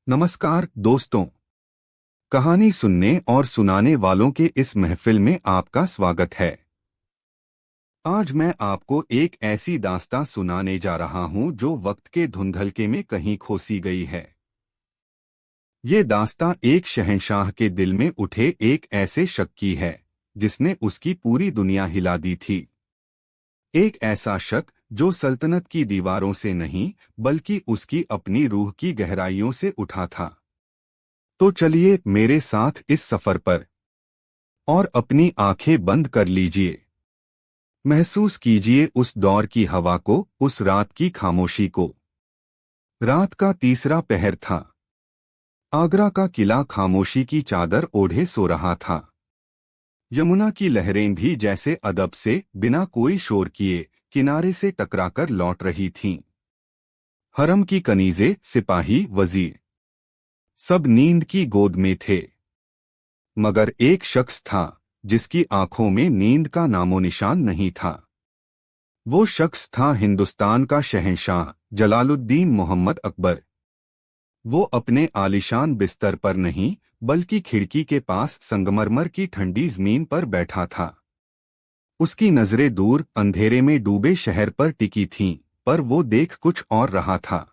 नमस्कार दोस्तों। कहानी सुनने और सुनाने वालों के इस महफिल में आपका स्वागत है। आज मैं आपको एक ऐसी दास्तां सुनाने जा रहा हूं जो वक्त के धुंधलके में कहीं खोसी गई है। ये दास्तां एक शहंशाह के दिल में उठे एक ऐसे शक की है जिसने उसकी पूरी दुनिया हिला दी थी। एक ऐसा शक जो सल्तनत की दीवारों से नहीं बल्कि उसकी अपनी रूह की गहराइयों से उठा था। तो चलिए मेरे साथ इस सफर पर और अपनी आंखें बंद कर लीजिए। महसूस कीजिए उस दौर की हवा को, उस रात की खामोशी को। रात का तीसरा पहर था। आगरा का किला खामोशी की चादर ओढ़े सो रहा था। यमुना की लहरें भी जैसे अदब से बिना कोई शोर किए किनारे से टकराकर लौट रही थीं। हरम की कनीज़ें, सिपाही, वजीर सब नींद की गोद में थे। मगर एक शख्स था जिसकी आंखों में नींद का नामो निशान नहीं था। वो शख्स था हिंदुस्तान का शहंशाह जलालुद्दीन मोहम्मद अकबर। वो अपने आलीशान बिस्तर पर नहीं बल्कि खिड़की के पास संगमरमर की ठंडी जमीन पर बैठा था। उसकी नजरें दूर अंधेरे में डूबे शहर पर टिकी थीं, पर वो देख कुछ और रहा था।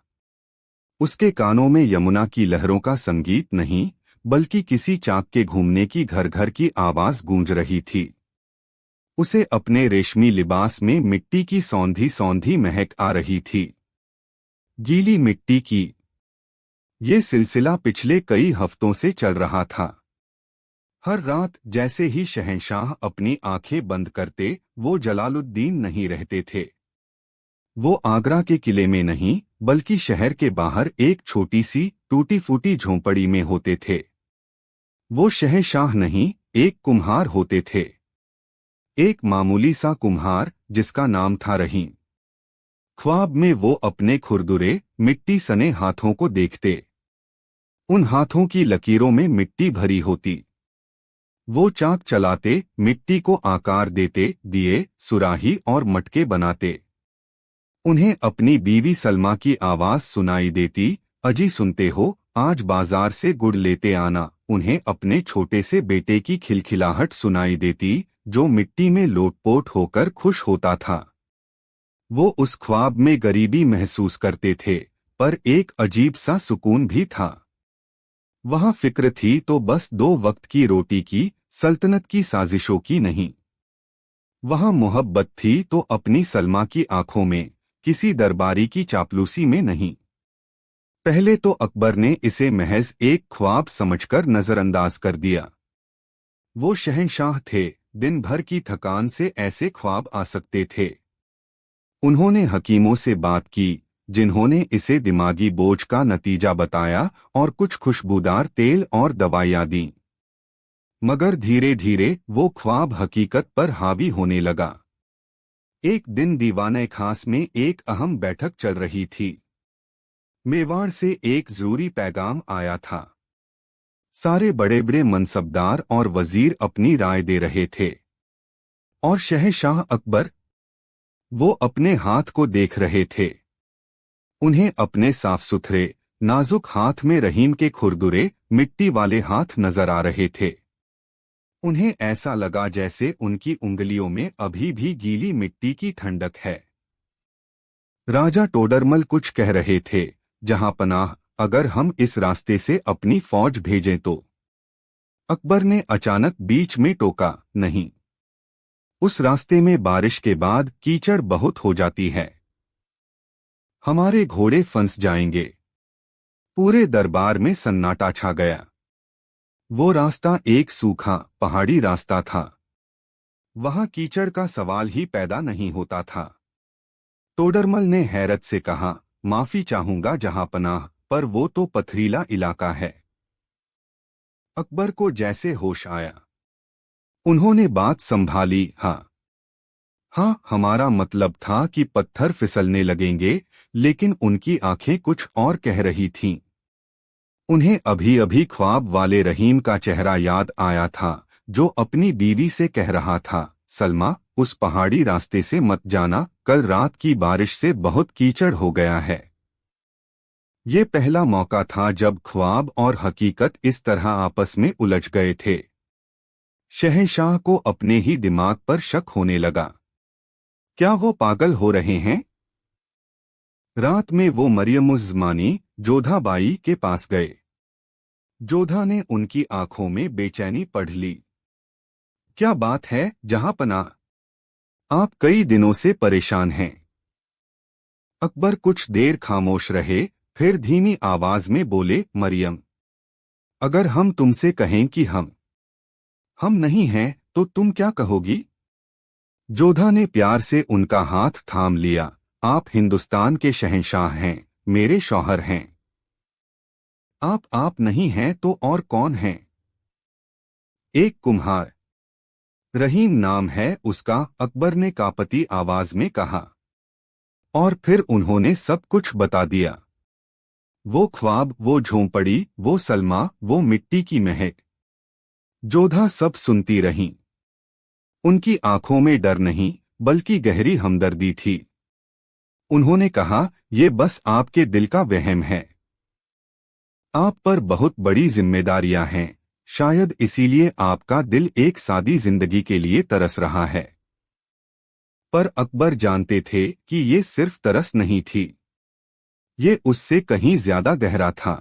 उसके कानों में यमुना की लहरों का संगीत नहीं बल्कि किसी चाक के घूमने की घर घर की आवाज गूंज रही थी। उसे अपने रेशमी लिबास में मिट्टी की सौंधी सौंधी महक आ रही थी। गीली मिट्टी की। ये सिलसिला पिछले कई हफ्तों से चल रहा था। हर रात जैसे ही शहंशाह अपनी आंखें बंद करते, वो जलालुद्दीन नहीं रहते थे। वो आगरा के किले में नहीं बल्कि शहर के बाहर एक छोटी सी टूटी फूटी झोंपड़ी में होते थे। वो शहंशाह नहीं, एक कुम्हार होते थे। एक मामूली सा कुम्हार जिसका नाम था रहीम। ख्वाब में वो अपने खुरदुरे मिट्टी सने हाथों को देखते। उन हाथों की लकीरों में मिट्टी भरी होती। वो चाक चलाते, मिट्टी को आकार देते, दिए, सुराही और मटके बनाते। उन्हें अपनी बीवी सलमा की आवाज सुनाई देती, अजी सुनते हो, आज बाजार से गुड़ लेते आना। उन्हें अपने छोटे से बेटे की खिलखिलाहट सुनाई देती जो मिट्टी में लोटपोट होकर खुश होता था। वो उस ख्वाब में गरीबी महसूस करते थे, पर एक अजीब सा सुकून भी था। वहां फिक्र थी तो बस 2 वक्त की रोटी की, सल्तनत की साजिशों की नहीं। वहां मोहब्बत थी तो अपनी सलमा की आंखों में, किसी दरबारी की चापलूसी में नहीं। पहले तो अकबर ने इसे महज एक ख्वाब समझकर नजरअंदाज कर दिया। वो शहंशाह थे, दिन भर की थकान से ऐसे ख्वाब आ सकते थे। उन्होंने हकीमों से बात की जिन्होंने इसे दिमागी बोझ का नतीजा बताया और कुछ खुशबूदार तेल और दवाइयां दी। मगर धीरे धीरे वो ख्वाब हकीकत पर हावी होने लगा। एक दिन दीवाने खास में एक अहम बैठक चल रही थी। मेवाड़ से एक जरूरी पैगाम आया था। सारे बड़े बड़े मनसबदार और वजीर अपनी राय दे रहे थे। और शहंशाह अकबर, वो अपने हाथ को देख रहे थे। उन्हें अपने साफ सुथरे नाजुक हाथ में रहीम के खुरदुरे मिट्टी वाले हाथ नजर आ रहे थे। उन्हें ऐसा लगा जैसे उनकी उंगलियों में अभी भी गीली मिट्टी की ठंडक है। राजा टोडरमल कुछ कह रहे थे, जहां पनाह, अगर हम इस रास्ते से अपनी फौज भेजें तो। अकबर ने अचानक बीच में टोका, नहीं। उस रास्ते में बारिश के बाद कीचड़ बहुत हो जाती है। हमारे घोड़े फंस जाएंगे। पूरे दरबार में सन्नाटा छा गया। वो रास्ता एक सूखा पहाड़ी रास्ता था। वहां कीचड़ का सवाल ही पैदा नहीं होता था। टोडरमल ने हैरत से कहा, माफी चाहूंगा जहां पनाह, पर वो तो पथरीला इलाका है। अकबर को जैसे होश आया। उन्होंने बात संभाली, हाँ हाँ, हमारा मतलब था कि पत्थर फिसलने लगेंगे, लेकिन उनकी आंखें कुछ और कह रही थीं। उन्हें अभी अभी ख्वाब वाले रहीम का चेहरा याद आया था, जो अपनी बीवी से कह रहा था, सलमा, उस पहाड़ी रास्ते से मत जाना, कल रात की बारिश से बहुत कीचड़ हो गया है। ये पहला मौका था जब ख्वाब और हकीकत इस तरह आपस में उलझ गए थे। शहंशाह को अपने ही दिमाग पर शक होने लगा। क्या वो पागल हो रहे हैं? रात में वो मरियमुज़्ज़मानी जोधाबाई के पास गए। जोधा ने उनकी आंखों में बेचैनी पढ़ ली। क्या बात है जहांपनाह? आप कई दिनों से परेशान हैं। अकबर कुछ देर खामोश रहे, फिर धीमी आवाज में बोले, मरियम, अगर हम तुमसे कहें कि हम नहीं हैं तो तुम क्या कहोगी? जोधा ने प्यार से उनका हाथ थाम लिया। आप हिंदुस्तान के शहंशाह हैं, मेरे शौहर हैं। आप नहीं हैं तो और कौन हैं? एक कुम्हार, रहीम नाम है उसका, अकबर ने कांपती आवाज में कहा। और फिर उन्होंने सब कुछ बता दिया। वो ख्वाब, वो झोंपड़ी, वो सलमा, वो मिट्टी की महक। जोधा सब सुनती रहीं। उनकी आंखों में डर नहीं, बल्कि गहरी हमदर्दी थी। उन्होंने कहा, ये बस आपके दिल का वहम है। आप पर बहुत बड़ी जिम्मेदारियां हैं, शायद इसीलिए आपका दिल एक सादी जिंदगी के लिए तरस रहा है। पर अकबर जानते थे कि ये सिर्फ तरस नहीं थी, ये उससे कहीं ज्यादा गहरा था।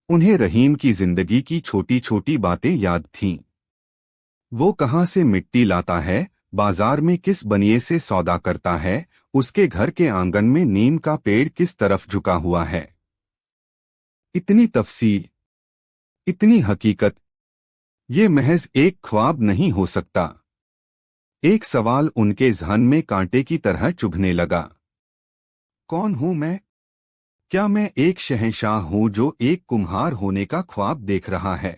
उन्हें रहीम की जिंदगी की छोटी छोटी बातें याद थीं। वो कहाँ से मिट्टी लाता है, बाजार में किस बनिए से सौदा करता है, उसके घर के आंगन में नीम का पेड़ किस तरफ झुका हुआ है। इतनी तफसील, इतनी हकीकत, ये महज एक ख्वाब नहीं हो सकता। एक सवाल उनके ज़हन में कांटे की तरह चुभने लगा। कौन हूं मैं? क्या मैं एक शहंशाह हूं जो एक कुम्हार होने का ख्वाब देख रहा है?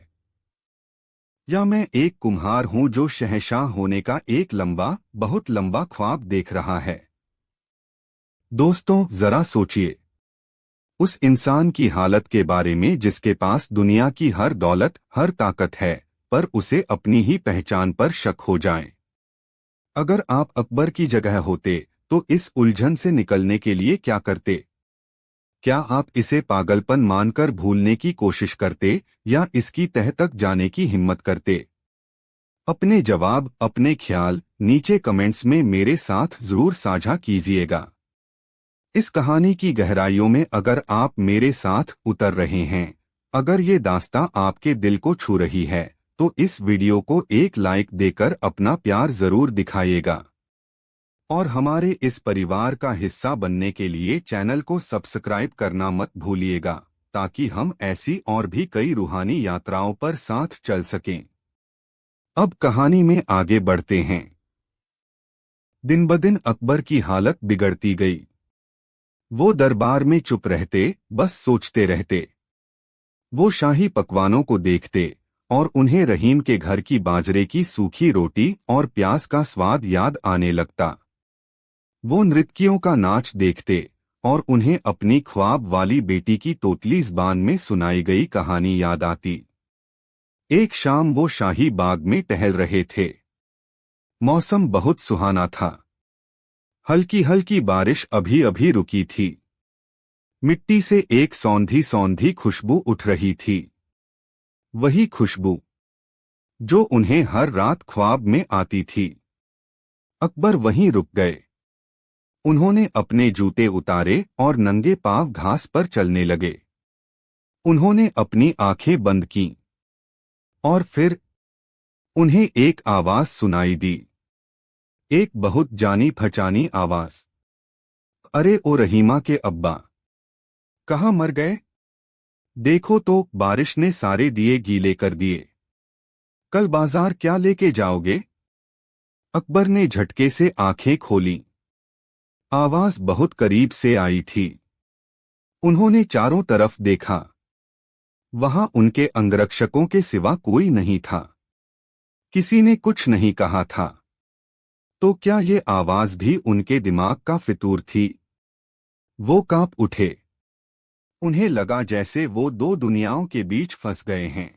या मैं एक कुम्हार हूं जो शहंशाह होने का एक लंबा, बहुत लंबा ख्वाब देख रहा है? दोस्तों, जरा सोचिए, उस इंसान की हालत के बारे में जिसके पास दुनिया की हर दौलत, हर ताकत है, पर उसे अपनी ही पहचान पर शक हो जाए। अगर आप अकबर की जगह होते तो इस उलझन से निकलने के लिए क्या करते? क्या आप इसे पागलपन मानकर भूलने की कोशिश करते या इसकी तह तक जाने की हिम्मत करते? अपने जवाब, अपने ख्याल नीचे कमेंट्स में मेरे साथ जरूर साझा कीजिएगा। इस कहानी की गहराइयों में अगर आप मेरे साथ उतर रहे हैं, अगर ये दास्तां आपके दिल को छू रही है, तो इस वीडियो को एक लाइक देकर अपना प्यार जरूर दिखाइएगा। और हमारे इस परिवार का हिस्सा बनने के लिए चैनल को सब्सक्राइब करना मत भूलिएगा, ताकि हम ऐसी और भी कई रूहानी यात्राओं पर साथ चल सकें। अब कहानी में आगे बढ़ते हैं। दिन ब दिन अकबर की हालत बिगड़ती गई। वो दरबार में चुप रहते, बस सोचते रहते। वो शाही पकवानों को देखते और उन्हें रहीम के घर की बाजरे की सूखी रोटी और प्याज का स्वाद याद आने लगता। वो नृत्यों का नाच देखते और उन्हें अपनी ख्वाब वाली बेटी की तोतली ज़बान में सुनाई गई कहानी याद आती। एक शाम वो शाही बाग में टहल रहे थे। मौसम बहुत सुहाना था। हल्की हल्की बारिश अभी अभी रुकी थी। मिट्टी से एक सौंधी सौंधी खुशबू उठ रही थी। वही खुशबू जो उन्हें हर रात ख्वाब में आती थी। अकबर वहीं रुक गए। उन्होंने अपने जूते उतारे और नंगे पांव घास पर चलने लगे। उन्होंने अपनी आंखें बंद कीं। और फिर उन्हें एक आवाज सुनाई दी। एक बहुत जानी पहचानी आवाज। अरे ओ रहीमा के अब्बा, कहाँ मर गए? देखो तो बारिश ने सारे दिए गीले कर दिए। कल बाजार क्या लेके जाओगे? अकबर ने झटके से आंखें खोलीं। आवाज बहुत करीब से आई थी। उन्होंने चारों तरफ देखा। वहां उनके अंगरक्षकों के सिवा कोई नहीं था। किसी ने कुछ नहीं कहा था। तो क्या ये आवाज भी उनके दिमाग का फितूर थी? वो कांप उठे। उन्हें लगा जैसे वो दो दुनियाओं के बीच फंस गए हैं।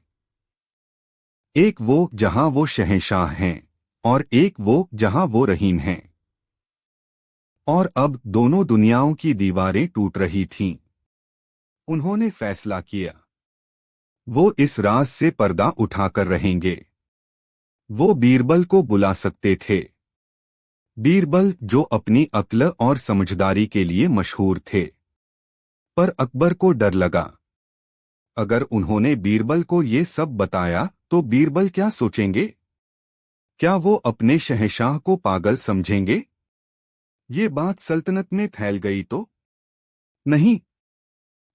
एक वो जहां वो शहंशाह हैं, और एक वो जहां वो रहीम हैं। और अब दोनों दुनियाओं की दीवारें टूट रही थीं। उन्होंने फैसला किया वो इस राज से पर्दा उठाकर रहेंगे। वो बीरबल को बुला सकते थे। बीरबल जो अपनी अक्ल और समझदारी के लिए मशहूर थे। पर अकबर को डर लगा। अगर उन्होंने बीरबल को ये सब बताया तो बीरबल क्या सोचेंगे? क्या वो अपने शहंशाह को पागल समझेंगे? ये बात सल्तनत में फैल गई तो? नहीं,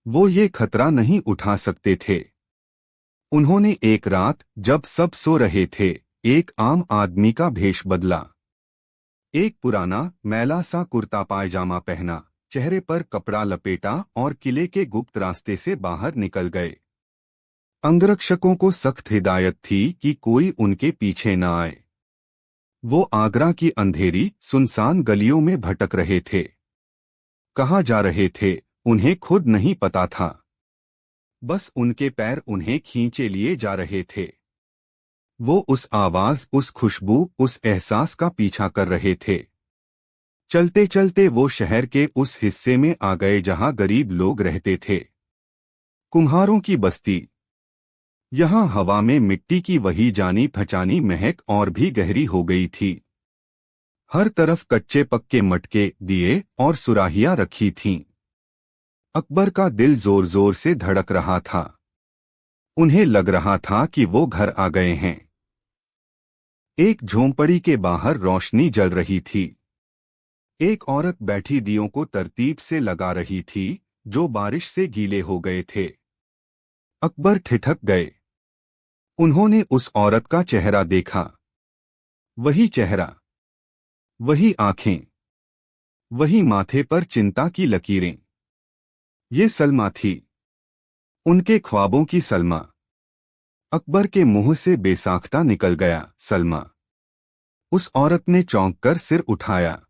वो ये खतरा नहीं उठा सकते थे। उन्होंने एक रात जब सब सो रहे थे, एक आम आदमी का भेष बदला। एक पुराना मैला सा कुर्ता पायजामा पहना, चेहरे पर कपड़ा लपेटा और किले के गुप्त रास्ते से बाहर निकल गए। अंगरक्षकों को सख्त हिदायत थी कि कोई उनके पीछे न आए। वो आगरा की अंधेरी सुनसान गलियों में भटक रहे थे। कहाँ जा रहे थे उन्हें खुद नहीं पता था। बस उनके पैर उन्हें खींचे लिए जा रहे थे। वो उस आवाज, उस खुशबू, उस एहसास का पीछा कर रहे थे। चलते चलते वो शहर के उस हिस्से में आ गए जहां गरीब लोग रहते थे। कुम्हारों की बस्ती। यहाँ हवा में मिट्टी की वही जानी पहचानी महक और भी गहरी हो गई थी। हर तरफ कच्चे पक्के मटके, दिए और सुराहियां रखी थीं। अकबर का दिल जोर जोर से धड़क रहा था। उन्हें लग रहा था कि वो घर आ गए हैं। एक झोंपड़ी के बाहर रोशनी जल रही थी। एक औरत बैठी दियों को तरतीब से लगा रही थी, जो बारिश से गीले हो गए थे। अकबर ठिठक गए। उन्होंने उस औरत का चेहरा देखा। वही चेहरा, वही आंखें, वही माथे पर चिंता की लकीरें। ये सलमा थी, उनके ख्वाबों की सलमा। अकबर के मुंह से बेसाख्ता निकल गया, सलमा। उस औरत ने चौंक कर सिर उठाया।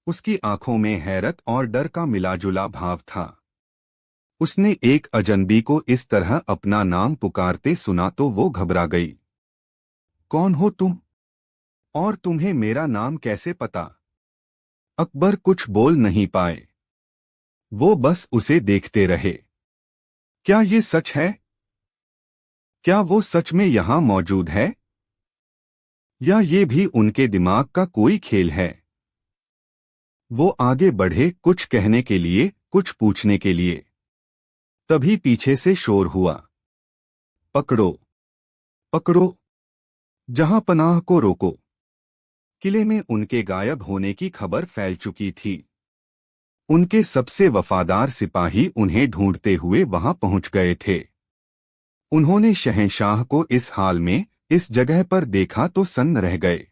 उसकी आंखों में हैरत और डर का मिलाजुला भाव था। उसने एक अजनबी को इस तरह अपना नाम पुकारते सुना तो वो घबरा गई। कौन हो तुम? और तुम्हें मेरा नाम कैसे पता? अकबर कुछ बोल नहीं पाए। वो बस उसे देखते रहे। क्या ये सच है? क्या वो सच में यहां मौजूद है? या ये भी उनके दिमाग का कोई खेल है? वो आगे बढ़े, कुछ कहने के लिए, कुछ पूछने के लिए। तभी पीछे से शोर हुआ, पकड़ो, पकड़ो, जहां पनाह को रोको। किले में उनके गायब होने की खबर फैल चुकी थी। उनके सबसे वफादार सिपाही उन्हें ढूंढते हुए वहां पहुंच गए थे। उन्होंने शहंशाह को इस हाल में, इस जगह पर देखा तो सन्न रह गए।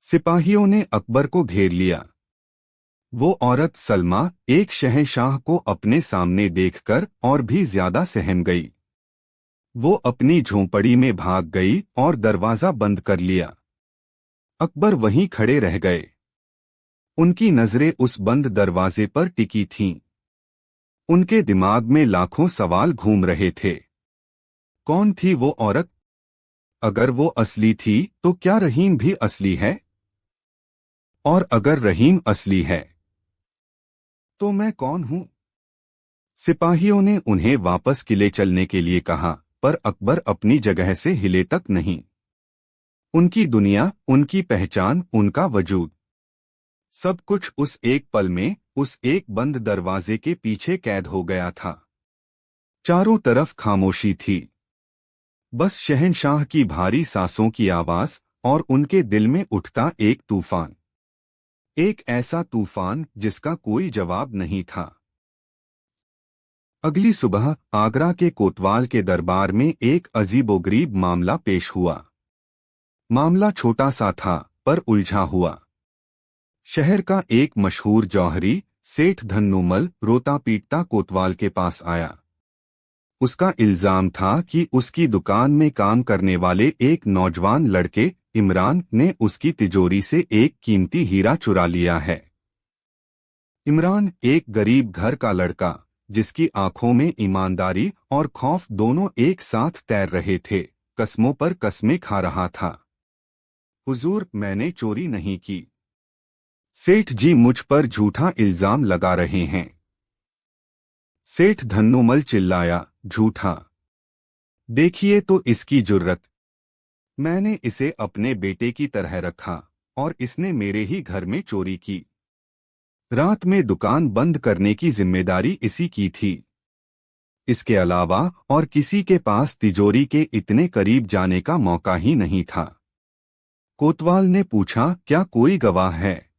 सिपाहियों ने अकबर को घेर लिया। वो औरत सलमा एक शहंशाह को अपने सामने देखकर और भी ज्यादा सहम गई। वो अपनी झोंपड़ी में भाग गई और दरवाजा बंद कर लिया। अकबर वहीं खड़े रह गए। उनकी नजरें उस बंद दरवाजे पर टिकी थीं। उनके दिमाग में लाखों सवाल घूम रहे थे। कौन थी वो औरत? अगर वो असली थी तो क्या रहीम भी असली है? और अगर रहीम असली है तो मैं कौन हूं? सिपाहियों ने उन्हें वापस किले चलने के लिए कहा, पर अकबर अपनी जगह से हिले तक नहीं। उनकी दुनिया, उनकी पहचान, उनका वजूद, सब कुछ उस एक पल में, उस एक बंद दरवाजे के पीछे कैद हो गया था। चारों तरफ खामोशी थी। बस शहंशाह की भारी सांसों की आवाज और उनके दिल में उठता एक तूफान। एक ऐसा तूफान जिसका कोई जवाब नहीं था। अगली सुबह आगरा के कोतवाल के दरबार में एक अजीबोगरीब मामला पेश हुआ। मामला छोटा सा था, पर उलझा हुआ। शहर का एक मशहूर जौहरी, सेठ धन्नूमल, रोता पीटता कोतवाल के पास आया। उसका इल्जाम था कि उसकी दुकान में काम करने वाले एक नौजवान लड़के इमरान ने उसकी तिजोरी से एक कीमती हीरा चुरा लिया है। इमरान एक गरीब घर का लड़का, जिसकी आंखों में ईमानदारी और खौफ दोनों एक साथ तैर रहे थे, कस्मों पर कस्में खा रहा था। हुजूर, मैंने चोरी नहीं की। सेठ जी मुझ पर झूठा इल्जाम लगा रहे हैं। सेठ धन्नूमल चिल्लाया, झूठा। देखिए तो इसकी जुर्रत। मैंने इसे अपने बेटे की तरह रखा और इसने मेरे ही घर में चोरी की। रात में दुकान बंद करने की जिम्मेदारी इसी की थी। इसके अलावा और किसी के पास तिजोरी के इतने करीब जाने का मौका ही नहीं था। कोतवाल ने पूछा, क्या कोई गवाह है?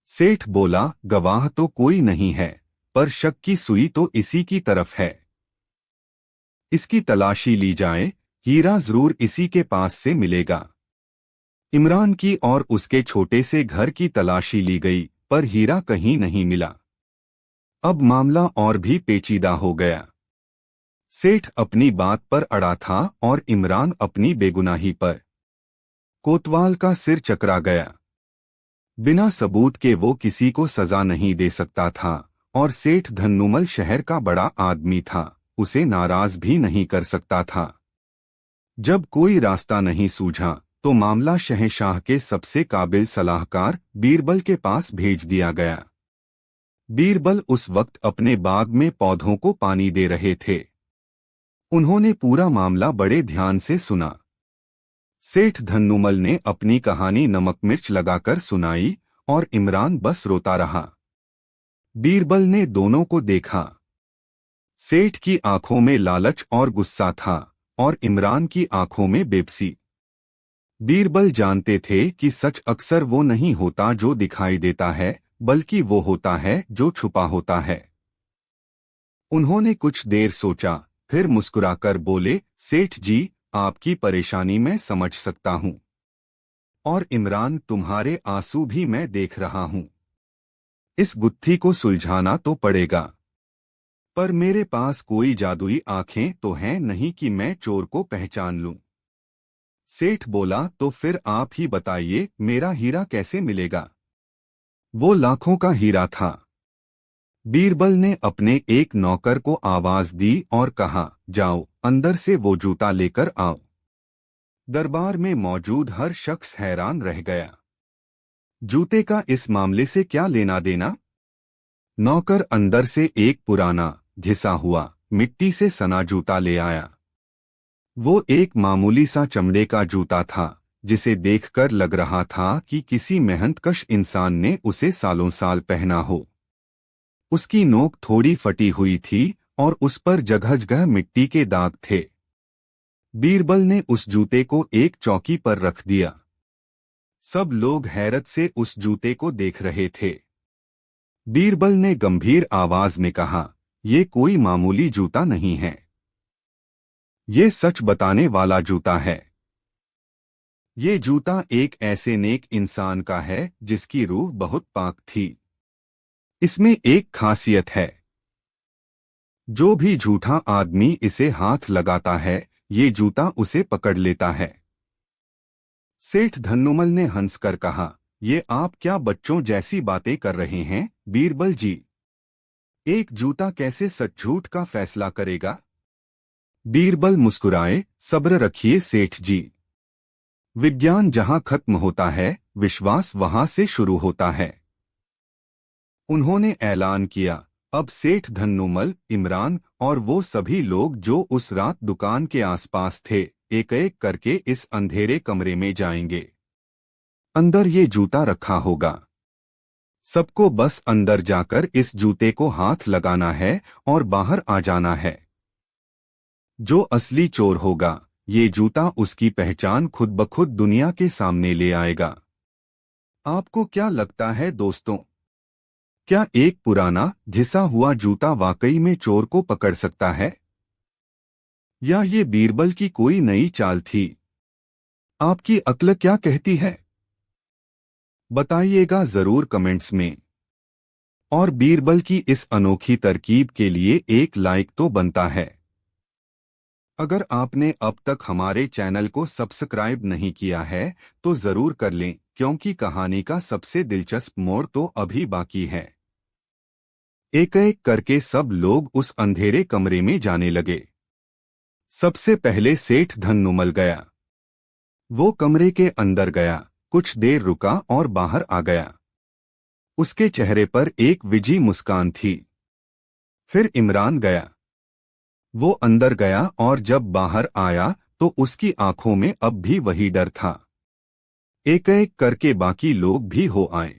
सेठ बोला, गवाह तो कोई नहीं है, पर शक की सुई तो इसी की तरफ है। इसकी तलाशी ली जाए, हीरा जरूर इसी के पास से मिलेगा। इमरान की और उसके छोटे से घर की तलाशी ली गई, पर हीरा कहीं नहीं मिला। अब मामला और भी पेचीदा हो गया। सेठ अपनी बात पर अड़ा था और इमरान अपनी बेगुनाही पर। कोतवाल का सिर चकरा गया। बिना सबूत के वो किसी को सजा नहीं दे सकता था, और सेठ धन्नूमल शहर का बड़ा आदमी था, उसे नाराज भी नहीं कर सकता था। जब कोई रास्ता नहीं सूझा तो मामला शहंशाह के सबसे काबिल सलाहकार बीरबल के पास भेज दिया गया। बीरबल उस वक्त अपने बाग में पौधों को पानी दे रहे थे। उन्होंने पूरा मामला बड़े ध्यान से सुना। सेठ धन्नूमल ने अपनी कहानी नमक मिर्च लगाकर सुनाई और इमरान बस रोता रहा। बीरबल ने दोनों को देखा। सेठ की आंखों में लालच और गुस्सा था और इमरान की आंखों में बेबसी। बीरबल जानते थे कि सच अक्सर वो नहीं होता जो दिखाई देता है, बल्कि वो होता है जो छुपा होता है। उन्होंने कुछ देर सोचा, फिर मुस्कुराकर बोले, सेठ जी, आपकी परेशानी मैं समझ सकता हूं। और इमरान, तुम्हारे आंसू भी मैं देख रहा हूं। इस गुत्थी को सुलझाना तो पड़ेगा। पर मेरे पास कोई जादुई आंखें तो हैं नहीं कि मैं चोर को पहचान लूं। सेठ बोला, तो फिर आप ही बताइए, मेरा हीरा कैसे मिलेगा? वो लाखों का हीरा था। बीरबल ने अपने एक नौकर को आवाज दी और कहा, जाओ, अंदर से वो जूता लेकर आओ। दरबार में मौजूद हर शख्स हैरान रह गया। जूते का इस मामले से क्या लेना देना? नौकर अंदर से एक पुराना, घिसा हुआ, मिट्टी से सना जूता ले आया। वो एक मामूली सा चमड़े का जूता था, जिसे देखकर लग रहा था कि किसी मेहनतकश इंसान ने उसे सालों साल पहना हो। उसकी नोक थोड़ी फटी हुई थी और उस पर जगह जगह मिट्टी के दाग थे। बीरबल ने उस जूते को एक चौकी पर रख दिया। सब लोग हैरत से उस जूते को देख रहे थे। बीरबल ने गंभीर आवाज में कहा, ये कोई मामूली जूता नहीं है। ये सच बताने वाला जूता है। ये जूता एक ऐसे नेक इंसान का है जिसकी रूह बहुत पाक थी। इसमें एक खासियत है। जो भी झूठा आदमी इसे हाथ लगाता है, ये जूता उसे पकड़ लेता है। सेठ धन्नूमल ने हंसकर कहा, ये आप क्या बच्चों जैसी बातें कर रहे हैं, बीरबल जी? एक जूता कैसे सच झूठ का फैसला करेगा? बीरबल मुस्कुराए, सब्र रखिए सेठ जी। विज्ञान जहां खत्म होता है, विश्वास वहां से शुरू होता है। उन्होंने ऐलान किया, अब सेठ धन्नूमल, इमरान और वो सभी लोग जो उस रात दुकान के आसपास थे, एक एक करके इस अंधेरे कमरे में जाएंगे। अंदर ये जूता रखा होगा। सबको बस अंदर जाकर इस जूते को हाथ लगाना है और बाहर आ जाना है। जो असली चोर होगा, ये जूता उसकी पहचान खुद ब खुद दुनिया के सामने ले आएगा। आपको क्या लगता है दोस्तों? क्या एक पुराना, घिसा हुआ जूता वाकई में चोर को पकड़ सकता है? या ये बीरबल की कोई नई चाल थी? आपकी अक्ल क्या कहती है? बताइएगा जरूर कमेंट्स में। और बीरबल की इस अनोखी तरकीब के लिए एक लाइक तो बनता है। अगर आपने अब तक हमारे चैनल को सब्सक्राइब नहीं किया है तो जरूर कर लें, क्योंकि कहानी का सबसे दिलचस्प मोड़ तो अभी बाकी है। एक एक करके सब लोग उस अंधेरे कमरे में जाने लगे। सबसे पहले सेठ धन्नूमल गया। वो कमरे के अंदर गया, कुछ देर रुका और बाहर आ गया। उसके चेहरे पर एक विजी मुस्कान थी। फिर इमरान गया। वो अंदर गया और जब बाहर आया तो उसकी आंखों में अब भी वही डर था। एक एक करके बाकी लोग भी हो आए।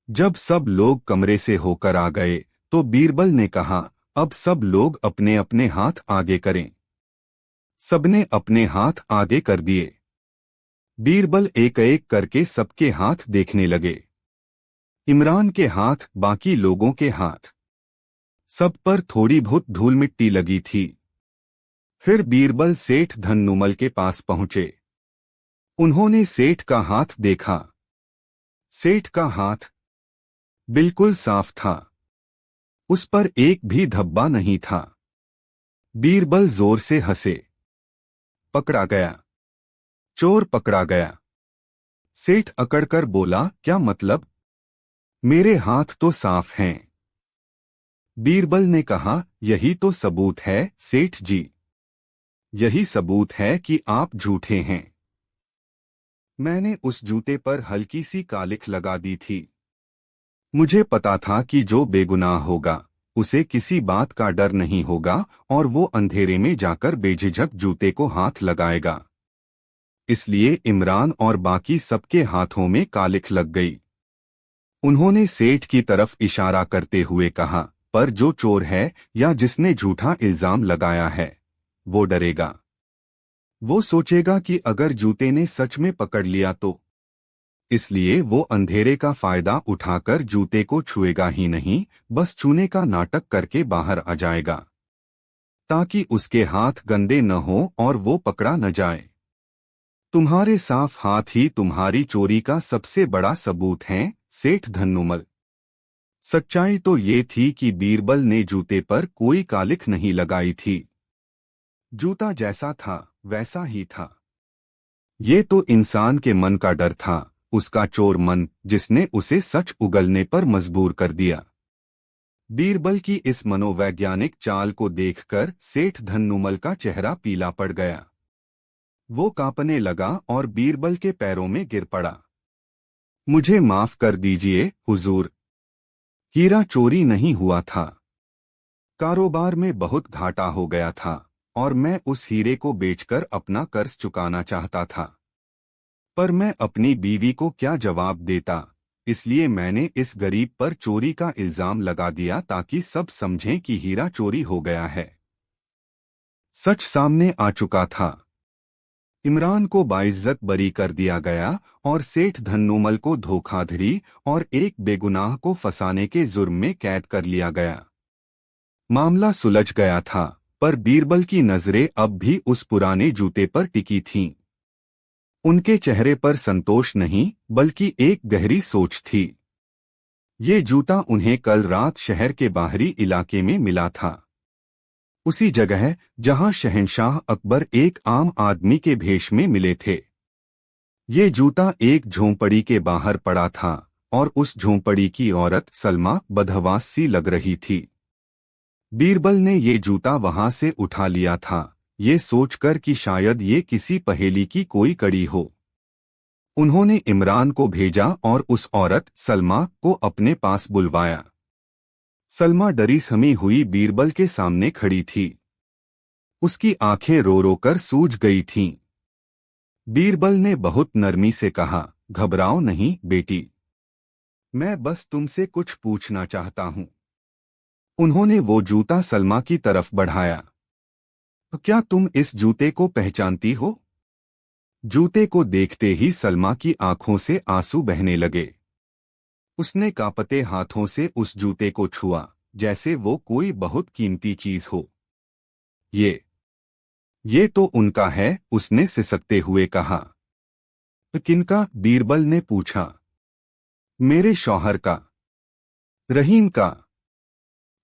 जब सब लोग कमरे से होकर आ गए तो बीरबल ने कहा, अब सब लोग अपने अपने हाथ आगे करें। सबने अपने हाथ आगे कर दिए। बीरबल एक एक करके सबके हाथ देखने लगे। इमरान के हाथ, बाकी लोगों के हाथ, सब पर थोड़ी बहुत धूल मिट्टी लगी थी। फिर बीरबल सेठ धन्नुमल के पास पहुंचे। उन्होंने सेठ का हाथ देखा। सेठ का हाथ बिल्कुल साफ था। उस पर एक भी धब्बा नहीं था। बीरबल जोर से हंसे। पकड़ा गया, चोर पकड़ा गया। सेठ अकड़कर बोला, क्या मतलब? मेरे हाथ तो साफ हैं। बीरबल ने कहा, यही तो सबूत है सेठ जी। यही सबूत है कि आप झूठे हैं। मैंने उस जूते पर हल्की सी कालिख लगा दी थी। मुझे पता था कि जो बेगुनाह होगा उसे किसी बात का डर नहीं होगा और वो अंधेरे में जाकर बेझिझक जूते को हाथ लगाएगा। इसलिए इमरान और बाकी सबके हाथों में कालिख लग गई। उन्होंने सेठ की तरफ इशारा करते हुए कहा, पर जो चोर है या जिसने झूठा इल्जाम लगाया है वो डरेगा। वो सोचेगा कि अगर जूते ने सच में पकड़ लिया तो। इसलिए वो अंधेरे का फायदा उठाकर जूते को छुएगा ही नहीं, बस छूने का नाटक करके बाहर आ जाएगा ताकि उसके हाथ गंदे न हो और वो पकड़ा न जाए। तुम्हारे साफ हाथ ही तुम्हारी चोरी का सबसे बड़ा सबूत हैं, सेठ धन्नुमल। सच्चाई तो ये थी कि बीरबल ने जूते पर कोई कालिख नहीं लगाई थी। जूता जैसा था वैसा ही था। ये तो इंसान के मन का डर था, उसका चोर मन, जिसने उसे सच उगलने पर मजबूर कर दिया। बीरबल की इस मनोवैज्ञानिक चाल को देखकर सेठ धन्नुमल का चेहरा पीला पड़ गया। वो कांपने लगा और बीरबल के पैरों में गिर पड़ा। मुझे माफ कर दीजिए हुजूर। हीरा चोरी नहीं हुआ था। कारोबार में बहुत घाटा हो गया था और मैं उस हीरे को बेचकर अपना कर्ज चुकाना चाहता था। पर मैं अपनी बीवी को क्या जवाब देता, इसलिए मैंने इस गरीब पर चोरी का इल्जाम लगा दिया ताकि सब समझें कि हीरा चोरी हो गया है। सच सामने आ चुका था। इमरान को बाइज्जत बरी कर दिया गया और सेठ धन्नुमल को धोखाधड़ी और एक बेगुनाह को फंसाने के जुर्म में कैद कर लिया गया। मामला सुलझ गया था, पर बीरबल की नजरें अब भी उस पुराने जूते पर टिकी थीं। उनके चेहरे पर संतोष नहीं बल्कि एक गहरी सोच थी। ये जूता उन्हें कल रात शहर के बाहरी इलाके में मिला था, उसी जगह जहां शहंशाह अकबर एक आम आदमी के भेष में मिले थे। ये जूता एक झोंपड़ी के बाहर पड़ा था और उस झोंपड़ी की औरत सलमा बदहवास सी लग रही थी। बीरबल ने ये जूता वहां से उठा लिया था, ये सोचकर कि शायद ये किसी पहेली की कोई कड़ी हो। उन्होंने इमरान को भेजा और उस औरत सलमा को अपने पास बुलवाया। सलमा डरी समी हुई बीरबल के सामने खड़ी थी। उसकी आंखें रो रो कर सूज गई थीं। बीरबल ने बहुत नरमी से कहा, घबराओ नहीं बेटी, मैं बस तुमसे कुछ पूछना चाहता हूं। उन्होंने वो जूता सलमा की तरफ बढ़ाया। तो क्या तुम इस जूते को पहचानती हो? जूते को देखते ही सलमा की आंखों से आंसू बहने लगे। उसने कांपते हाथों से उस जूते को छुआ जैसे वो कोई बहुत कीमती चीज हो। ये तो उनका है, उसने सिसकते हुए कहा। किनका? बीरबल ने पूछा। मेरे शौहर का, रहीम का।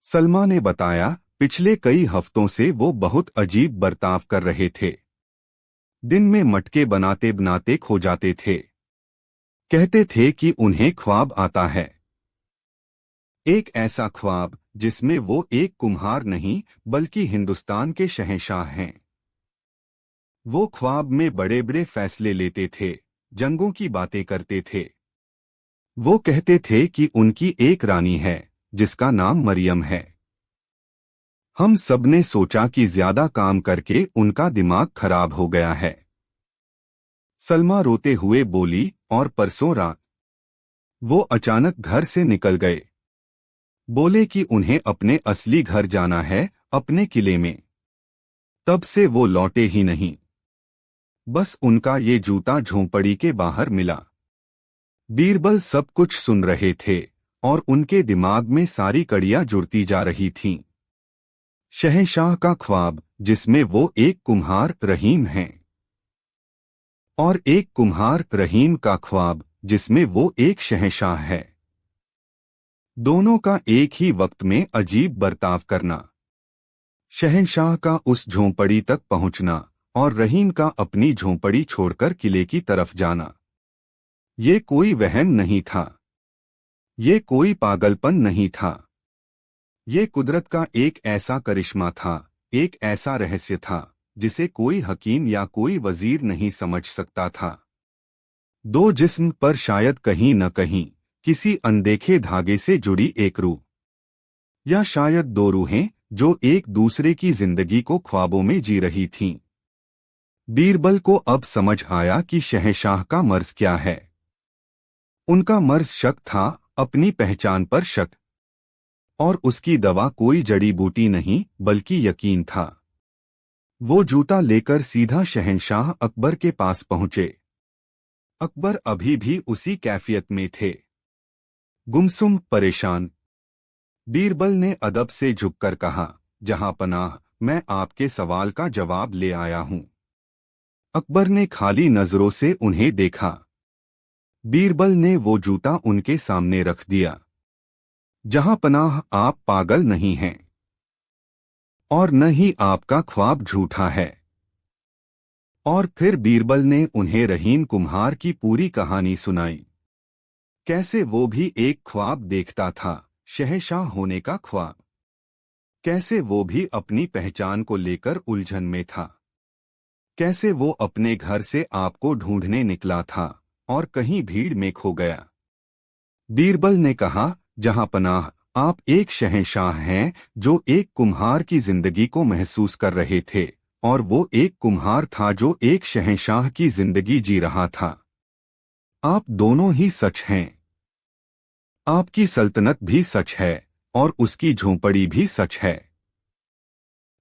सलमा ने बताया, पिछले कई हफ्तों से वो बहुत अजीब बर्ताव कर रहे थे। दिन में मटके बनाते बनाते खो जाते थे। कहते थे कि उन्हें ख्वाब आता है, एक ऐसा ख्वाब जिसमें वो एक कुम्हार नहीं बल्कि हिंदुस्तान के शहंशाह हैं। वो ख्वाब में बड़े बड़े फैसले लेते थे, जंगों की बातें करते थे। वो कहते थे कि उनकी एक रानी है जिसका नाम मरियम है। हम सबने सोचा कि ज्यादा काम करके उनका दिमाग खराब हो गया है। सलमा रोते हुए बोली, और परसों रात वो अचानक घर से निकल गए। बोले कि उन्हें अपने असली घर जाना है, अपने किले में। तब से वो लौटे ही नहीं। बस उनका ये जूता झोंपड़ी के बाहर मिला। बीरबल सब कुछ सुन रहे थे और उनके दिमाग में सारी कड़ियां जुड़ती जा रही थीं। शहंशाह का ख्वाब, जिसमें वो एक कुम्हार रहीम हैं, और एक कुम्हार रहीम का ख्वाब, जिसमें वो एक शहंशाह है। दोनों का एक ही वक्त में अजीब बर्ताव करना। शहंशाह का उस झोंपड़ी तक पहुंचना और रहीम का अपनी झोंपड़ी छोड़कर किले की तरफ जाना। ये कोई वहम नहीं था। ये कोई पागलपन नहीं था। ये कुदरत का एक ऐसा करिश्मा था, एक ऐसा रहस्य था जिसे कोई हकीम या कोई वजीर नहीं समझ सकता था। दो जिस्म पर शायद कहीं न कहीं किसी अनदेखे धागे से जुड़ी एक रूह, या शायद दो रूहें जो एक दूसरे की जिंदगी को ख्वाबों में जी रही थीं। बीरबल को अब समझ आया कि शहंशाह का मर्ज क्या है। उनका मर्ज शक था, अपनी पहचान पर शक। और उसकी दवा कोई जड़ी बूटी नहीं बल्कि यकीन था। वो जूता लेकर सीधा शहंशाह अकबर के पास पहुंचे। अकबर अभी भी उसी कैफियत में थे, गुमसुम, परेशान। बीरबल ने अदब से झुककर कहा, जहां पनाह, मैं आपके सवाल का जवाब ले आया हूं। अकबर ने खाली नजरों से उन्हें देखा। बीरबल ने वो जूता उनके सामने रख दिया। जहां पनाह, आप पागल नहीं हैं, और न ही आपका ख्वाब झूठा है। और फिर बीरबल ने उन्हें रहीम कुम्हार की पूरी कहानी सुनाई। कैसे वो भी एक ख्वाब देखता था, शहंशाह होने का ख्वाब। कैसे वो भी अपनी पहचान को लेकर उलझन में था। कैसे वो अपने घर से आपको ढूंढने निकला था और कहीं भीड़ में खो गया। बीरबल ने कहा, जहां पनाह, आप एक शहंशाह हैं जो एक कुम्हार की जिंदगी को महसूस कर रहे थे, और वो एक कुम्हार था जो एक शहंशाह की जिंदगी जी रहा था। आप दोनों ही सच हैं। आपकी सल्तनत भी सच है और उसकी झोंपड़ी भी सच है।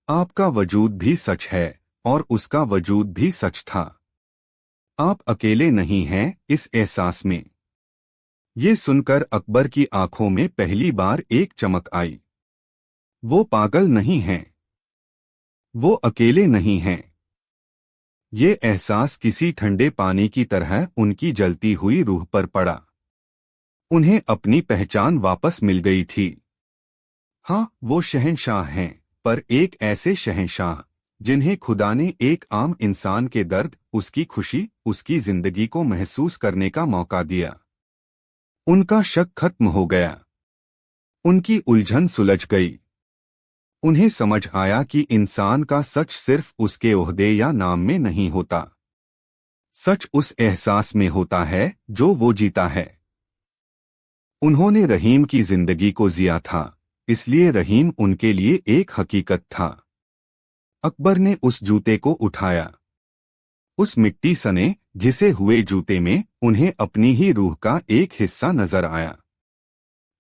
आपका वजूद भी सच है और उसका वजूद भी सच था। आप अकेले नहीं हैं इस एहसास में। ये सुनकर अकबर की आंखों में पहली बार एक चमक आई। वो पागल नहीं हैं। वो अकेले नहीं हैं। ये एहसास किसी ठंडे पानी की तरह उनकी जलती हुई रूह पर पड़ा। उन्हें अपनी पहचान वापस मिल गई थी। हाँ, वो शहंशाह हैं, पर एक ऐसे शहंशाह जिन्हें खुदा ने एक आम इंसान के दर्द, उसकी खुशी, उसकी जिंदगी को महसूस करने का मौका दिया। उनका शक खत्म हो गया। उनकी उलझन सुलझ गई। उन्हें समझ आया कि इंसान का सच सिर्फ उसके ओहदे या नाम में नहीं होता। सच उस एहसास में होता है जो वो जीता है। उन्होंने रहीम की जिंदगी को जिया था, इसलिए रहीम उनके लिए एक हकीकत था। अकबर ने उस जूते को उठाया। उस मिट्टी सने घिसे हुए जूते में उन्हें अपनी ही रूह का एक हिस्सा नजर आया।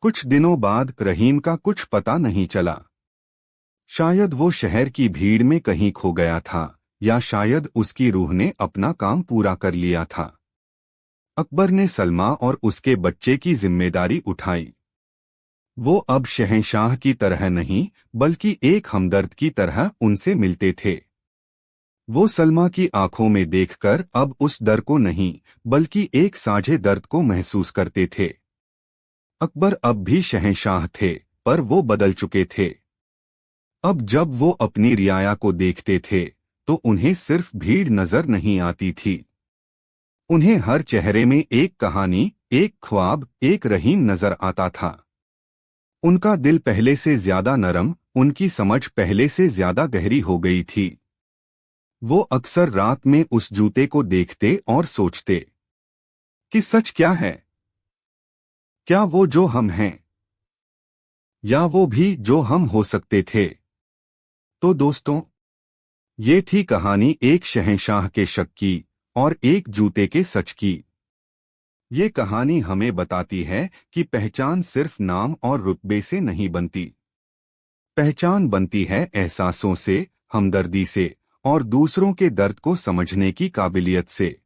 कुछ दिनों बाद रहीम का कुछ पता नहीं चला। शायद वो शहर की भीड़ में कहीं खो गया था, या शायद उसकी रूह ने अपना काम पूरा कर लिया था। अकबर ने सलमा और उसके बच्चे की जिम्मेदारी उठाई। वो अब शहंशाह की तरह नहीं बल्कि एक हमदर्द की तरह उनसे मिलते थे। वो सलमा की आंखों में देखकर अब उस डर को नहीं बल्कि एक साझे दर्द को महसूस करते थे। अकबर अब भी शहंशाह थे, पर वो बदल चुके थे। अब जब वो अपनी रियाया को देखते थे तो उन्हें सिर्फ भीड़ नजर नहीं आती थी। उन्हें हर चेहरे में एक कहानी, एक ख्वाब, एक रहीम नजर आता था। उनका दिल पहले से ज्यादा नरम, उनकी समझ पहले से ज्यादा गहरी हो गई थी। वो अक्सर रात में उस जूते को देखते और सोचते कि सच क्या है। क्या वो जो हम हैं, या वो भी जो हम हो सकते थे। तो दोस्तों, ये थी कहानी एक शहंशाह के शक की और एक जूते के सच की। ये कहानी हमें बताती है कि पहचान सिर्फ नाम और रुतबे से नहीं बनती। पहचान बनती है एहसासों से, हमदर्दी से और दूसरों के दर्द को समझने की काबिलियत से।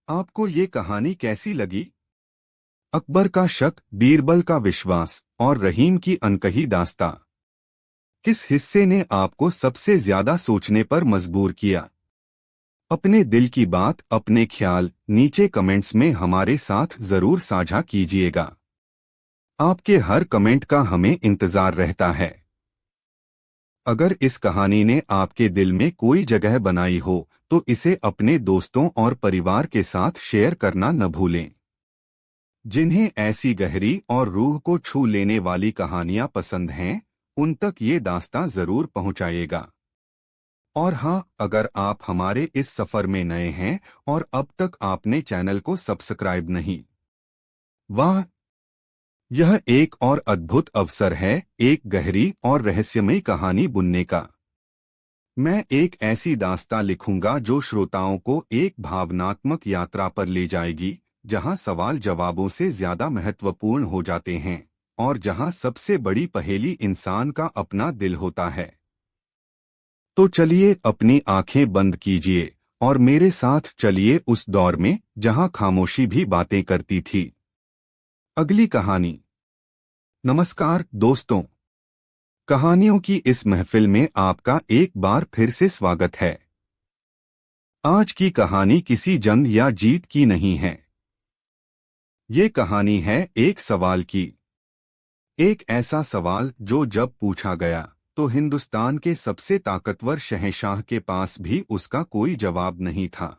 आपको ये कहानी कैसी लगी? अकबर का शक, बीरबल का विश्वास और रहीम की अनकही दास्तां, किस हिस्से ने आपको सबसे ज्यादा सोचने पर मजबूर किया? अपने दिल की बात, अपने ख्याल नीचे कमेंट्स में हमारे साथ जरूर साझा कीजिएगा। आपके हर कमेंट का हमें इंतजार रहता है। अगर इस कहानी ने आपके दिल में कोई जगह बनाई हो तो इसे अपने दोस्तों और परिवार के साथ शेयर करना न भूलें। जिन्हें ऐसी गहरी और रूह को छू लेने वाली कहानियां पसंद हैं, उन तक ये दास्तां जरूर पहुंचाइएगा। और हाँ, अगर आप हमारे इस सफर में नए हैं और अब तक आपने चैनल को सब्सक्राइब नहीं, वाह, यह एक और अद्भुत अवसर है एक गहरी और रहस्यमयी कहानी बुनने का। मैं एक ऐसी दास्तां लिखूंगा जो श्रोताओं को एक भावनात्मक यात्रा पर ले जाएगी, जहां सवाल जवाबों से ज्यादा महत्वपूर्ण हो जाते हैं और जहां सबसे बड़ी पहेली इंसान का अपना दिल होता है। तो चलिए अपनी आंखें बंद कीजिए और मेरे साथ चलिए उस दौर में जहां खामोशी भी बातें करती थी। अगली कहानी। नमस्कार दोस्तों, कहानियों की इस महफिल में आपका एक बार फिर से स्वागत है। आज की कहानी किसी जंग या जीत की नहीं है। ये कहानी है एक सवाल की। एक ऐसा सवाल जो जब पूछा गया तो हिंदुस्तान के सबसे ताकतवर शहंशाह के पास भी उसका कोई जवाब नहीं था।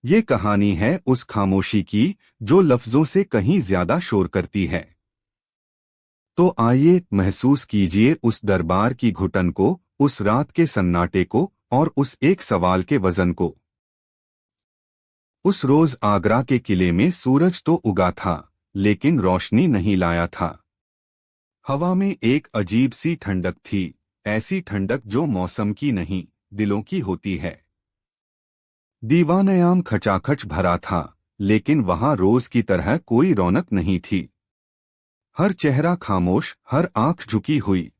ये कहानी है उस खामोशी की जो लफ्जों से कहीं ज्यादा शोर करती है। तो आइए महसूस कीजिए उस दरबार की घुटन को, उस रात के सन्नाटे को और उस एक सवाल के वजन को। उस रोज आगरा के किले में सूरज तो उगा था, लेकिन रोशनी नहीं लाया था। हवा में एक अजीब सी ठंडक थी, ऐसी ठंडक जो मौसम की नहीं, दिलों की होती है। दीवानयाम खचाखच भरा था, लेकिन वहां रोज की तरह कोई रौनक नहीं थी। हर चेहरा खामोश, हर आंख झुकी हुई।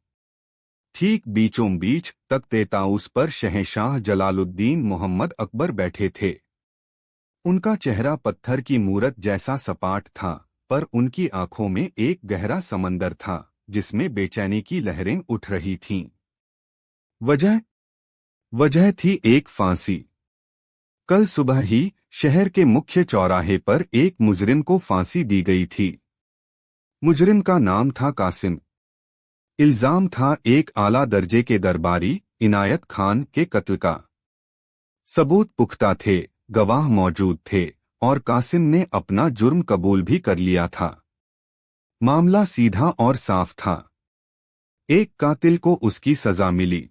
ठीक बीचों बीच तख्ते ताऊस पर शहंशाह जलालुद्दीन मोहम्मद अकबर बैठे थे। उनका चेहरा पत्थर की मूरत जैसा सपाट था, पर उनकी आंखों में एक गहरा समंदर था जिसमें बेचैनी की लहरें उठ रही थीं। वजह वजह थी एक फांसी। कल सुबह ही शहर के मुख्य चौराहे पर एक मुजरिम को फांसी दी गई थी। मुजरिम का नाम था कासिम। इल्जाम था एक आला दर्जे के दरबारी इनायत खान के कत्ल का। सबूत पुख्ता थे, गवाह मौजूद थे और कासिम ने अपना जुर्म कबूल भी कर लिया था। मामला सीधा और साफ था। एक कातिल को उसकी सजा मिली।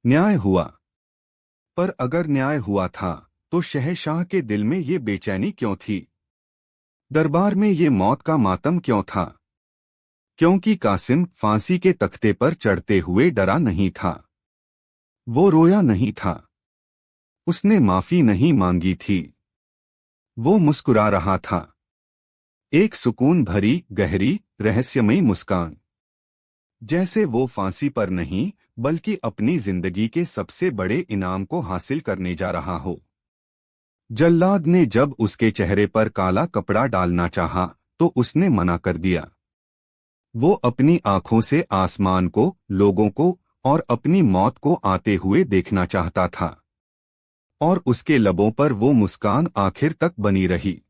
न्याय हुआ। पर अगर न्याय हुआ था तो शहंशाह के दिल में ये बेचैनी क्यों थी? दरबार में ये मौत का मातम क्यों था? क्योंकि कासिम फांसी के तख्ते पर चढ़ते हुए डरा नहीं था। वो रोया नहीं था। उसने माफी नहीं मांगी थी। वो मुस्कुरा रहा था। एक सुकून भरी, गहरी, रहस्यमयी मुस्कान। जैसे वो फांसी पर नहीं, बल्कि अपनी जिंदगी के सबसे बड़े इनाम को हासिल करने जा रहा हो। जल्लाद ने जब उसके चेहरे पर काला कपड़ा डालना चाहा, तो उसने मना कर दिया। वो अपनी आंखों से आसमान को, लोगों को और अपनी मौत को आते हुए देखना चाहता था। और उसके लबों पर वो मुस्कान आखिर तक बनी रही।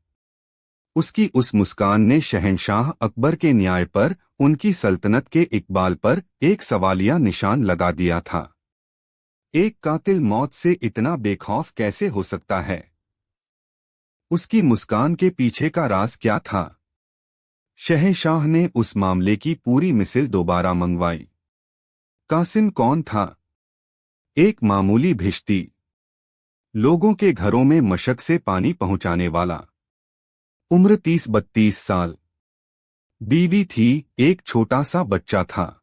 उसकी उस मुस्कान ने शहंशाह अकबर के न्याय पर, उनकी सल्तनत के इकबाल पर एक सवालिया निशान लगा दिया था। एक कातिल मौत से इतना बेखौफ कैसे हो सकता है? उसकी मुस्कान के पीछे का राज क्या था? शहंशाह ने उस मामले की पूरी मिसाल दोबारा मंगवाई। कासिम कौन था? एक मामूली भिश्ती। लोगों के घरों में मशक से पानी पहुंचाने वाला। उम्र 30-32 साल। बीवी थी, एक छोटा सा बच्चा था।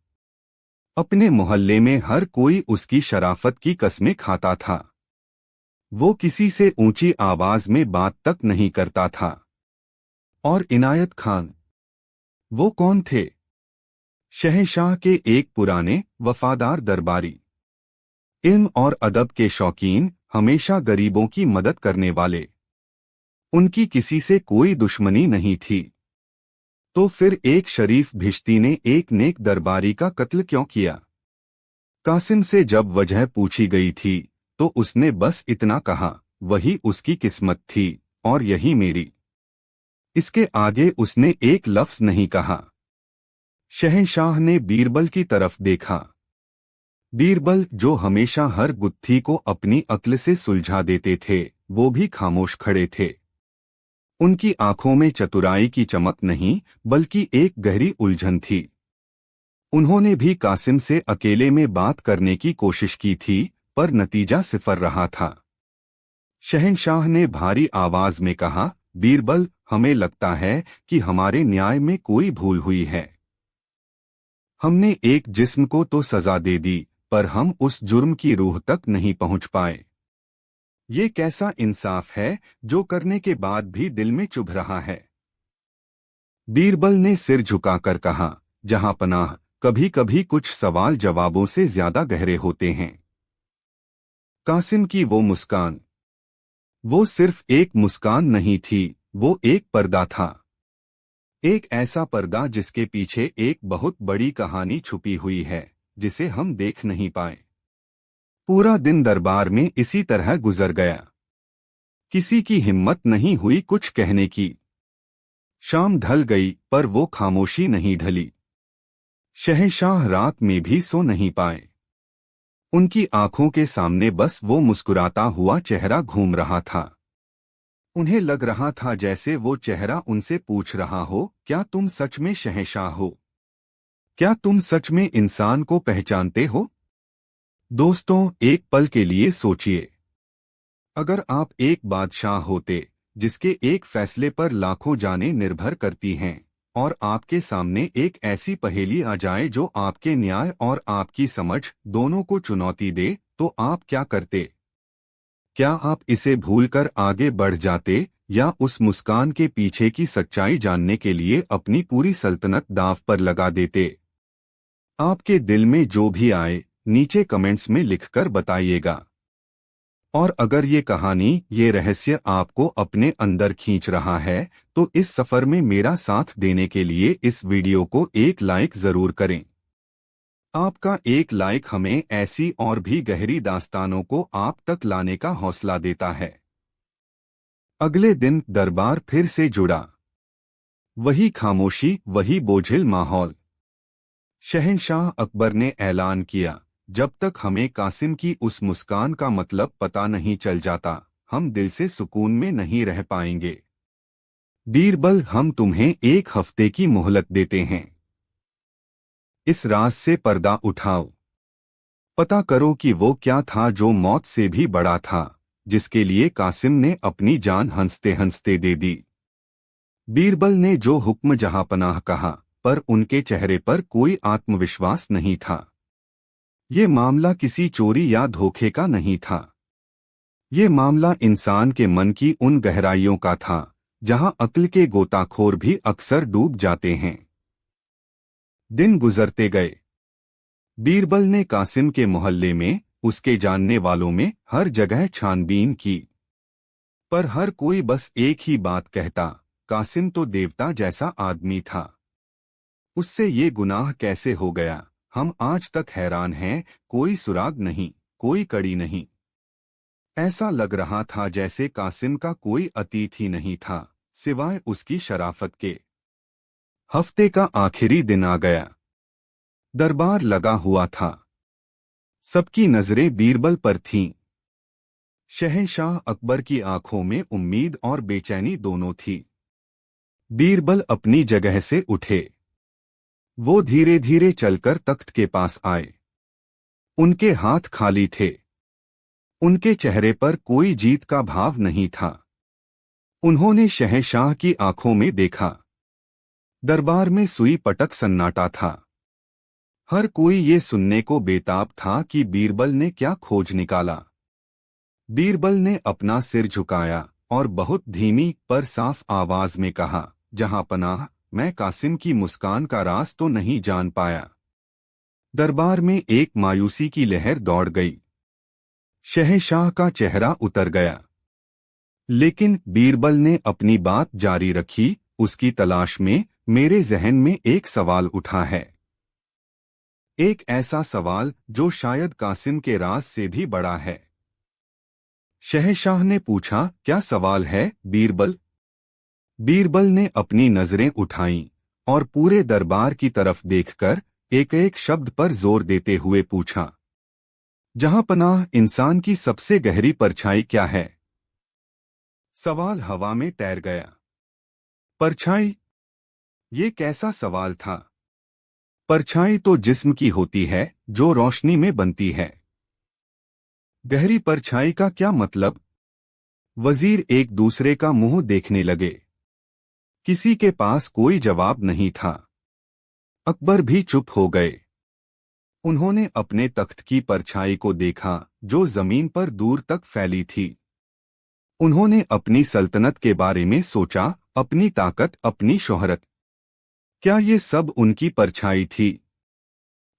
अपने मोहल्ले में हर कोई उसकी शराफत की कस्में खाता था। वो किसी से ऊंची आवाज में बात तक नहीं करता था। और इनायत खान, वो कौन थे? शहंशाह के एक पुराने वफादार दरबारी, इल्म और अदब के शौकीन, हमेशा गरीबों की मदद करने वाले। उनकी किसी से कोई दुश्मनी नहीं थी। तो फिर एक शरीफ भिश्ती ने एक नेक दरबारी का कत्ल क्यों किया? कासिम से जब वजह पूछी गई थी तो उसने बस इतना कहा, वही उसकी किस्मत थी और यही मेरी। इसके आगे उसने एक लफ्ज नहीं कहा। शहंशाह ने बीरबल की तरफ देखा। बीरबल, जो हमेशा हर गुत्थी को अपनी अक्ल से सुलझा देते थे, वो भी खामोश खड़े थे। उनकी आंखों में चतुराई की चमक नहीं, बल्कि एक गहरी उलझन थी। उन्होंने भी कासिम से अकेले में बात करने की कोशिश की थी, पर नतीजा सिफर रहा था। शहंशाह ने भारी आवाज में कहा, बीरबल, हमें लगता है कि हमारे न्याय में कोई भूल हुई है। हमने एक जिस्म को तो सजा दे दी, पर हम उस जुर्म की रूह तक नहीं पहुंच पाए। ये कैसा इंसाफ है जो करने के बाद भी दिल में चुभ रहा है? बीरबल ने सिर झुकाकर कहा, जहां पनाह, कभी कभी कुछ सवाल जवाबों से ज्यादा गहरे होते हैं। कासिम की वो मुस्कान, वो सिर्फ एक मुस्कान नहीं थी, वो एक पर्दा था। एक ऐसा पर्दा जिसके पीछे एक बहुत बड़ी कहानी छुपी हुई है, जिसे हम देख नहीं पाए। पूरा दिन दरबार में इसी तरह गुजर गया। किसी की हिम्मत नहीं हुई कुछ कहने की। शाम ढल गई, पर वो खामोशी नहीं ढली। शहंशाह रात में भी सो नहीं पाए। उनकी आंखों के सामने बस वो मुस्कुराता हुआ चेहरा घूम रहा था। उन्हें लग रहा था जैसे वो चेहरा उनसे पूछ रहा हो, क्या तुम सच में शहंशाह हो? क्या तुम सच में इंसान को पहचानते हो? दोस्तों, एक पल के लिए सोचिए। अगर आप एक बादशाह होते, जिसके एक फैसले पर लाखों जानें निर्भर करती हैं, और आपके सामने एक ऐसी पहेली आ जाए जो आपके न्याय और आपकी समझ दोनों को चुनौती दे, तो आप क्या करते? क्या आप इसे भूलकर आगे बढ़ जाते, या उस मुस्कान के पीछे की सच्चाई जानने के लिए अपनी पूरी सल्तनत दांव पर लगा देते? आपके दिल में जो भी आए, नीचे कमेंट्स में लिखकर बताइएगा। और अगर ये कहानी, ये रहस्य आपको अपने अंदर खींच रहा है, तो इस सफर में मेरा साथ देने के लिए इस वीडियो को एक लाइक जरूर करें। आपका एक लाइक हमें ऐसी और भी गहरी दास्तानों को आप तक लाने का हौसला देता है। अगले दिन दरबार फिर से जुड़ा। वही खामोशी, वही बोझिल माहौल। शहंशाह अकबर ने ऐलान किया, जब तक हमें कासिम की उस मुस्कान का मतलब पता नहीं चल जाता, हम दिल से सुकून में नहीं रह पाएंगे। बीरबल, हम तुम्हें एक हफ्ते की मोहलत देते हैं। इस राज से पर्दा उठाओ। पता करो कि वो क्या था जो मौत से भी बड़ा था, जिसके लिए कासिम ने अपनी जान हंसते हंसते दे दी। बीरबल ने जो हुक्म जहांपनाह कहा, पर उनके चेहरे पर कोई आत्मविश्वास नहीं था। ये मामला किसी चोरी या धोखे का नहीं था। ये मामला इंसान के मन की उन गहराइयों का था, जहां अक्ल के गोताखोर भी अक्सर डूब जाते हैं। दिन गुजरते गए। बीरबल ने कासिम के मोहल्ले में, उसके जानने वालों में हर जगह छानबीन की। पर हर कोई बस एक ही बात कहता, कासिम तो देवता जैसा आदमी था। उससे ये गुनाह कैसे हो गया? हम आज तक हैरान हैं, कोई सुराग नहीं, कोई कड़ी नहीं। ऐसा लग रहा था जैसे कासिम का कोई अतीत ही नहीं था, सिवाय उसकी शराफत के। हफ्ते का आखिरी दिन आ गया। दरबार लगा हुआ था। सबकी नजरें बीरबल पर थीं। शहंशाह अकबर की आंखों में उम्मीद और बेचैनी दोनों थी। बीरबल अपनी जगह से उठे। वो धीरे धीरे चलकर तख्त के पास आए। उनके हाथ खाली थे। उनके चेहरे पर कोई जीत का भाव नहीं था। उन्होंने शहंशाह की आंखों में देखा। दरबार में सुई पटक सन्नाटा था। हर कोई ये सुनने को बेताब था कि बीरबल ने क्या खोज निकाला। बीरबल ने अपना सिर झुकाया और बहुत धीमी पर साफ आवाज में कहा, जहां पनाह, मैं कासिम की मुस्कान का राज तो नहीं जान पाया। दरबार में एक मायूसी की लहर दौड़ गई। शहंशाह का चेहरा उतर गया। लेकिन बीरबल ने अपनी बात जारी रखी, उसकी तलाश में मेरे जहन में एक सवाल उठा है। एक ऐसा सवाल जो शायद कासिम के राज से भी बड़ा है। शहंशाह ने पूछा, क्या सवाल है बीरबल? बीरबल ने अपनी नजरें उठाईं और पूरे दरबार की तरफ देखकर एक एक शब्द पर जोर देते हुए पूछा, जहां पनाह, इंसान की सबसे गहरी परछाई क्या है? सवाल हवा में तैर गया। परछाई? ये कैसा सवाल था? परछाई तो जिस्म की होती है जो रोशनी में बनती है। गहरी परछाई का क्या मतलब? वजीर एक दूसरे का मुंह देखने लगे। किसी के पास कोई जवाब नहीं था। अकबर भी चुप हो गए। उन्होंने अपने तख्त की परछाई को देखा जो जमीन पर दूर तक फैली थी। उन्होंने अपनी सल्तनत के बारे में सोचा, अपनी ताकत, अपनी शोहरत। क्या ये सब उनकी परछाई थी?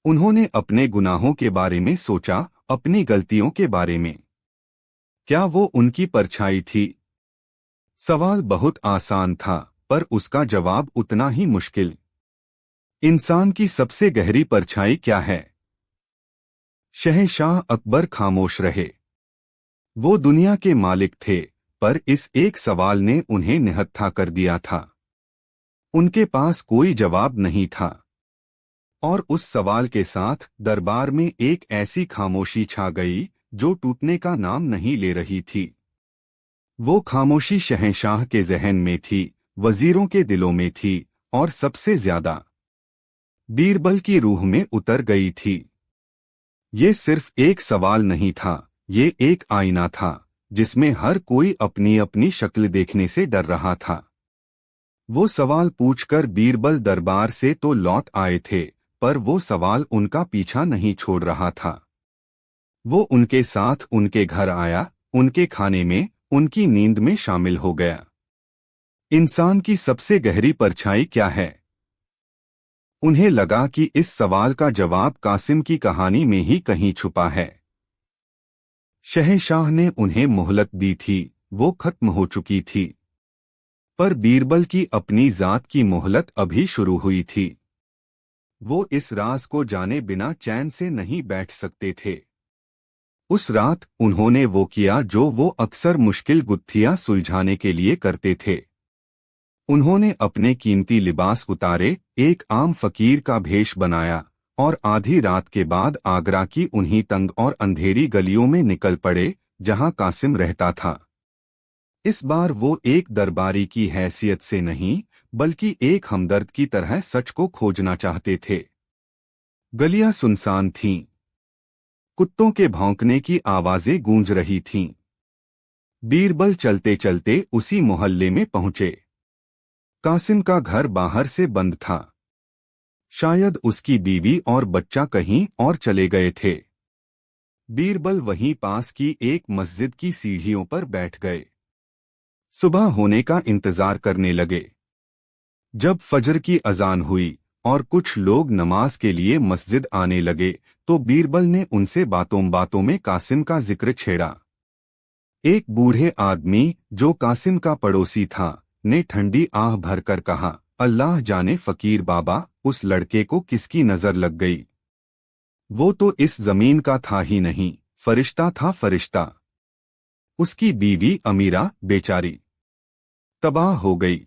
उन्होंने अपने गुनाहों के बारे में सोचा, अपनी गलतियों के बारे में। क्या वो उनकी परछाई थी? सवाल बहुत आसान था, पर उसका जवाब उतना ही मुश्किल। इंसान की सबसे गहरी परछाई क्या है? शहंशाह अकबर खामोश रहे। वो दुनिया के मालिक थे, पर इस एक सवाल ने उन्हें निहत्था कर दिया था। उनके पास कोई जवाब नहीं था। और उस सवाल के साथ दरबार में एक ऐसी खामोशी छा गई जो टूटने का नाम नहीं ले रही थी। वो खामोशी शहंशाह के जहन में थी, वजीरों के दिलों में थी, और सबसे ज्यादा बीरबल की रूह में उतर गई थी। ये सिर्फ एक सवाल नहीं था, ये एक आईना था जिसमें हर कोई अपनी अपनी शक्ल देखने से डर रहा था। वो सवाल पूछकर बीरबल दरबार से तो लौट आए थे, पर वो सवाल उनका पीछा नहीं छोड़ रहा था। वो उनके साथ उनके घर आया, उनके खाने में, उनकी नींद में शामिल हो गया। इंसान की सबसे गहरी परछाई क्या है? उन्हें लगा कि इस सवाल का जवाब कासिम की कहानी में ही कहीं छुपा है। शहंशाह ने उन्हें मोहलत दी थी, वो खत्म हो चुकी थी। पर बीरबल की अपनी जात की मोहलत अभी शुरू हुई थी। वो इस राज को जाने बिना चैन से नहीं बैठ सकते थे। उस रात उन्होंने वो किया जो वो अक्सर मुश्किल गुत्थियां सुलझाने के लिए करते थे। उन्होंने अपने कीमती लिबास उतारे, एक आम फकीर का भेष बनाया और आधी रात के बाद आगरा की उन्हीं तंग और अंधेरी गलियों में निकल पड़े जहां कासिम रहता था। इस बार वो एक दरबारी की हैसियत से नहीं, बल्कि एक हमदर्द की तरह सच को खोजना चाहते थे। गलियां सुनसान थीं। कुत्तों के भौंकने की आवाजें गूंज रही थीं। बीरबल चलते चलते उसी मोहल्ले में पहुंचे। कासिम का घर बाहर से बंद था। शायद उसकी बीवी और बच्चा कहीं और चले गए थे। बीरबल वहीं पास की एक मस्जिद की सीढ़ियों पर बैठ गए। सुबह होने का इंतजार करने लगे। जब फजर की अजान हुई और कुछ लोग नमाज के लिए मस्जिद आने लगे, तो बीरबल ने उनसे बातों बातों में कासिम का जिक्र छेड़ा। एक बूढ़े आदमी जो कासिम का पड़ोसी था ने ठंडी आह भरकर कहा, अल्लाह जाने फकीर बाबा, उस लड़के को किसकी नजर लग गई। वो तो इस जमीन का था ही नहीं, फरिश्ता था, फरिश्ता। उसकी बीवी अमीरा बेचारी तबाह हो गई।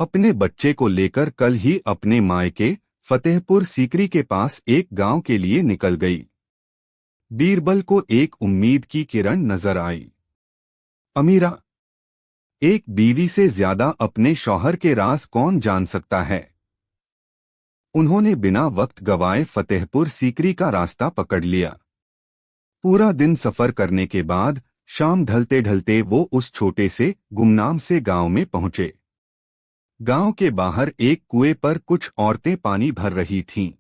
अपने बच्चे को लेकर कल ही अपने मायके फतेहपुर सीकरी के पास एक गांव के लिए निकल गई। बीरबल को एक उम्मीद की किरण नजर आई। अमीरा, एक बीवी से ज्यादा अपने शौहर के राज कौन जान सकता है। उन्होंने बिना वक्त गवाए फतेहपुर सीकरी का रास्ता पकड़ लिया। पूरा दिन सफर करने के बाद शाम ढलते ढलते वो उस छोटे से गुमनाम से गांव में पहुंचे। गांव के बाहर एक कुएं पर कुछ औरतें पानी भर रही थीं।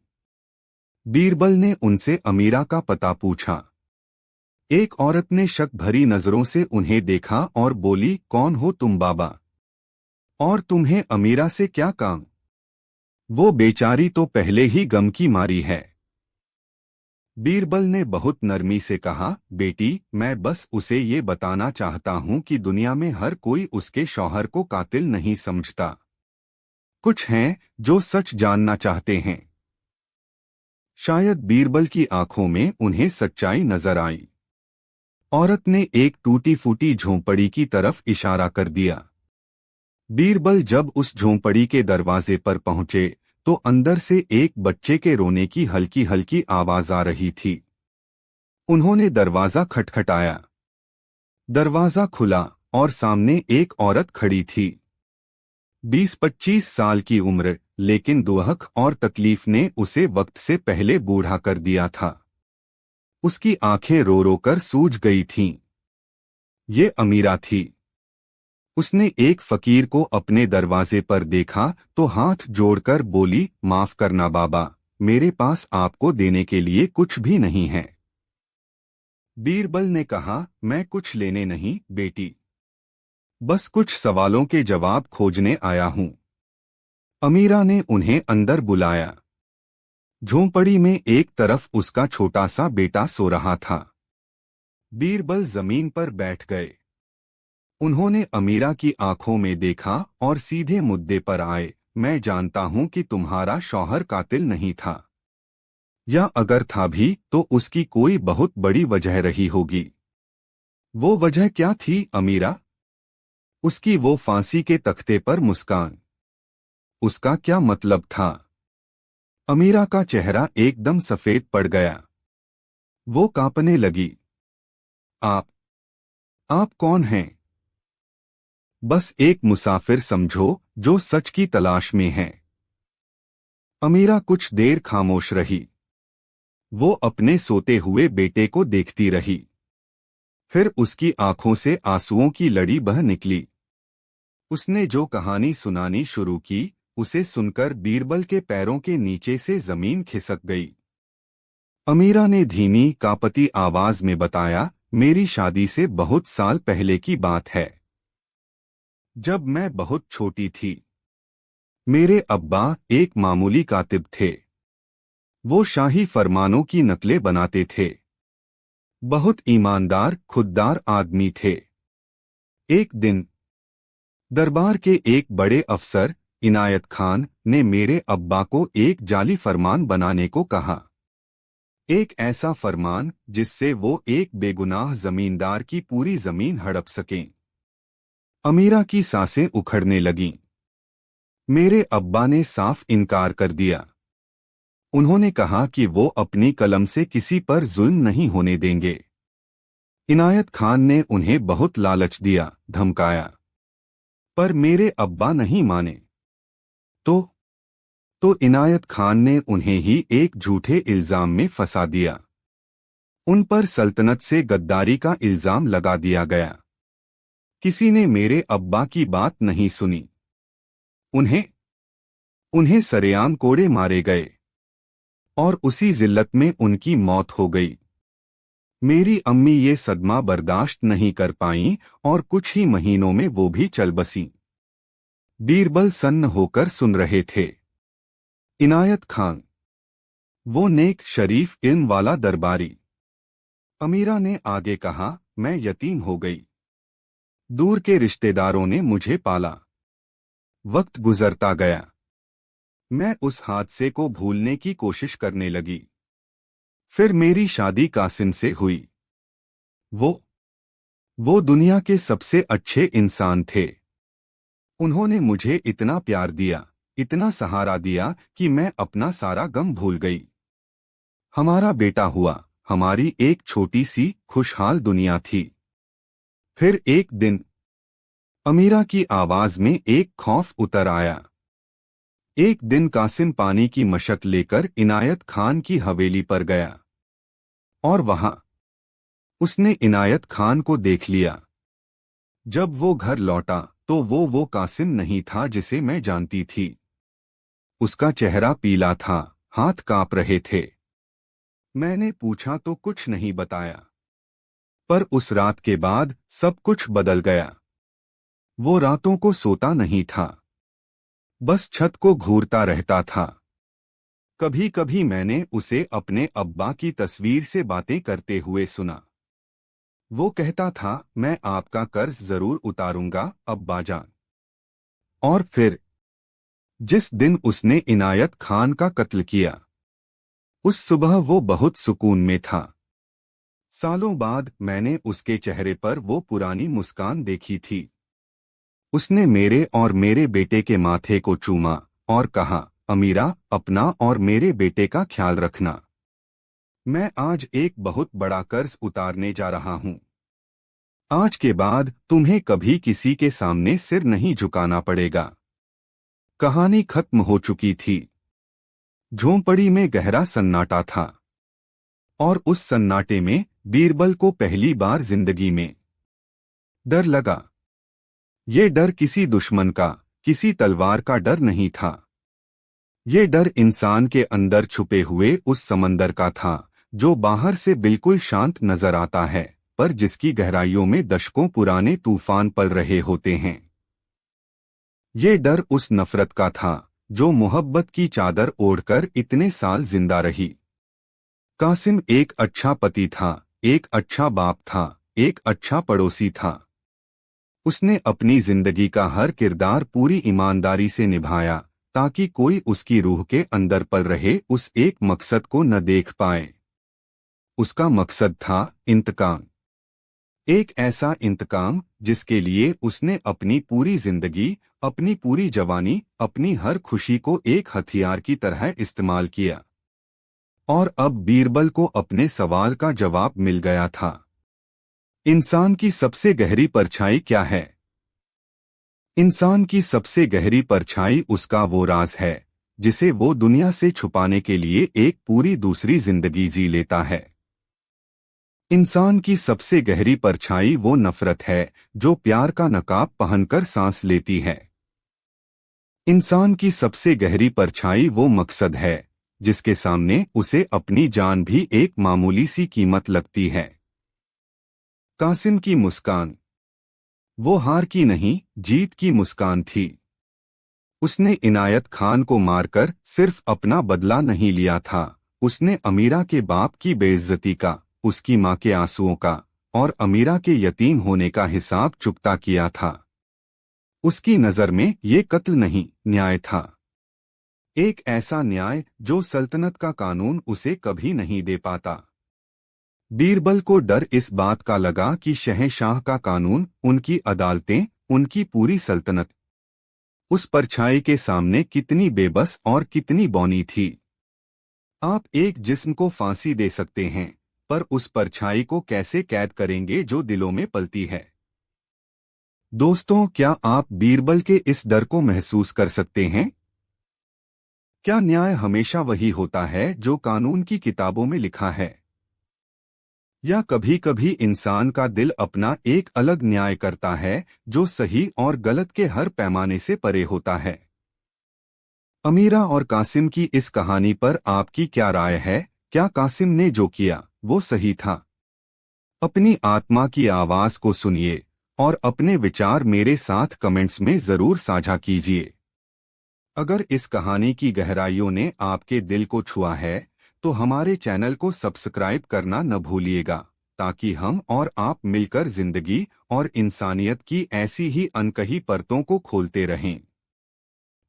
बीरबल ने उनसे अमीरा का पता पूछा। एक औरत ने शक भरी नजरों से उन्हें देखा और बोली, कौन हो तुम बाबा? और तुम्हें अमीरा से क्या काम? वो बेचारी तो पहले ही गम की मारी है। बीरबल ने बहुत नरमी से कहा, बेटी, मैं बस उसे ये बताना चाहता हूं कि दुनिया में हर कोई उसके शौहर को कातिल नहीं समझता। कुछ हैं जो सच जानना चाहते हैं। शायद बीरबल की आंखों में उन्हें सच्चाई नजर आई। औरत ने एक टूटी फूटी झोंपड़ी की तरफ इशारा कर दिया। बीरबल जब उस झोंपड़ी के दरवाजे पर पहुंचे तो अंदर से एक बच्चे के रोने की हल्की हल्की आवाज आ रही थी। उन्होंने दरवाजा खटखटाया। दरवाजा खुला और सामने एक औरत खड़ी थी। 20-25 साल की उम्र, लेकिन दुहक और तकलीफ ने उसे वक्त से पहले बूढ़ा कर दिया था। उसकी आंखें रो रो कर सूज गई थीं। ये अमीरा थी। उसने एक फकीर को अपने दरवाजे पर देखा तो हाथ जोड़कर बोली, माफ करना बाबा, मेरे पास आपको देने के लिए कुछ भी नहीं है। बीरबल ने कहा, मैं कुछ लेने नहीं बेटी, बस कुछ सवालों के जवाब खोजने आया हूं। अमीरा ने उन्हें अंदर बुलाया। झोंपड़ी में एक तरफ उसका छोटा सा बेटा सो रहा था। बीरबल जमीन पर बैठ गए। उन्होंने अमीरा की आंखों में देखा और सीधे मुद्दे पर आए, मैं जानता हूं कि तुम्हारा शौहर कातिल नहीं था, या अगर था भी तो उसकी कोई बहुत बड़ी वजह रही होगी। वो वजह क्या थी अमीरा? उसकी वो फांसी के तख्ते पर मुस्कान। उसका क्या मतलब था? अमीरा का चेहरा एकदम सफेद पड़ गया। वो कांपने लगी। आप कौन हैं? बस एक मुसाफिर समझो जो सच की तलाश में है। अमीरा कुछ देर खामोश रही। वो अपने सोते हुए बेटे को देखती रही। फिर उसकी आंखों से आंसुओं की लड़ी बह निकली। उसने जो कहानी सुनानी शुरू की, उसे सुनकर बीरबल के पैरों के नीचे से जमीन खिसक गई। अमीरा ने धीमी कांपती आवाज में बताया, मेरी शादी से बहुत साल पहले की बात है। जब मैं बहुत छोटी थी। मेरे अब्बा एक मामूली कातिब थे। वो शाही फरमानों की नकलें बनाते थे। बहुत ईमानदार खुददार आदमी थे। एक दिन दरबार के एक बड़े अफसर इनायत खान ने मेरे अब्बा को एक जाली फरमान बनाने को कहा। एक ऐसा फरमान जिससे वो एक बेगुनाह जमींदार की पूरी जमीन हड़प सकें। अमीरा की सांसें उखड़ने लगीं। मेरे अब्बा ने साफ इनकार कर दिया। उन्होंने कहा कि वो अपनी कलम से किसी पर जुल्म नहीं होने देंगे। इनायत खान ने उन्हें बहुत लालच दिया, धमकाया, पर मेरे अब्बा नहीं माने। तो इनायत खान ने उन्हें ही एक झूठे इल्जाम में फंसा दिया। उन पर सल्तनत से गद्दारी का इल्जाम लगा दिया गया। किसी ने मेरे अब्बा की बात नहीं सुनी। उन्हें सरेआम कोड़े मारे गए और उसी जिल्लत में उनकी मौत हो गई। मेरी अम्मी ये सदमा बर्दाश्त नहीं कर पाईं और कुछ ही महीनों में वो भी चल बसीं। बीरबल सन्न होकर सुन रहे थे। इनायत खान, वो नेक शरीफ इल्म वाला दरबारी। अमीरा ने आगे कहा, मैं यतीम हो गई। दूर के रिश्तेदारों ने मुझे पाला। वक्त गुजरता गया। मैं उस हादसे को भूलने की कोशिश करने लगी। फिर मेरी शादी कासिम से हुई। वो दुनिया के सबसे अच्छे इंसान थे। उन्होंने मुझे इतना प्यार दिया, इतना सहारा दिया कि मैं अपना सारा गम भूल गई। हमारा बेटा हुआ, हमारी एक छोटी सी खुशहाल दुनिया थी। फिर एक दिन अमीरा की आवाज में एक खौफ उतर आया। एक दिन कासिम पानी की मशक लेकर इनायत खान की हवेली पर गया और वहां उसने इनायत खान को देख लिया। जब वो घर लौटा तो वो कासिम नहीं था जिसे मैं जानती थी। उसका चेहरा पीला था, हाथ कांप रहे थे। मैंने पूछा तो कुछ नहीं बताया। पर उस रात के बाद सब कुछ बदल गया। वो रातों को सोता नहीं था, बस छत को घूरता रहता था। कभी कभी मैंने उसे अपने अब्बा की तस्वीर से बातें करते हुए सुना। वो कहता था, मैं आपका कर्ज जरूर उतारूंगा अब्बाजान। और फिर जिस दिन उसने इनायत खान का कत्ल किया, उस सुबह वो बहुत सुकून में था। सालों बाद मैंने उसके चेहरे पर वो पुरानी मुस्कान देखी थी। उसने मेरे और मेरे बेटे के माथे को चूमा और कहा, अमीरा, अपना और मेरे बेटे का ख्याल रखना। मैं आज एक बहुत बड़ा कर्ज उतारने जा रहा हूं। आज के बाद तुम्हें कभी किसी के सामने सिर नहीं झुकाना पड़ेगा। कहानी खत्म हो चुकी थी। झोंपड़ी में गहरा सन्नाटा था, और उस सन्नाटे में बीरबल को पहली बार जिंदगी में डर लगा। ये डर किसी दुश्मन का, किसी तलवार का डर नहीं था। ये डर इंसान के अंदर छुपे हुए उस समंदर का था, जो बाहर से बिल्कुल शांत नजर आता है, पर जिसकी गहराइयों में दशकों पुराने तूफान पल रहे होते हैं। ये डर उस नफरत का था, जो मोहब्बत की चादर ओढ़कर इतने साल जिंदा रही। कासिम एक अच्छा पति था, एक अच्छा बाप था, एक अच्छा पड़ोसी था। उसने अपनी जिंदगी का हर किरदार पूरी ईमानदारी से निभाया, ताकि कोई उसकी रूह के अंदर पल रहे उस एक मकसद को न देख पाए। उसका मकसद था इंतकाम। एक ऐसा इंतकाम जिसके लिए उसने अपनी पूरी जिंदगी, अपनी पूरी जवानी, अपनी हर खुशी को एक हथियार की तरह इस्तेमाल किया। और अब बीरबल को अपने सवाल का जवाब मिल गया था। इंसान की सबसे गहरी परछाई क्या है? इंसान की सबसे गहरी परछाई उसका वो राज है, जिसे वो दुनिया से छुपाने के लिए एक पूरी दूसरी जिंदगी जी लेता है। इंसान की सबसे गहरी परछाई वो नफरत है, जो प्यार का नकाब पहनकर सांस लेती है। इंसान की सबसे गहरी परछाई वो मकसद है, जिसके सामने उसे अपनी जान भी एक मामूली सी कीमत लगती है। कासिम की मुस्कान, वो हार की नहीं, जीत की मुस्कान थी। उसने इनायत खान को मारकर सिर्फ अपना बदला नहीं लिया था, उसने अमीरा के बाप की बेइज्जती का, उसकी मां के आंसुओं का और अमीरा के यतीम होने का हिसाब चुकता किया था। उसकी नजर में ये कत्ल नहीं, न्याय था। एक ऐसा न्याय जो सल्तनत का कानून उसे कभी नहीं दे पाता। बीरबल को डर इस बात का लगा कि शहंशाह का कानून, उनकी अदालतें, उनकी पूरी सल्तनत उस परछाई के सामने कितनी बेबस और कितनी बौनी थी। आप एक जिस्म को फांसी दे सकते हैं, पर उस परछाई को कैसे कैद करेंगे जो दिलों में पलती है? दोस्तों, क्या आप बीरबल के इस डर को महसूस कर सकते हैं? क्या न्याय हमेशा वही होता है जो कानून की किताबों में लिखा है? या कभी कभी इंसान का दिल अपना एक अलग न्याय करता है, जो सही और गलत के हर पैमाने से परे होता है? अमीरा और कासिम की इस कहानी पर आपकी क्या राय है? क्या कासिम ने जो किया वो सही था? अपनी आत्मा की आवाज को सुनिए और अपने विचार मेरे साथ कमेंट्स में जरूर साझा कीजिए। अगर इस कहानी की गहराइयों ने आपके दिल को छुआ है, तो हमारे चैनल को सब्सक्राइब करना न भूलिएगा, ताकि हम और आप मिलकर जिंदगी और इंसानियत की ऐसी ही अनकही परतों को खोलते रहें।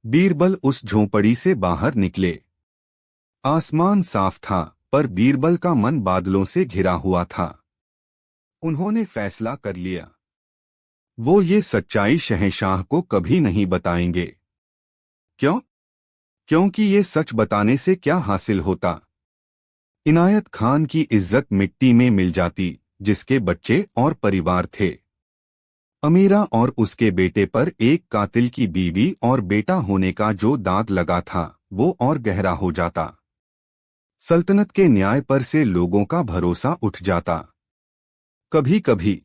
बीरबल उस झोंपड़ी से बाहर निकले। आसमान साफ था, पर बीरबल का मन बादलों से घिरा हुआ था। उन्होंने फैसला कर लिया, वो ये सच्चाई शहंशाह को कभी नहीं बताएंगे। क्यों? क्योंकि ये सच बताने से क्या हासिल होता? इनायत खान की इज्जत मिट्टी में मिल जाती, जिसके बच्चे और परिवार थे। अमीरा और उसके बेटे पर एक कातिल की बीवी और बेटा होने का जो दाग लगा था, वो और गहरा हो जाता। सल्तनत के न्याय पर से लोगों का भरोसा उठ जाता। कभी कभी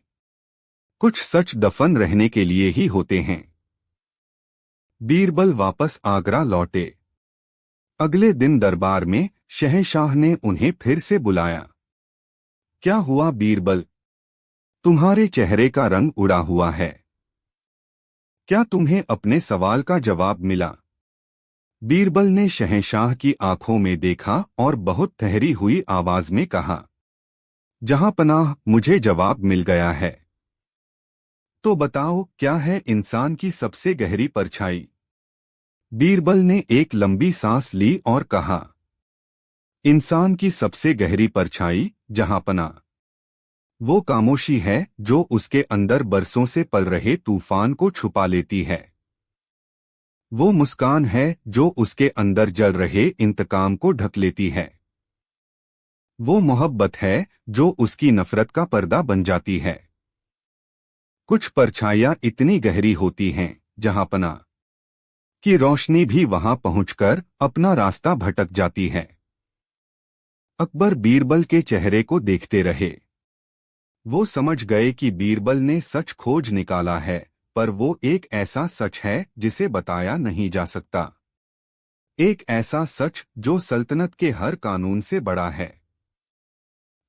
कुछ सच दफन रहने के लिए ही होते हैं। बीरबल वापस आगरा लौटे। अगले दिन दरबार में शहंशाह ने उन्हें फिर से बुलाया। क्या हुआ बीरबल, तुम्हारे चेहरे का रंग उड़ा हुआ है? क्या तुम्हें अपने सवाल का जवाब मिला? बीरबल ने शहंशाह की आंखों में देखा और बहुत ठहरी हुई आवाज में कहा, जहांपनाह, मुझे जवाब मिल गया है। तो बताओ, क्या है इंसान की सबसे गहरी परछाई? बीरबल ने एक लंबी सांस ली और कहा, इंसान की सबसे गहरी परछाई, जहांपनाह, वो खामोशी है जो उसके अंदर बरसों से पल रहे तूफान को छुपा लेती है। वो मुस्कान है जो उसके अंदर जल रहे इंतकाम को ढक लेती है। वो मोहब्बत है जो उसकी नफरत का पर्दा बन जाती है। कुछ परछाइयां इतनी गहरी होती हैं, जहांपनाह, कि रोशनी भी वहां पहुंचकर अपना रास्ता भटक जाती है। अकबर बीरबल के चेहरे को देखते रहे। वो समझ गए कि बीरबल ने सच खोज निकाला है, पर वो एक ऐसा सच है जिसे बताया नहीं जा सकता। एक ऐसा सच जो सल्तनत के हर कानून से बड़ा है।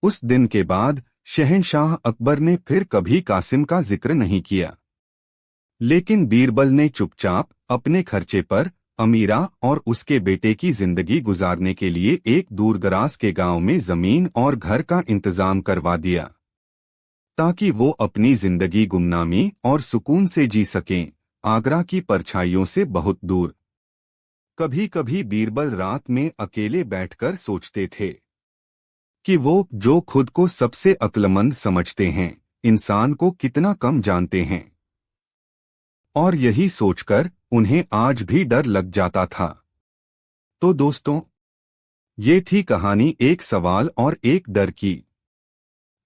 उस दिन के बाद शहंशाह अकबर ने फिर कभी कासिम का जिक्र नहीं किया। लेकिन बीरबल ने चुपचाप अपने खर्चे पर अमीरा और उसके बेटे की जिंदगी गुजारने के लिए एक दूरदराज के गांव में जमीन और घर का इंतजाम करवा दिया, ताकि वो अपनी जिंदगी गुमनामी और सुकून से जी सकें, आगरा की परछाइयों से बहुत दूर। कभी कभी बीरबल रात में अकेले बैठकर सोचते थे कि वो जो खुद को सबसे अक्लमंद समझते हैं, इंसान को कितना कम जानते हैं। और यही सोचकर उन्हें आज भी डर लग जाता था। तो दोस्तों, ये थी कहानी एक सवाल और एक डर की।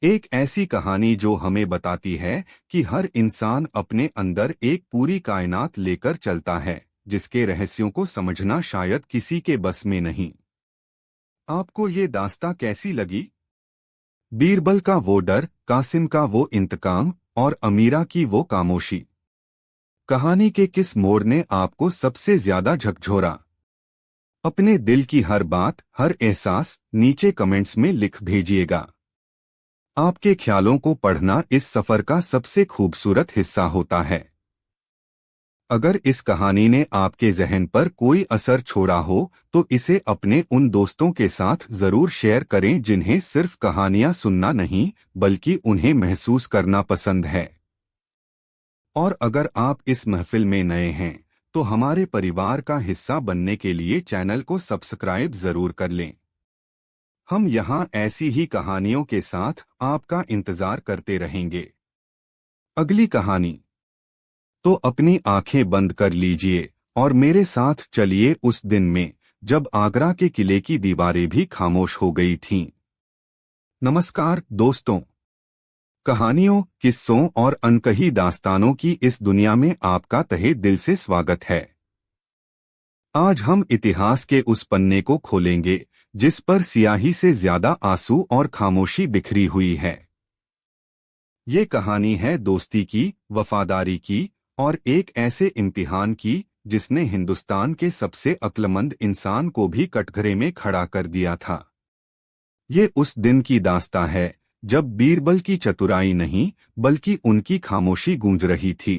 एक ऐसी कहानी जो हमें बताती है कि हर इंसान अपने अंदर एक पूरी कायनात लेकर चलता है, जिसके रहस्यों को समझना शायद किसी के बस में नहीं। आपको ये दास्तां कैसी लगी? बीरबल का वो डर, कासिम का वो इंतकाम और अमीरा की वो खामोशी। कहानी के किस मोड़ ने आपको सबसे ज्यादा झकझोरा? अपने दिल की हर बात, हर एहसास नीचे कमेंट्स में लिख भेजिएगा। आपके ख्यालों को पढ़ना इस सफर का सबसे खूबसूरत हिस्सा होता है। अगर इस कहानी ने आपके जहन पर कोई असर छोड़ा हो तो इसे अपने उन दोस्तों के साथ जरूर शेयर करें जिन्हें सिर्फ कहानियां सुनना नहीं बल्कि उन्हें महसूस करना पसंद है। और अगर आप इस महफिल में नए हैं तो हमारे परिवार का हिस्सा बनने के लिए चैनल को सब्सक्राइब जरूर कर लें। हम यहाँ ऐसी ही कहानियों के साथ आपका इंतजार करते रहेंगे। अगली कहानी। तो अपनी आंखें बंद कर लीजिए और मेरे साथ चलिए उस दिन में जब आगरा के किले की दीवारें भी खामोश हो गई थीं। नमस्कार दोस्तों, कहानियों, किस्सों और अनकही दास्तानों की इस दुनिया में आपका तहे दिल से स्वागत है। आज हम इतिहास के उस पन्ने को खोलेंगे जिस पर सियाही से ज्यादा आंसू और खामोशी बिखरी हुई है। ये कहानी है दोस्ती की, वफादारी की और एक ऐसे इम्तिहान की जिसने हिंदुस्तान के सबसे अक्लमंद इंसान को भी कटघरे में खड़ा कर दिया था। ये उस दिन की दास्तां है जब बीरबल की चतुराई नहीं बल्कि उनकी खामोशी गूंज रही थी।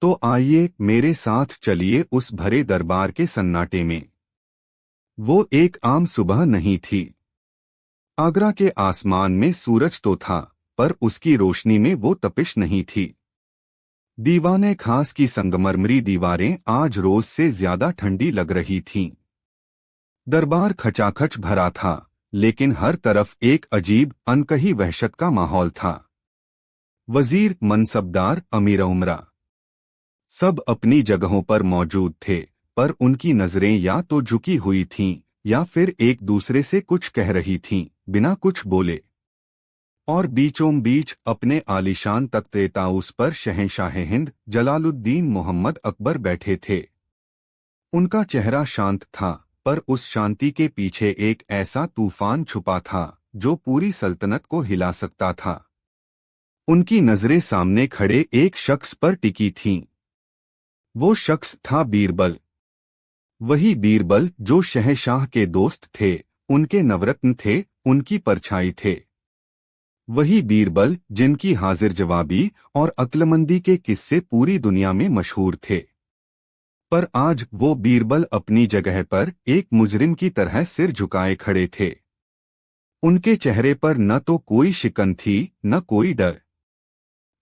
तो आइए मेरे साथ चलिए उस भरे दरबार के सन्नाटे में। वो एक आम सुबह नहीं थी। आगरा के आसमान में सूरज तो था, पर उसकी रोशनी में वो तपिश नहीं थी। दीवाने खास की संगमरमरी दीवारें आज रोज से ज्यादा ठंडी लग रही थीं। दरबार खचाखच भरा था, लेकिन हर तरफ एक अजीब अनकही वहशत का माहौल था। वजीर, मनसबदार, अमीर उमरा सब अपनी जगहों पर मौजूद थे, पर उनकी नजरें या तो झुकी हुई थीं या फिर एक दूसरे से कुछ कह रही थीं, बिना कुछ बोले। और बीचों बीच अपने आलीशान तख्ते ताऊस पर शहंशाह हिंद जलालुद्दीन मोहम्मद अकबर बैठे थे। उनका चेहरा शांत था, पर उस शांति के पीछे एक ऐसा तूफान छुपा था जो पूरी सल्तनत को हिला सकता था। उनकी नजरें सामने खड़े एक शख्स पर टिकी थीं। वो शख्स था बीरबल। वही बीरबल जो शहंशाह के दोस्त थे, उनके नवरत्न थे, उनकी परछाई थे। वही बीरबल जिनकी हाजिर जवाबी और अक्लमंदी के किस्से पूरी दुनिया में मशहूर थे। पर आज वो बीरबल अपनी जगह पर एक मुजरिम की तरह सिर झुकाए खड़े थे। उनके चेहरे पर न तो कोई शिकन थी, न कोई डर।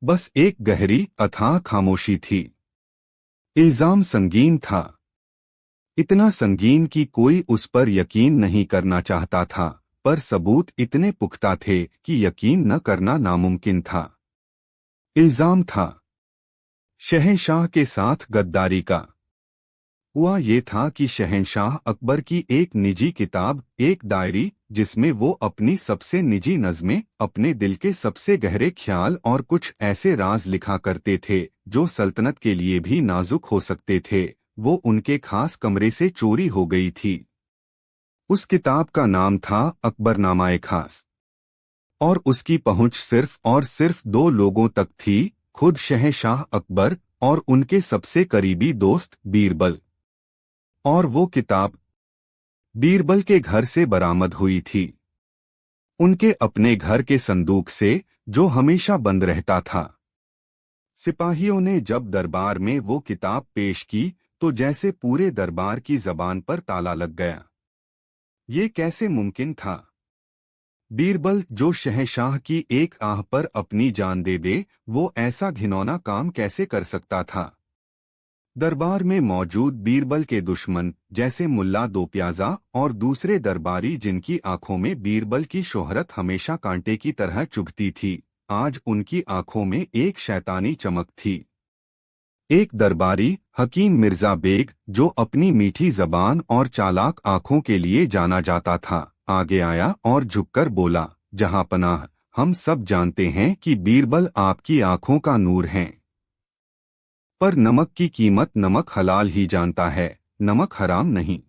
बस एक गहरी अथाह खामोशी थी। इल्जाम संगीन था, इतना संगीन कि कोई उस पर यकीन नहीं करना चाहता था, पर सबूत इतने पुख्ता थे कि यकीन न करना नामुमकिन था। इल्जाम था शहंशाह के साथ गद्दारी का। हुआ ये था कि शहंशाह अकबर की एक निजी किताब, एक डायरी, जिसमें वो अपनी सबसे निजी नज़में, अपने दिल के सबसे गहरे ख्याल और कुछ ऐसे राज लिखा करते थे जो सल्तनत के लिए भी नाजुक हो सकते थे, वो उनके खास कमरे से चोरी हो गई थी। उस किताब का नाम था अकबरनामाए खास, और उसकी पहुंच सिर्फ और सिर्फ दो लोगों तक थी, खुद शहंशाह अकबर और उनके सबसे करीबी दोस्त बीरबल। और वो किताब बीरबल के घर से बरामद हुई थी, उनके अपने घर के संदूक से, जो हमेशा बंद रहता था। सिपाहियों ने जब दरबार में वो किताब पेश की तो जैसे पूरे दरबार की जबान पर ताला लग गया। ये कैसे मुमकिन था? बीरबल जो शहंशाह की एक आह पर अपनी जान दे दे, वो ऐसा घिनौना काम कैसे कर सकता था? दरबार में मौजूद बीरबल के दुश्मन, जैसे मुल्ला दो प्याजा और दूसरे दरबारी जिनकी आंखों में बीरबल की शोहरत हमेशा कांटे की तरह चुभती थी, आज उनकी आंखों में एक शैतानी चमक थी। एक दरबारी, हकीम मिर्जा बेग, जो अपनी मीठी जबान और चालाक आंखों के लिए जाना जाता था, आगे आया और झुककर बोला, जहां पनाह, हम सब जानते हैं कि बीरबल आपकी आंखों का नूर हैं, पर नमक की कीमत नमक हलाल ही जानता है, नमक हराम नहीं।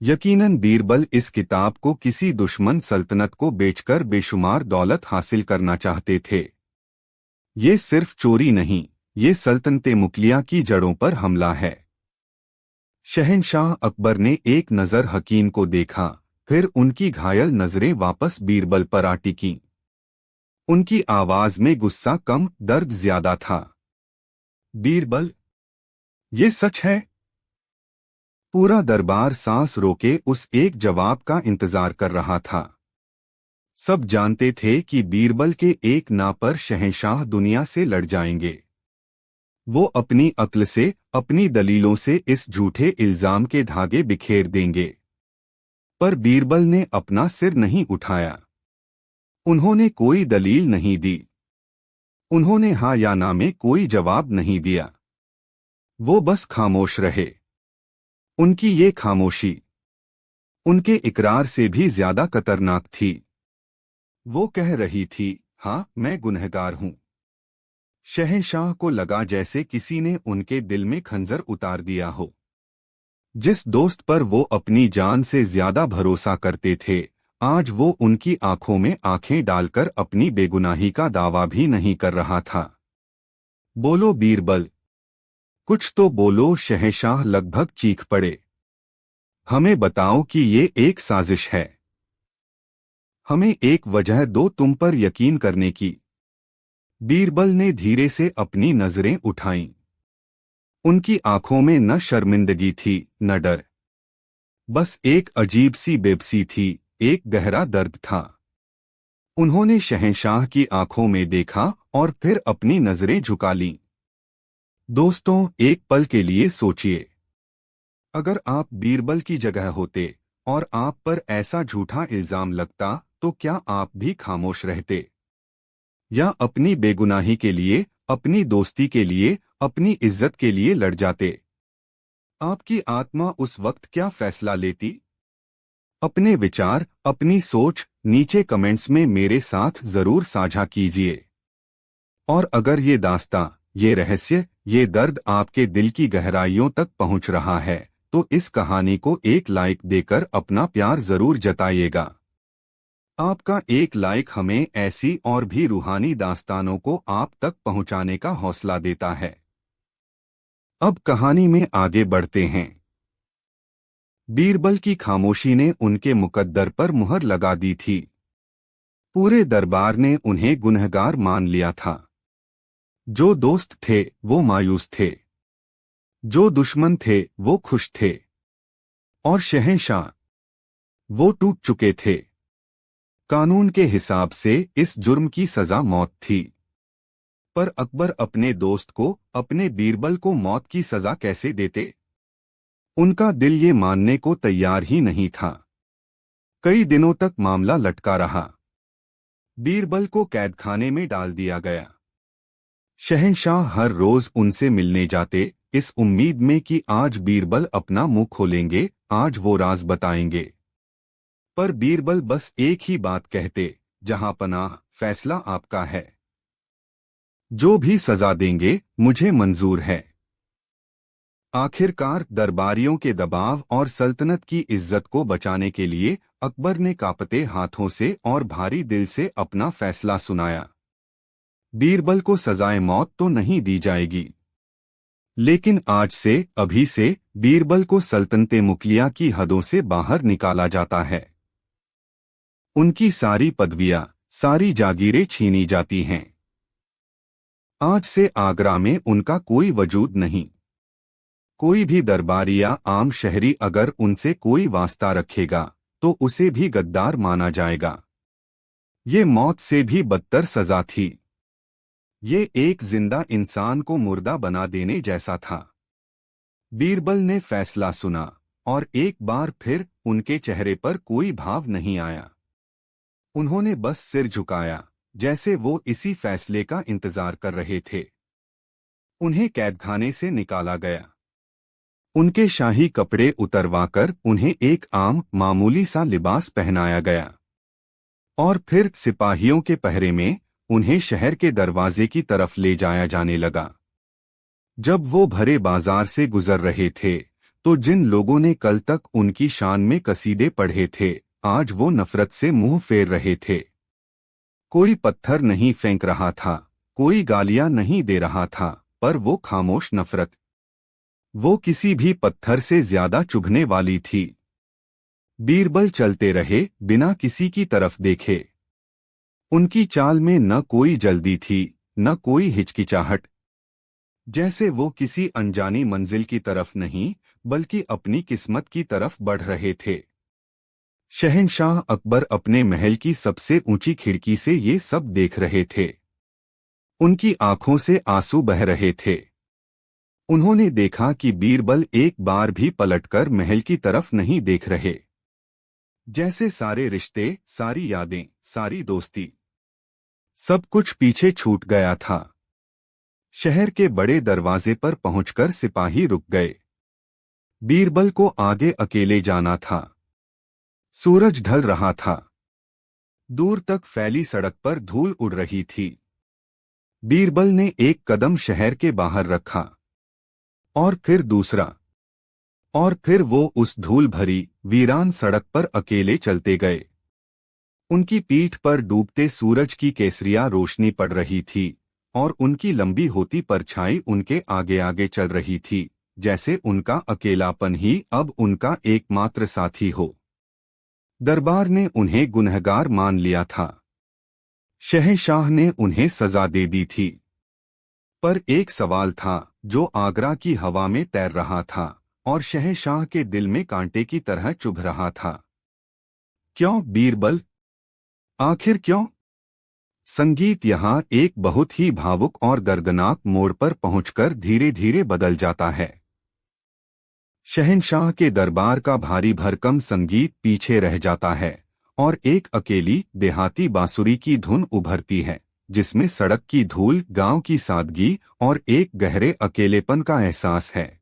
यकीनन बीरबल इस किताब को किसी दुश्मन सल्तनत को बेचकर बेशुमार दौलत हासिल करना चाहते थे। ये सिर्फ चोरी नहीं, ये सल्तनते मुगलिया की जड़ों पर हमला है। शहंशाह अकबर ने एक नज़र हकीम को देखा, फिर उनकी घायल नजरें वापस बीरबल पर आ टिकीं। उनकी आवाज में गुस्सा कम, दर्द ज्यादा था। बीरबल, ये सच है? पूरा दरबार सांस रोके उस एक जवाब का इंतजार कर रहा था। सब जानते थे कि बीरबल के एक ना पर शहंशाह दुनिया से लड़ जाएंगे। वो अपनी अक्ल से, अपनी दलीलों से इस झूठे इल्जाम के धागे बिखेर देंगे। पर बीरबल ने अपना सिर नहीं उठाया। उन्होंने कोई दलील नहीं दी। उन्होंने हाँ या ना में कोई जवाब नहीं दिया। वो बस खामोश रहे। उनकी ये खामोशी उनके इकरार से भी ज्यादा खतरनाक थी। वो कह रही थी, हाँ, मैं गुनहगार हूं। शहंशाह को लगा जैसे किसी ने उनके दिल में खंजर उतार दिया हो। जिस दोस्त पर वो अपनी जान से ज्यादा भरोसा करते थे, आज वो उनकी आंखों में आंखें डालकर अपनी बेगुनाही का दावा भी नहीं कर रहा था। बोलो बीरबल, कुछ तो बोलो। शहंशाह लगभग चीख पड़े। हमें बताओ कि ये एक साजिश है। हमें एक वजह दो तुम पर यकीन करने की। बीरबल ने धीरे से अपनी नजरें उठाईं। उनकी आंखों में न शर्मिंदगी थी, न डर। बस एक अजीब सी बेबसी थी, एक गहरा दर्द था। उन्होंने शहंशाह की आंखों में देखा और फिर अपनी नजरें झुका लीं। दोस्तों, एक पल के लिए सोचिए। अगर आप बीरबल की जगह होते और आप पर ऐसा झूठा इल्जाम लगता, तो क्या आप भी खामोश रहते? या अपनी बेगुनाही के लिए, अपनी दोस्ती के लिए, अपनी इज्जत के लिए लड़ जाते? आपकी आत्मा उस वक्त क्या फैसला लेती? अपने विचार, अपनी सोच नीचे कमेंट्स में मेरे साथ जरूर साझा कीजिए। और अगर ये दास्तां, ये रहस्य, ये दर्द आपके दिल की गहराइयों तक पहुंच रहा है, तो इस कहानी को एक लाइक देकर अपना प्यार जरूर जताइएगा। आपका एक लाइक हमें ऐसी और भी रूहानी दास्तानों को आप तक पहुंचाने का हौसला देता है। अब कहानी में आगे बढ़ते हैं। बीरबल की खामोशी ने उनके मुकद्दर पर मुहर लगा दी थी। पूरे दरबार ने उन्हें गुनहगार मान लिया था। जो दोस्त थे वो मायूस थे, जो दुश्मन थे वो खुश थे, और शहंशाह वो टूट चुके थे। कानून के हिसाब से इस जुर्म की सजा मौत थी। पर अकबर अपने दोस्त को, अपने बीरबल को मौत की सजा कैसे देते? उनका दिल ये मानने को तैयार ही नहीं था। कई दिनों तक मामला लटका रहा। बीरबल को कैदखाने में डाल दिया गया। शहंशाह हर रोज उनसे मिलने जाते, इस उम्मीद में कि आज बीरबल अपना मुंह खोलेंगे, आज वो राज बताएंगे। पर बीरबल बस एक ही बात कहते, जहां पनाह, फैसला आपका है। जो भी सजा देंगे मुझे मंजूर है। आखिरकार दरबारियों के दबाव और सल्तनत की इज्जत को बचाने के लिए अकबर ने कांपते हाथों से और भारी दिल से अपना फैसला सुनाया। बीरबल को सजाए मौत तो नहीं दी जाएगी, लेकिन आज से, अभी से बीरबल को सल्तनते मुगलिया की हदों से बाहर निकाला जाता है। उनकी सारी पदवियां, सारी जागीरें छीनी जाती हैं। आज से आगरा में उनका कोई वजूद नहीं। कोई भी दरबारी या आम शहरी अगर उनसे कोई वास्ता रखेगा तो उसे भी गद्दार माना जाएगा। ये मौत से भी बदतर सजा थी। ये एक जिंदा इंसान को मुर्दा बना देने जैसा था। बीरबल ने फैसला सुना और एक बार फिर उनके चेहरे पर कोई भाव नहीं आया। उन्होंने बस सिर झुकाया, जैसे वो इसी फैसले का इंतजार कर रहे थे। उन्हें कैदखाने से निकाला गया। उनके शाही कपड़े उतरवाकर उन्हें एक आम मामूली सा लिबास पहनाया गया और फिर सिपाहियों के पहरे में उन्हें शहर के दरवाजे की तरफ ले जाया जाने लगा। जब वो भरे बाजार से गुजर रहे थे तो जिन लोगों ने कल तक उनकी शान में कसीदे पढ़े थे, आज वो नफरत से मुंह फेर रहे थे। कोई पत्थर नहीं फेंक रहा था, कोई गालियां नहीं दे रहा था, पर वो खामोश नफरत, वो किसी भी पत्थर से ज्यादा चुभने वाली थी। बीरबल चलते रहे बिना किसी की तरफ देखे। उनकी चाल में न कोई जल्दी थी, न कोई हिचकिचाहट, जैसे वो किसी अनजानी मंजिल की तरफ नहीं बल्कि अपनी किस्मत की तरफ बढ़ रहे थे। शहंशाह अकबर अपने महल की सबसे ऊंची खिड़की से ये सब देख रहे थे। उनकी आंखों से आंसू बह रहे थे। उन्होंने देखा कि बीरबल एक बार भी पलटकर महल की तरफ नहीं देख रहे। जैसे सारे रिश्ते, सारी यादें, सारी दोस्ती, सब कुछ पीछे छूट गया था। शहर के बड़े दरवाजे पर पहुंचकर सिपाही रुक गए। बीरबल को आगे अकेले जाना था। सूरज ढल रहा था। दूर तक फैली सड़क पर धूल उड़ रही थी। बीरबल ने एक कदम शहर के बाहर रखा और फिर दूसरा, और फिर वो उस धूल भरी वीरान सड़क पर अकेले चलते गए। उनकी पीठ पर डूबते सूरज की केसरिया रोशनी पड़ रही थी और उनकी लंबी होती परछाई उनके आगे आगे चल रही थी, जैसे उनका अकेलापन ही अब उनका एकमात्र साथी हो। दरबार ने उन्हें गुनहगार मान लिया था। शहंशाह ने उन्हें सजा दे दी थी। पर एक सवाल था जो आगरा की हवा में तैर रहा था और शहंशाह के दिल में कांटे की तरह चुभ रहा था। क्यों बीरबल? आखिर क्यों? संगीत यहाँ एक बहुत ही भावुक और दर्दनाक मोड़ पर पहुंचकर धीरे धीरे बदल जाता है। शहंशाह के दरबार का भारी भरकम संगीत पीछे रह जाता है और एक अकेली देहाती बांसुरी की धुन उभरती है, जिसमें सड़क की धूल, गांव की सादगी और एक गहरे अकेलेपन का एहसास है।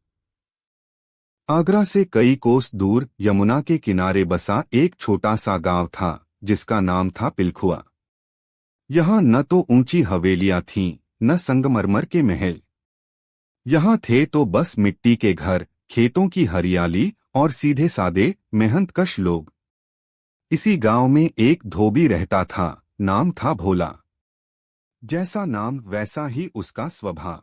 आगरा से कई कोस दूर यमुना के किनारे बसा एक छोटा सा गांव था जिसका नाम था पिलखुआ। यहाँ न तो ऊंची हवेलियां थीं, न संगमरमर के महल। यहाँ थे तो बस मिट्टी के घर, खेतों की हरियाली और सीधे सादे मेहनतकश लोग। इसी गांव में एक धोबी रहता था, नाम था भोला। जैसा नाम वैसा ही उसका स्वभाव।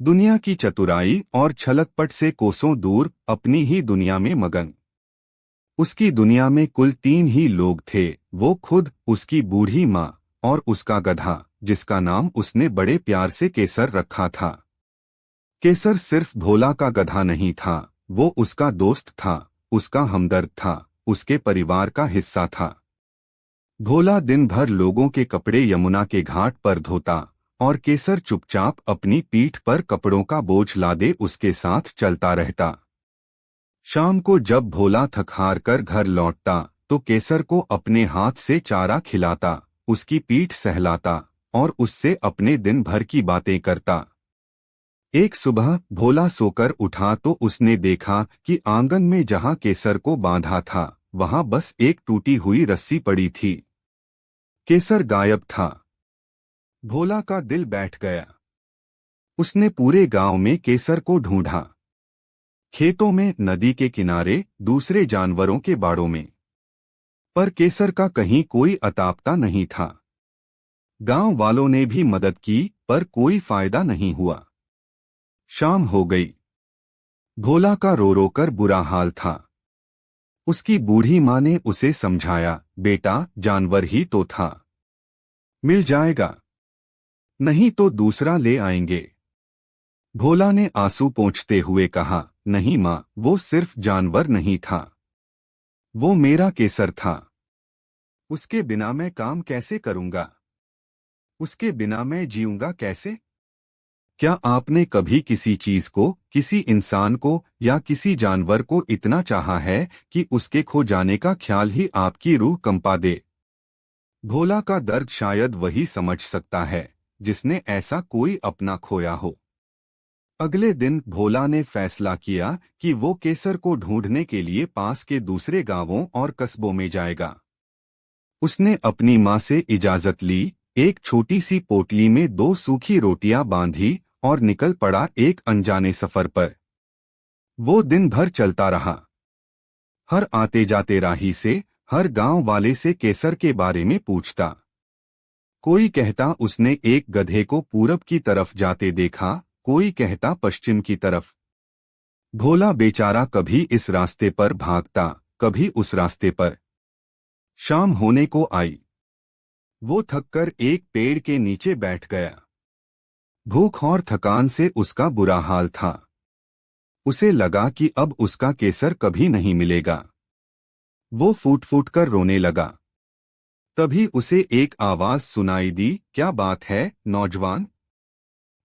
दुनिया की चतुराई और छलकपट से कोसों दूर अपनी ही दुनिया में मगन। उसकी दुनिया में कुल 3 ही लोग थे, वो खुद, उसकी बूढ़ी माँ और उसका गधा, जिसका नाम उसने बड़े प्यार से केसर रखा था। केसर सिर्फ भोला का गधा नहीं था, वो उसका दोस्त था, उसका हमदर्द था, उसके परिवार का हिस्सा था। भोला दिन भर लोगों के कपड़े यमुना के घाट पर धोता और केसर चुपचाप अपनी पीठ पर कपड़ों का बोझ लादे उसके साथ चलता रहता। शाम को जब भोला थक हार कर घर लौटता तो केसर को अपने हाथ से चारा खिलाता, उसकी पीठ सहलाता और उससे अपने दिन भर की बातें करता। एक सुबह भोला सोकर उठा तो उसने देखा कि आंगन में जहां केसर को बांधा था वहां बस एक टूटी हुई रस्सी पड़ी थी। केसर गायब था। भोला का दिल बैठ गया। उसने पूरे गांव में केसर को ढूंढा, खेतों में, नदी के किनारे, दूसरे जानवरों के बाड़ों में, पर केसर का कहीं कोई अतापता नहीं था। गांव वालों ने भी मदद की पर कोई फायदा नहीं हुआ। शाम हो गई। भोला का रो रो कर बुरा हाल था। उसकी बूढ़ी माँ ने उसे समझाया, बेटा, जानवर ही तो था, मिल जाएगा, नहीं तो दूसरा ले आएंगे। भोला ने आंसू पोंछते हुए कहा, नहीं माँ, वो सिर्फ जानवर नहीं था, वो मेरा केसर था। उसके बिना मैं काम कैसे करूंगा? उसके बिना मैं जीऊंगा कैसे? क्या आपने कभी किसी चीज को, किसी इंसान को या किसी जानवर को इतना चाहा है कि उसके खो जाने का ख्याल ही आपकी रूह कंपा दे? भोला का दर्द शायद वही समझ सकता है जिसने ऐसा कोई अपना खोया हो। अगले दिन भोला ने फैसला किया कि वो केसर को ढूंढने के लिए पास के दूसरे गांवों और कस्बों में जाएगा। उसने अपनी माँ से इजाजत ली, एक छोटी सी पोटली में 2 सूखी रोटियां बांधी और निकल पड़ा एक अनजाने सफर पर। वो दिन भर चलता रहा। हर आते जाते राही से, हर गांव वाले से केसर के बारे में पूछता। कोई कहता उसने एक गधे को पूरब की तरफ जाते देखा, कोई कहता पश्चिम की तरफ। भोला बेचारा कभी इस रास्ते पर भागता, कभी उस रास्ते पर। शाम होने को आई। वो थककर एक पेड़ के नीचे बैठ गया। भूख और थकान से उसका बुरा हाल था। उसे लगा कि अब उसका केसर कभी नहीं मिलेगा। वो फूट फूट कर रोने लगा। तभी उसे एक आवाज सुनाई दी, क्या बात है, नौजवान?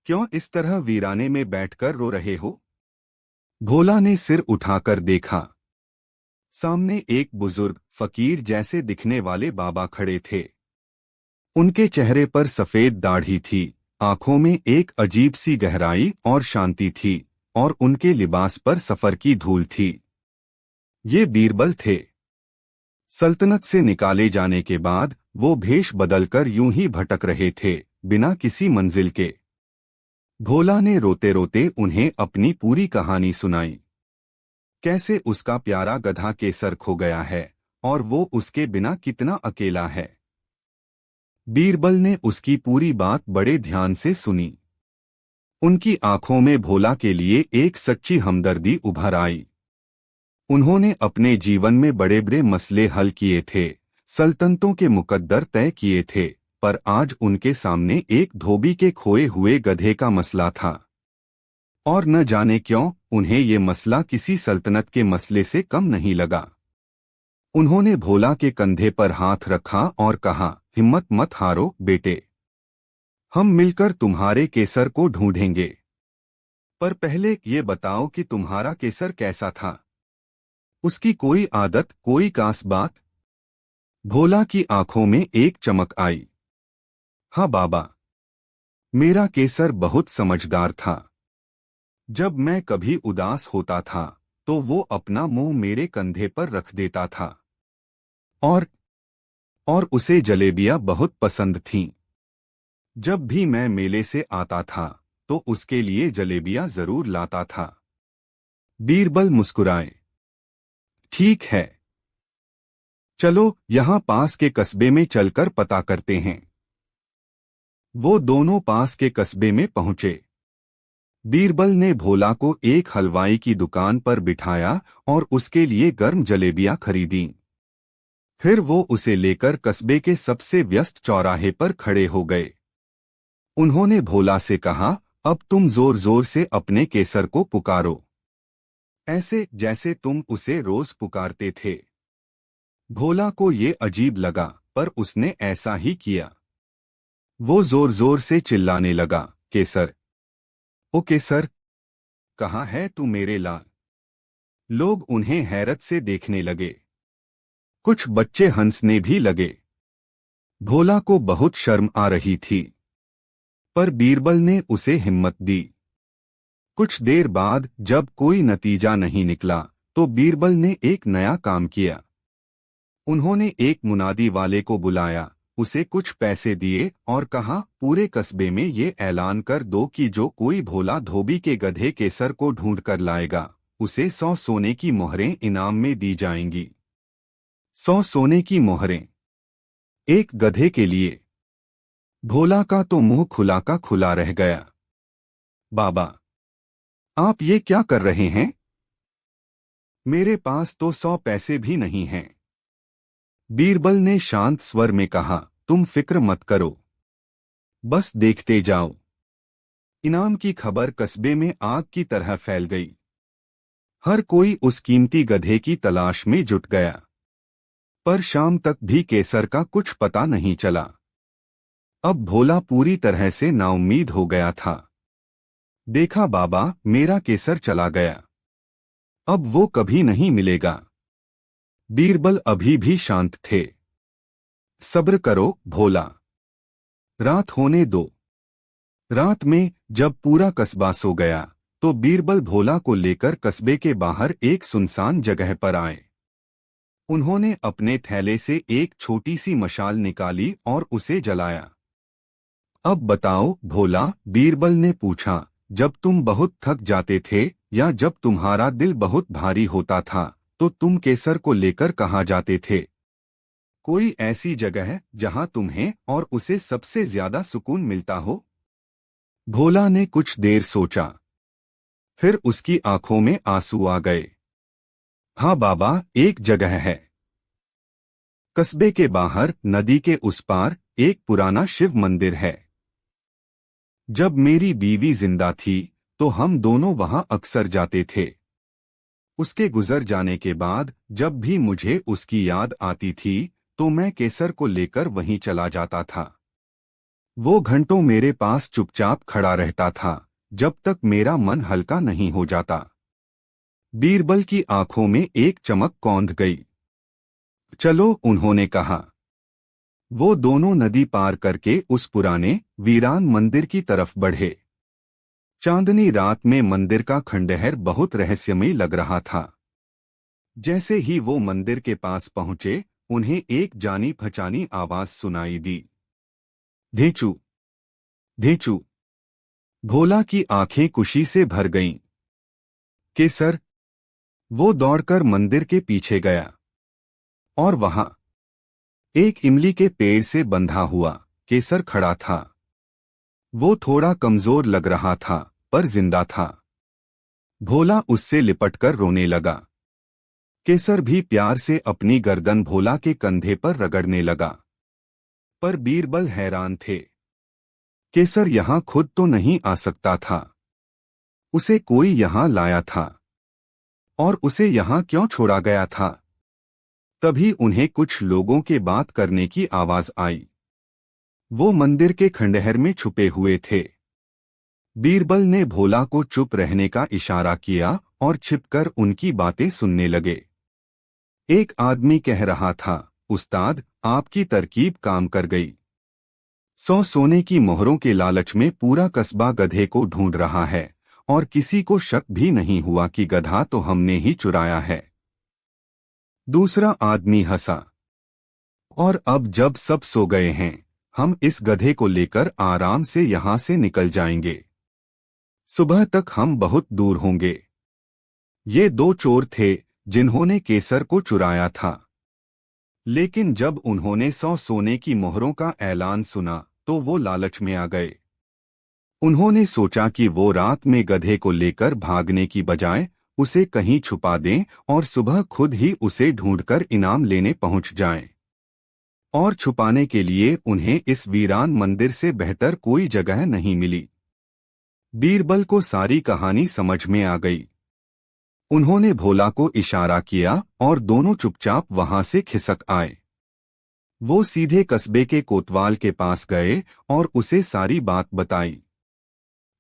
क्यों इस तरह वीराने में बैठकर रो रहे हो? भोला ने सिर उठाकर देखा। सामने एक बुजुर्ग, फकीर जैसे दिखने वाले बाबा खड़े थे। उनके चेहरे पर सफेद दाढ़ी थी, आंखों में एक अजीब सी गहराई और शांति थी, और उनके लिबास पर सफर की धूल थी। ये बीरबल थे। सल्तनत से निकाले जाने के बाद वो भेष बदलकर यूं ही भटक रहे थे, बिना किसी मंजिल के। भोला ने रोते रोते उन्हें अपनी पूरी कहानी सुनाई। कैसे उसका प्यारा गधा केसर खो गया है और वो उसके बिना कितना अकेला है। बीरबल ने उसकी पूरी बात बड़े ध्यान से सुनी। उनकी आंखों में भोला के लिए एक सच्ची हमदर्दी उभर आई। उन्होंने अपने जीवन में बड़े बड़े मसले हल किए थे, सल्तनतों के मुकद्दर तय किए थे, पर आज उनके सामने एक धोबी के खोए हुए गधे का मसला था। और न जाने क्यों उन्हें ये मसला किसी सल्तनत के मसले से कम नहीं लगा। उन्होंने भोला के कंधे पर हाथ रखा और कहा, हिम्मत मत हारो बेटे, हम मिलकर तुम्हारे केसर को ढूंढेंगे। पर पहले ये बताओ कि तुम्हारा केसर कैसा था? उसकी कोई आदत, कोई खास बात? भोला की आंखों में एक चमक आई। हाँ बाबा, मेरा केसर बहुत समझदार था। जब मैं कभी उदास होता था तो वो अपना मुंह मेरे कंधे पर रख देता था। और उसे जलेबियां बहुत पसंद थीं। जब भी मैं मेले से आता था तो उसके लिए जलेबियां जरूर लाता था। बीरबल मुस्कुराए। ठीक है, चलो यहाँ पास के कस्बे में चलकर पता करते हैं। वो दोनों पास के कस्बे में पहुंचे। बीरबल ने भोला को एक हलवाई की दुकान पर बिठाया और उसके लिए गर्म जलेबियां खरीदी। फिर वो उसे लेकर कस्बे के सबसे व्यस्त चौराहे पर खड़े हो गए। उन्होंने भोला से कहा, अब तुम जोर जोर से अपने केसर को पुकारो, ऐसे जैसे तुम उसे रोज पुकारते थे। भोला को ये अजीब लगा, पर उसने ऐसा ही किया। वो जोर जोर से चिल्लाने लगा, केसर, ओ केसर, कहाँ है तू मेरे लाल। लोग उन्हें हैरत से देखने लगे। कुछ बच्चे हंसने भी लगे। भोला को बहुत शर्म आ रही थी, पर बीरबल ने उसे हिम्मत दी। कुछ देर बाद जब कोई नतीजा नहीं निकला, तो बीरबल ने एक नया काम किया। उन्होंने एक मुनादी वाले को बुलाया, उसे कुछ पैसे दिए और कहा, पूरे कस्बे में ये ऐलान कर दो कि जो कोई भोला धोबी के गधे केसर को ढूंढ कर लाएगा, उसे 100 सोने की मोहरें इनाम में दी जाएंगी। 100 सोने की मोहरें एक गधे के लिए। भोला का तो मुंह खुला का खुला रह गया। बाबा, आप ये क्या कर रहे हैं? मेरे पास तो 100 पैसे भी नहीं हैं। बीरबल ने शांत स्वर में कहा, तुम फिक्र मत करो, बस देखते जाओ। इनाम की खबर कस्बे में आग की तरह फैल गई। हर कोई उस कीमती गधे की तलाश में जुट गया, पर शाम तक भी केसर का कुछ पता नहीं चला। अब भोला पूरी तरह से नाउम्मीद हो गया था। देखा बाबा, मेरा केसर चला गया, अब वो कभी नहीं मिलेगा। बीरबल अभी भी शांत थे। सब्र करो भोला, रात होने दो। रात में जब पूरा कस्बा सो गया, तो बीरबल भोला को लेकर कस्बे के बाहर एक सुनसान जगह पर आए। उन्होंने अपने थैले से एक छोटी सी मशाल निकाली और उसे जलाया। अब बताओ भोला, बीरबल ने पूछा, जब तुम बहुत थक जाते थे या जब तुम्हारा दिल बहुत भारी होता था, तो तुम केसर को लेकर कहाँ जाते थे? कोई ऐसी जगह जहां तुम्हें और उसे सबसे ज्यादा सुकून मिलता हो? भोला ने कुछ देर सोचा, फिर उसकी आंखों में आंसू आ गए। हाँ बाबा, एक जगह है। कस्बे के बाहर नदी के उस पार एक पुराना शिव मंदिर है। जब मेरी बीवी जिंदा थी, तो हम दोनों वहां अक्सर जाते थे। उसके गुजर जाने के बाद जब भी मुझे उसकी याद आती थी, तो मैं केसर को लेकर वहीं चला जाता था। वो घंटों मेरे पास चुपचाप खड़ा रहता था, जब तक मेरा मन हल्का नहीं हो जाता। बीरबल की आंखों में एक चमक कौंध गई। चलो, उन्होंने कहा। वो दोनों नदी पार करके उस पुराने वीरान मंदिर की तरफ बढ़े। चांदनी रात में मंदिर का खंडहर बहुत रहस्यमय लग रहा था। जैसे ही वो मंदिर के पास पहुंचे, उन्हें एक जानी पहचानी आवाज सुनाई दी, ढेंचू, ढेंचू। भोला की आंखें खुशी से भर गईं। केसर। वो दौड़कर मंदिर के पीछे गया और वहां एक इमली के पेड़ से बंधा हुआ केसर खड़ा था। वो थोड़ा कमजोर लग रहा था, पर जिंदा था। भोला उससे लिपटकर रोने लगा। केसर भी प्यार से अपनी गर्दन भोला के कंधे पर रगड़ने लगा। पर बीरबल हैरान थे। केसर यहां खुद तो नहीं आ सकता था। उसे कोई यहां लाया था, और उसे यहां क्यों छोड़ा गया था? तभी उन्हें कुछ लोगों के बात करने की आवाज आई। वो मंदिर के खंडहर में छुपे हुए थे। बीरबल ने भोला को चुप रहने का इशारा किया और छिपकर उनकी बातें सुनने लगे। एक आदमी कह रहा था, उस्ताद, आपकी तरकीब काम कर गई। 100 सोने की मोहरों के लालच में पूरा कस्बा गधे को ढूंढ रहा है, और किसी को शक भी नहीं हुआ कि गधा तो हमने ही चुराया है। दूसरा आदमी हंसा। और अब जब सब सो गए हैं, हम इस गधे को लेकर आराम से यहां से निकल जाएंगे। सुबह तक हम बहुत दूर होंगे। ये दो चोर थे जिन्होंने केसर को चुराया था। लेकिन जब उन्होंने 100 सोने की मोहरों का ऐलान सुना, तो वो लालच में आ गए। उन्होंने सोचा कि वो रात में गधे को लेकर भागने की बजाय उसे कहीं छुपा दें और सुबह खुद ही उसे ढूंढकर इनाम लेने पहुंच जाएं। और छुपाने के लिए उन्हें इस वीरान मंदिर से बेहतर कोई जगह नहीं मिली। बीरबल को सारी कहानी समझ में आ गई। उन्होंने भोला को इशारा किया और दोनों चुपचाप वहां से खिसक आए। वो सीधे कस्बे के कोतवाल के पास गए और उसे सारी बात बताई।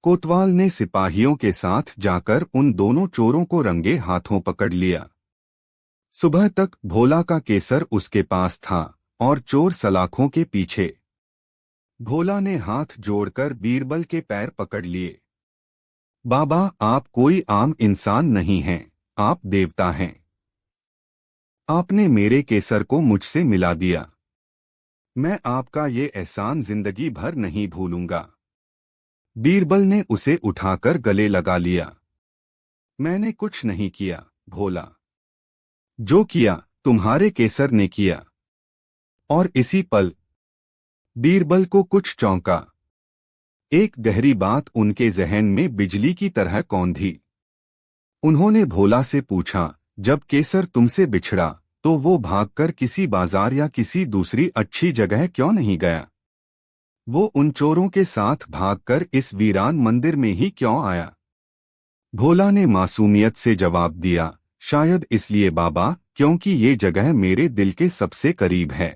कोतवाल ने सिपाहियों के साथ जाकर उन दोनों चोरों को रंगे हाथों पकड़ लिया। सुबह तक भोला का केसर उसके पास था और चोर सलाखों के पीछे। भोला ने हाथ जोड़कर बीरबल के पैर पकड़ लिए। बाबा, आप कोई आम इंसान नहीं हैं, आप देवता हैं। आपने मेरे केसर को मुझसे मिला दिया। मैं आपका ये एहसान जिंदगी भर नहीं भूलूंगा। बीरबल ने उसे उठाकर गले लगा लिया। मैंने कुछ नहीं किया भोला। जो किया तुम्हारे केसर ने किया। और इसी पल बीरबल को कुछ चौंका। एक गहरी बात उनके जहन में बिजली की तरह कौंधी। उन्होंने भोला से पूछा, जब केसर तुमसे बिछड़ा तो वो भागकर किसी बाजार या किसी दूसरी अच्छी जगह क्यों नहीं गया? वो उन चोरों के साथ भागकर इस वीरान मंदिर में ही क्यों आया? भोला ने मासूमियत से जवाब दिया, शायद इसलिए बाबा, क्योंकि ये जगह मेरे दिल के सबसे करीब है।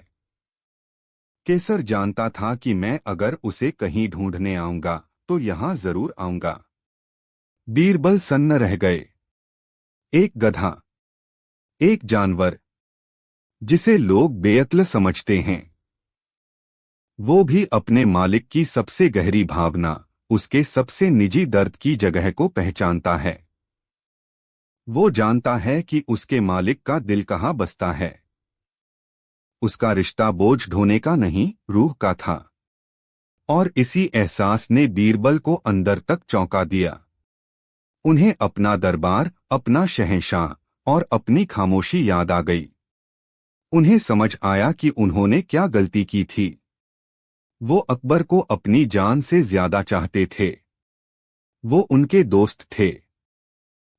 केसर जानता था कि मैं अगर उसे कहीं ढूंढने आऊंगा तो यहां जरूर आऊंगा। बीरबल सन्न रह गए। एक गधा, एक जानवर जिसे लोग बेअक्ल समझते हैं, वो भी अपने मालिक की सबसे गहरी भावना, उसके सबसे निजी दर्द की जगह को पहचानता है। वो जानता है कि उसके मालिक का दिल कहाँ बसता है। उसका रिश्ता बोझ ढोने का नहीं, रूह का था। और इसी एहसास ने बीरबल को अंदर तक चौंका दिया। उन्हें अपना दरबार, अपना शहंशाह और अपनी खामोशी याद आ गई। उन्हें समझ आया कि उन्होंने क्या गलती की थी। वो अकबर को अपनी जान से ज्यादा चाहते थे। वो उनके दोस्त थे।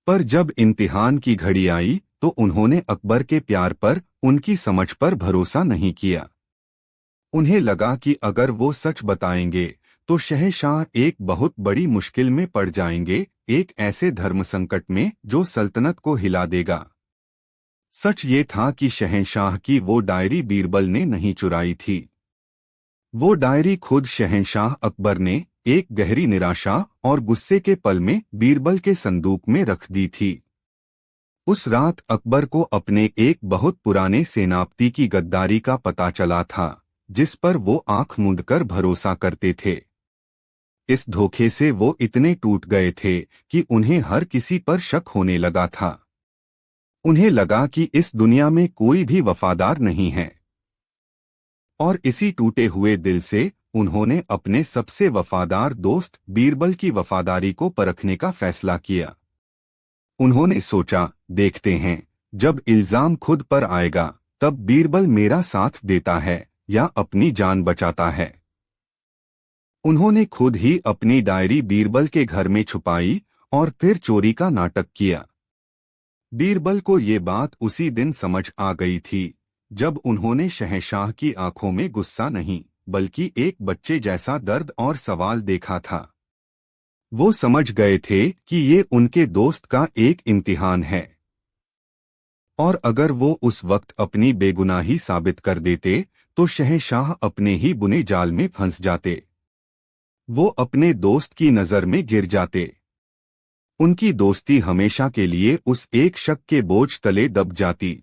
पर जब इम्तिहान की घड़ी आई तो उन्होंने अकबर के प्यार पर, उनकी समझ पर भरोसा नहीं किया। उन्हें लगा कि अगर वो सच बताएंगे तो शहंशाह एक बहुत बड़ी मुश्किल में पड़ जाएंगे, एक ऐसे धर्म संकट में जो सल्तनत को हिला देगा। सच ये था कि शहंशाह की वो डायरी बीरबल ने नहीं चुराई थी। वो डायरी खुद शहंशाह अकबर ने एक गहरी निराशा और गुस्से के पल में बीरबल के संदूक में रख दी थी। उस रात अकबर को अपने एक बहुत पुराने सेनापति की गद्दारी का पता चला था, जिस पर वो आंख मूंदकर भरोसा करते थे। इस धोखे से वो इतने टूट गए थे कि उन्हें हर किसी पर शक होने लगा था। उन्हें लगा कि इस दुनिया में कोई भी वफादार नहीं है। और इसी टूटे हुए दिल से उन्होंने अपने सबसे वफादार दोस्त बीरबल की वफादारी को परखने का फैसला किया। उन्होंने सोचा, देखते हैं, जब इल्जाम खुद पर आएगा तब बीरबल मेरा साथ देता है या अपनी जान बचाता है। उन्होंने खुद ही अपनी डायरी बीरबल के घर में छुपाई और फिर चोरी का नाटक किया। बीरबल को ये बात उसी दिन समझ आ गई थी जब उन्होंने शहंशाह की आंखों में गुस्सा नहीं बल्कि एक बच्चे जैसा दर्द और सवाल देखा था। वो समझ गए थे कि ये उनके दोस्त का एक इम्तिहान है। और अगर वो उस वक्त अपनी बेगुनाही साबित कर देते तो शहंशाह अपने ही बुने जाल में फंस जाते। वो अपने दोस्त की नजर में गिर जाते। उनकी दोस्ती हमेशा के लिए उस एक शक के बोझ तले दब जाती।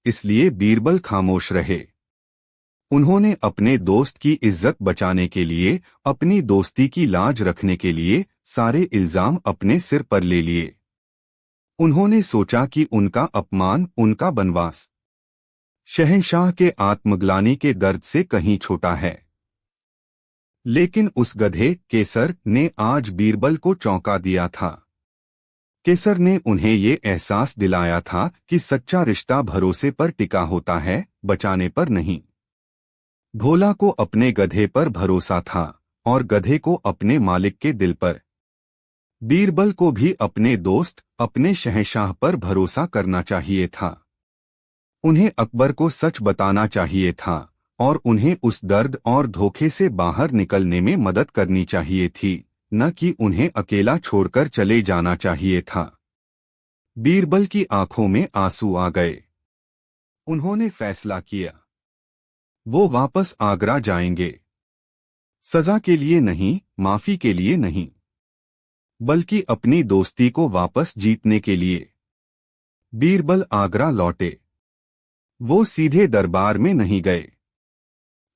इसलिए बीरबल खामोश रहे। उन्होंने अपने दोस्त की इज्जत बचाने के लिए, अपनी दोस्ती की लाज रखने के लिए सारे इल्जाम अपने सिर पर ले लिए। उन्होंने सोचा कि उनका अपमान, उनका बनवास शहंशाह के आत्मग्लानि के दर्द से कहीं छोटा है। लेकिन उस गधे केसर ने आज बीरबल को चौंका दिया था। केसर ने उन्हें ये एहसास दिलाया था कि सच्चा रिश्ता भरोसे पर टिका होता है, बचाने पर नहीं। भोला को अपने गधे पर भरोसा था और गधे को अपने मालिक के दिल पर। बीरबल को भी अपने दोस्त, अपने शहंशाह पर भरोसा करना चाहिए था। उन्हें अकबर को सच बताना चाहिए था और उन्हें उस दर्द और धोखे से बाहर निकलने में मदद करनी चाहिए थी, न कि उन्हें अकेला छोड़कर चले जाना चाहिए था। बीरबल की आंखों में आंसू आ गए। उन्होंने फैसला किया, वो वापस आगरा जाएंगे। सजा के लिए नहीं, माफी के लिए नहीं, बल्कि अपनी दोस्ती को वापस जीतने के लिए। बीरबल आगरा लौटे। वो सीधे दरबार में नहीं गए।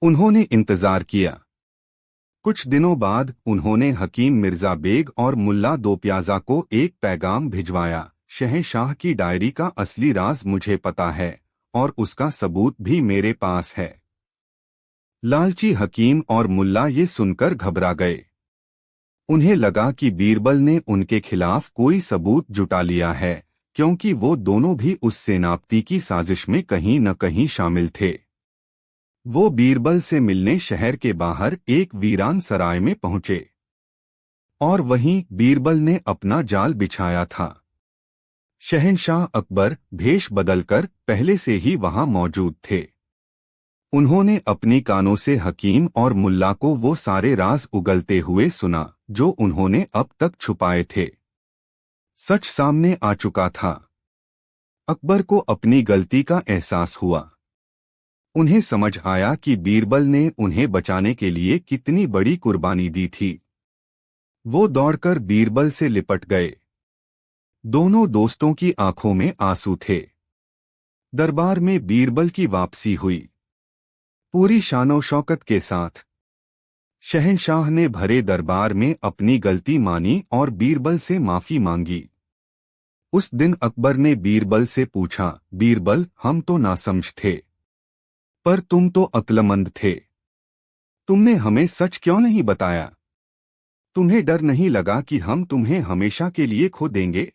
उन्होंने इंतजार किया। कुछ दिनों बाद उन्होंने हकीम मिर्जा बेग और मुल्ला दो प्याजा को एक पैगाम भिजवाया, शहंशाह की डायरी का असली राज मुझे पता है और उसका सबूत भी मेरे पास है। लालची हकीम और मुल्ला ये सुनकर घबरा गए। उन्हें लगा कि बीरबल ने उनके खिलाफ कोई सबूत जुटा लिया है, क्योंकि वो दोनों भी उस सेनापति की साजिश में कहीं न कहीं शामिल थे। वो बीरबल से मिलने शहर के बाहर एक वीरान सराय में पहुंचे और वहीं बीरबल ने अपना जाल बिछाया था। शहंशाह अकबर भेष बदलकर पहले से ही वहां मौजूद थे। उन्होंने अपनी कानों से हकीम और मुल्ला को वो सारे राज उगलते हुए सुना जो उन्होंने अब तक छुपाए थे। सच सामने आ चुका था। अकबर को अपनी गलती का एहसास हुआ। उन्हें समझ आया कि बीरबल ने उन्हें बचाने के लिए कितनी बड़ी कुर्बानी दी थी। वो दौड़कर बीरबल से लिपट गए। दोनों दोस्तों की आंखों में आंसू थे। दरबार में बीरबल की वापसी हुई, पूरी शानो शौकत के साथ। शहंशाह ने भरे दरबार में अपनी गलती मानी और बीरबल से माफी मांगी। उस दिन अकबर ने बीरबल से पूछा, बीरबल, हम तो नासमझ थे, पर तुम तो अक्लमंद थे। तुमने हमें सच क्यों नहीं बताया? तुम्हें डर नहीं लगा कि हम तुम्हें हमेशा के लिए खो देंगे?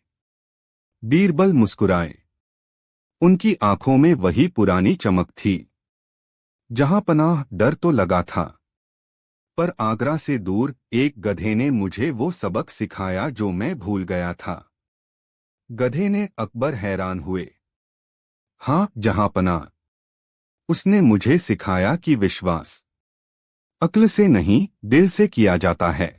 बीरबल मुस्कुराए। उनकी आंखों में वही पुरानी चमक थी। जहां पनाह डर तो लगा था, पर आगरा से दूर एक गधे ने मुझे वो सबक सिखाया जो मैं भूल गया था। गधे ने? अकबर हैरान हुए। हाँ, जहां पनाह। उसने मुझे सिखाया कि विश्वास अक्ल से नहीं, दिल से किया जाता है।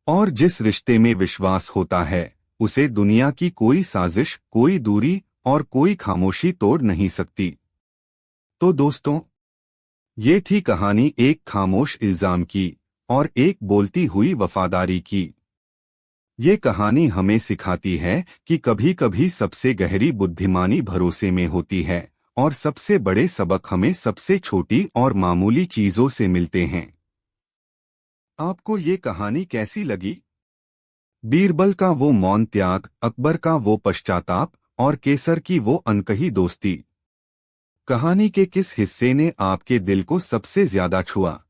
और जिस रिश्ते में विश्वास होता है, उसे दुनिया की कोई साजिश, कोई दूरी और कोई खामोशी तोड़ नहीं सकती। तो दोस्तों, ये थी कहानी एक खामोश इल्जाम की और एक बोलती हुई वफादारी की। ये कहानी हमें सिखाती है कि कभी कभी सबसे गहरी बुद्धिमानी भरोसे में होती है और सबसे बड़े सबक हमें सबसे छोटी और मामूली चीजों से मिलते हैं। आपको ये कहानी कैसी लगी? बीरबल का वो मौन त्याग, अकबर का वो पश्चाताप और केसर की वो अनकही दोस्ती। कहानी के किस हिस्से ने आपके दिल को सबसे ज्यादा छुआ?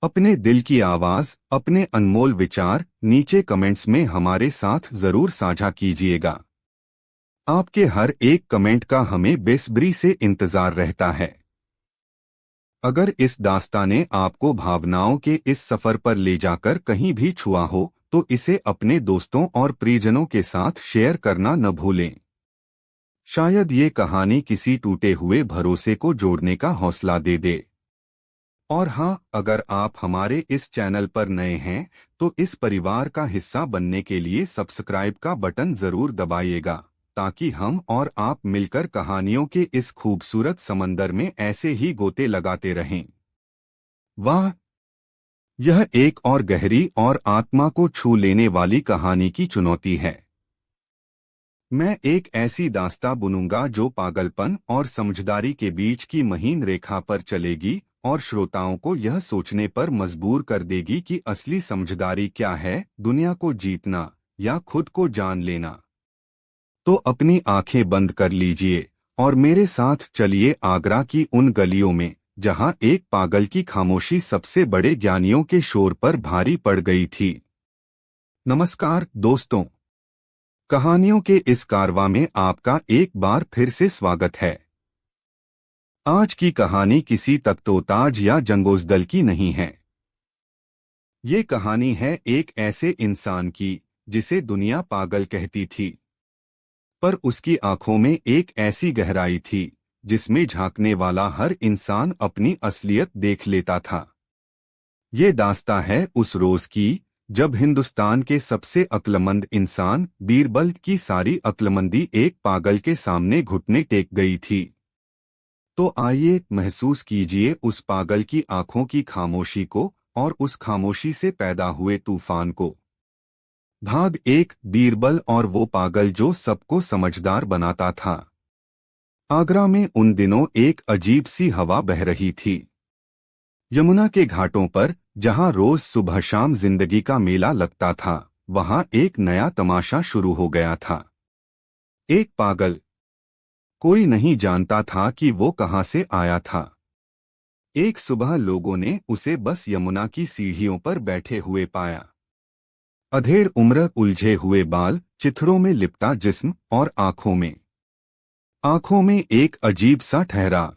अपने दिल की आवाज, अपने अनमोल विचार नीचे कमेंट्स में हमारे साथ जरूर साझा कीजिएगा। आपके हर एक कमेंट का हमें बेसब्री से इंतजार रहता है। अगर इस दास्तान ने आपको भावनाओं के इस सफर पर ले जाकर कहीं भी छुआ हो, तो इसे अपने दोस्तों और प्रियजनों के साथ शेयर करना न भूलें। शायद ये कहानी किसी टूटे हुए भरोसे को जोड़ने का हौसला दे दे। और हाँ, अगर आप हमारे इस चैनल पर नए हैं, तो इस परिवार का हिस्सा बनने के लिए सब्सक्राइब का बटन जरूर दबाइएगा, ताकि हम और आप मिलकर कहानियों के इस खूबसूरत समंदर में ऐसे ही गोते लगाते रहें। वाह, यह एक और गहरी और आत्मा को छू लेने वाली कहानी की चुनौती है। मैं एक ऐसी दास्तां बुनूंगा जो पागलपन और समझदारी के बीच की महीन रेखा पर चलेगी और श्रोताओं को यह सोचने पर मजबूर कर देगी कि असली समझदारी क्या है, दुनिया को जीतना या खुद को जान लेना। तो अपनी आंखें बंद कर लीजिए और मेरे साथ चलिए आगरा की उन गलियों में, जहां एक पागल की खामोशी सबसे बड़े ज्ञानियों के शोर पर भारी पड़ गई थी। नमस्कार दोस्तों, कहानियों के इस कारवां में आपका एक बार फिर से स्वागत है। आज की कहानी किसी तख्तोताज या जंगोजदल की नहीं है। ये कहानी है एक ऐसे इंसान की जिसे दुनिया पागल कहती थी, पर उसकी आंखों में एक ऐसी गहराई थी जिसमें झांकने वाला हर इंसान अपनी असलियत देख लेता था। ये दास्तां है उस रोज की जब हिंदुस्तान के सबसे अक्लमंद इंसान बीरबल की सारी अक्लमंदी एक पागल के सामने घुटने टेक गई थी। तो आइए महसूस कीजिए उस पागल की आंखों की खामोशी को और उस खामोशी से पैदा हुए तूफान को। भाग एक, बीरबल और वो पागल जो सबको समझदार बनाता था। आगरा में उन दिनों एक अजीब सी हवा बह रही थी। यमुना के घाटों पर जहां रोज सुबह शाम जिंदगी का मेला लगता था, वहां एक नया तमाशा शुरू हो गया था। एक पागल। कोई नहीं जानता था कि वो कहां से आया था। एक सुबह लोगों ने उसे बस यमुना की सीढ़ियों पर बैठे हुए पाया। अधेड़ उम्र, उलझे हुए बाल, चिथड़ों में लिपटा जिस्म और आंखों में एक अजीब सा ठहराव,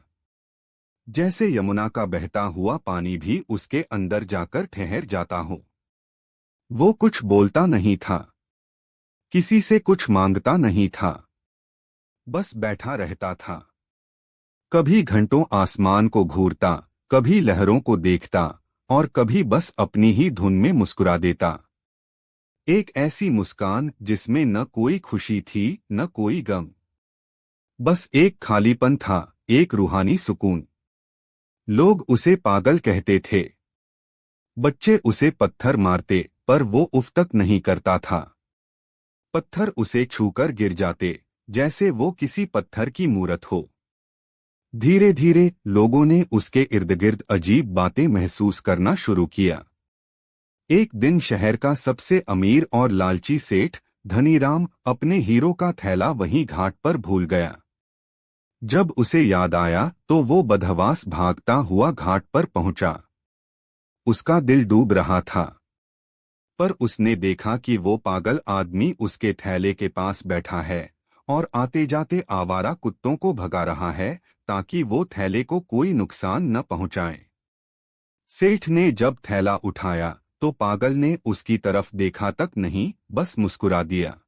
जैसे यमुना का बहता हुआ पानी भी उसके अंदर जाकर ठहर जाता हो। वो कुछ बोलता नहीं था, किसी से कुछ मांगता नहीं था, बस बैठा रहता था। कभी घंटों आसमान को घूरता, कभी लहरों को देखता और कभी बस अपनी ही धुन में मुस्कुरा देता। एक ऐसी मुस्कान जिसमें न कोई खुशी थी न कोई गम, बस एक खालीपन था, एक रूहानी सुकून। लोग उसे पागल कहते थे। बच्चे उसे पत्थर मारते, पर वो उफ तक नहीं करता था। पत्थर उसे छूकर गिर जाते, जैसे वो किसी पत्थर की मूरत हो। धीरे धीरे लोगों ने उसके इर्दगिर्द अजीब बातें महसूस करना शुरू किया। एक दिन शहर का सबसे अमीर और लालची सेठ धनीराम अपने हीरो का थैला वहीं घाट पर भूल गया। जब उसे याद आया तो वो बदहवास भागता हुआ घाट पर पहुंचा। उसका दिल डूब रहा था, पर उसने देखा कि वो पागल आदमी उसके थैले के पास बैठा है और आते जाते आवारा कुत्तों को भगा रहा है ताकि वो थैले को कोई नुकसान न पहुंचाए। सेठ ने जब थैला उठाया तो पागल ने उसकी तरफ देखा तक नहीं, बस मुस्कुरा दिया।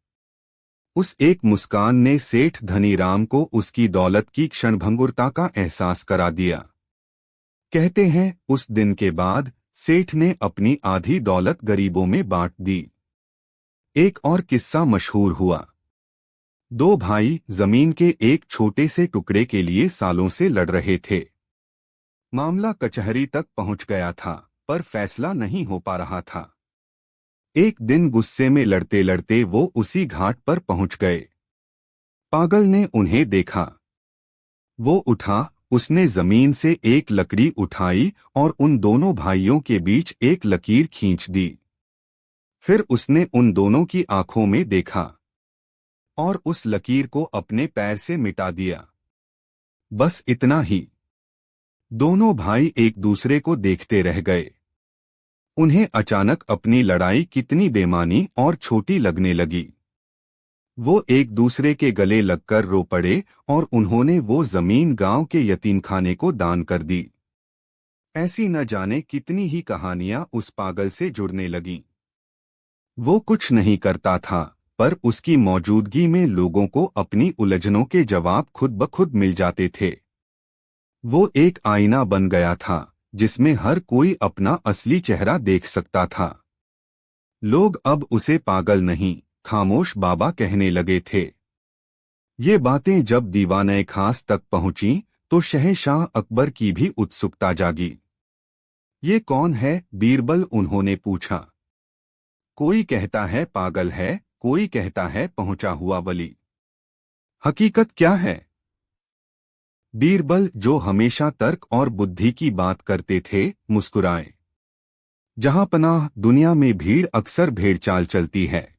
उस एक मुस्कान ने सेठ धनीराम को उसकी दौलत की क्षणभंगुरता का एहसास करा दिया। कहते हैं उस दिन के बाद सेठ ने अपनी आधी दौलत गरीबों में बांट दी। एक और किस्सा मशहूर हुआ। दो भाई जमीन के एक छोटे से टुकड़े के लिए सालों से लड़ रहे थे। मामला कचहरी तक पहुंच गया था, पर फैसला नहीं हो पा रहा था। एक दिन गुस्से में लड़ते लड़ते वो उसी घाट पर पहुंच गए। पागल ने उन्हें देखा। वो उठा, उसने जमीन से एक लकड़ी उठाई और उन दोनों भाइयों के बीच एक लकीर खींच दी। फिर उसने उन दोनों की आंखों में देखा और उस लकीर को अपने पैर से मिटा दिया। बस इतना ही। दोनों भाई एक दूसरे को देखते रह गए। उन्हें अचानक अपनी लड़ाई कितनी बेमानी और छोटी लगने लगी। वो एक दूसरे के गले लगकर रो पड़े और उन्होंने वो जमीन गांव के यतीमखाने को दान कर दी। ऐसी न जाने कितनी ही कहानियां उस पागल से जुड़ने लगीं। वो कुछ नहीं करता था, पर उसकी मौजूदगी में लोगों को अपनी उलझनों के जवाब खुद ब खुद मिल जाते थे। वो एक आईना बन गया था जिसमें हर कोई अपना असली चेहरा देख सकता था। लोग अब उसे पागल नहीं, खामोश बाबा कहने लगे थे। ये बातें जब दीवाने खास तक पहुंची तो शहंशाह अकबर की भी उत्सुकता जागी। ये कौन है बीरबल, उन्होंने पूछा। कोई कहता है पागल है, कोई कहता है पहुंचा हुआ वली। हकीकत क्या है? बीरबल, जो हमेशा तर्क और बुद्धि की बात करते थे, मुस्कुराए। जहां पनाह दुनिया में भीड़ अक्सर भेड़चाल चलती है।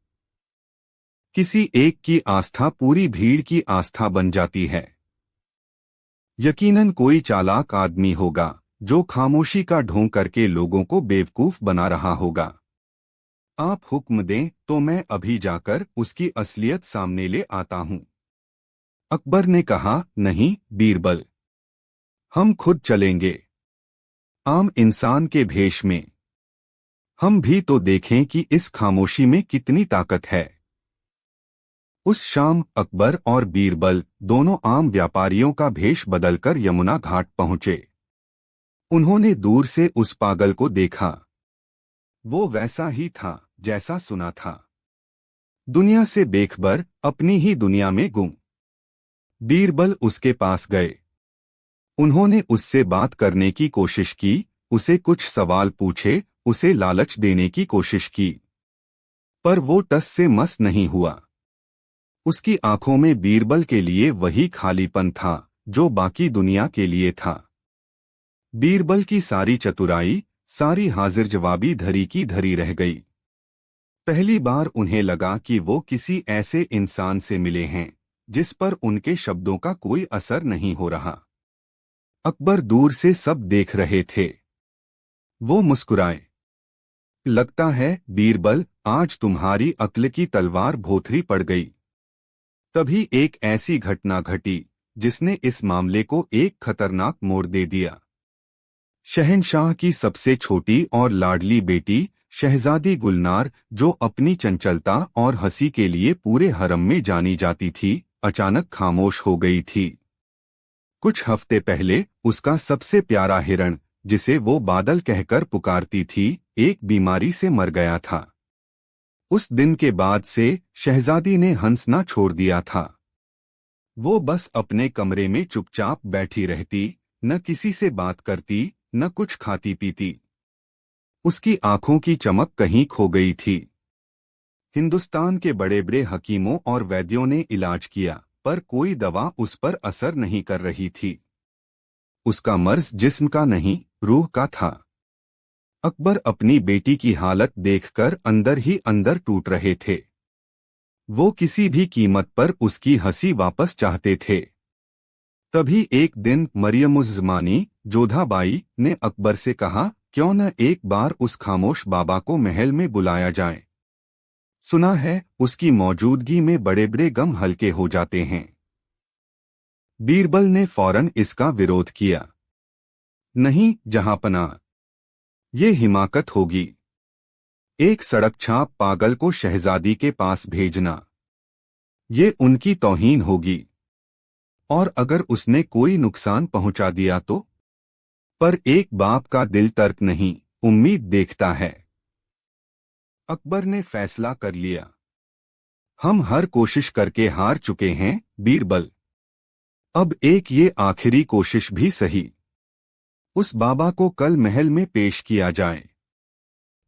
किसी एक की आस्था पूरी भीड़ की आस्था बन जाती है। यकीनन कोई चालाक आदमी होगा जो खामोशी का ढोंग करके लोगों को बेवकूफ बना रहा होगा। आप हुक्म दें तो मैं अभी जाकर उसकी असलियत सामने ले आता हूं। अकबर ने कहा, नहीं बीरबल, हम खुद चलेंगे, आम इंसान के भेष में। हम भी तो देखें कि इस खामोशी में कितनी ताकत है। उस शाम अकबर और बीरबल दोनों आम व्यापारियों का भेष बदलकर यमुना घाट पहुंचे। उन्होंने दूर से उस पागल को देखा। वो वैसा ही था जैसा सुना था, दुनिया से बेखबर, अपनी ही दुनिया में गुम। बीरबल उसके पास गए। उन्होंने उससे बात करने की कोशिश की, उसे कुछ सवाल पूछे, उसे लालच देने की कोशिश की, पर वो टस से मस नहीं हुआ। उसकी आंखों में बीरबल के लिए वही खालीपन था जो बाकी दुनिया के लिए था। बीरबल की सारी चतुराई, सारी हाजिर जवाबी धरी की धरी रह गई। पहली बार उन्हें लगा कि वो किसी ऐसे इंसान से मिले हैं जिस पर उनके शब्दों का कोई असर नहीं हो रहा। अकबर दूर से सब देख रहे थे। वो मुस्कुराए। लगता है बीरबल, आज तुम्हारी अक्ल की तलवार भोथरी पड़ गई। तभी एक ऐसी घटना घटी जिसने इस मामले को एक खतरनाक मोड़ दे दिया। शहंशाह की सबसे छोटी और लाडली बेटी शहजादी गुलनार, जो अपनी चंचलता और हंसी के लिए पूरे हरम में जानी जाती थी, अचानक खामोश हो गई थी। कुछ हफ्ते पहले उसका सबसे प्यारा हिरण, जिसे वो बादल कहकर पुकारती थी, एक बीमारी से मर गया था। उस दिन के बाद से शहजादी ने हंसना छोड़ दिया था। वो बस अपने कमरे में चुपचाप बैठी रहती, न किसी से बात करती, न कुछ खाती पीती। उसकी आंखों की चमक कहीं खो गई थी। हिंदुस्तान के बड़े बड़े हकीमों और वैद्यों ने इलाज किया, पर कोई दवा उस पर असर नहीं कर रही थी। उसका मर्ज जिस्म का नहीं, रूह का था। अकबर अपनी बेटी की हालत देखकर अंदर ही अंदर टूट रहे थे। वो किसी भी कीमत पर उसकी हंसी वापस चाहते थे। तभी एक दिन मरियमुज़्ज़मानी, जोधाबाई, ने अकबर से कहा, क्यों न एक बार उस खामोश बाबा को महल में बुलाया जाए। सुना है उसकी मौजूदगी में बड़े बड़े गम हल्के हो जाते हैं। बीरबल ने फौरन इसका विरोध किया। नहीं जहांपनाह, ये हिमाकत होगी। एक सड़क छाप पागल को शहजादी के पास भेजना, ये उनकी तौहीन होगी। और अगर उसने कोई नुकसान पहुंचा दिया तो? पर एक बाप का दिल तर्क नहीं, उम्मीद देखता है। अकबर ने फैसला कर लिया। हम हर कोशिश करके हार चुके हैं बीरबल। अब एक ये आखिरी कोशिश भी सही। उस बाबा को कल महल में पेश किया जाए।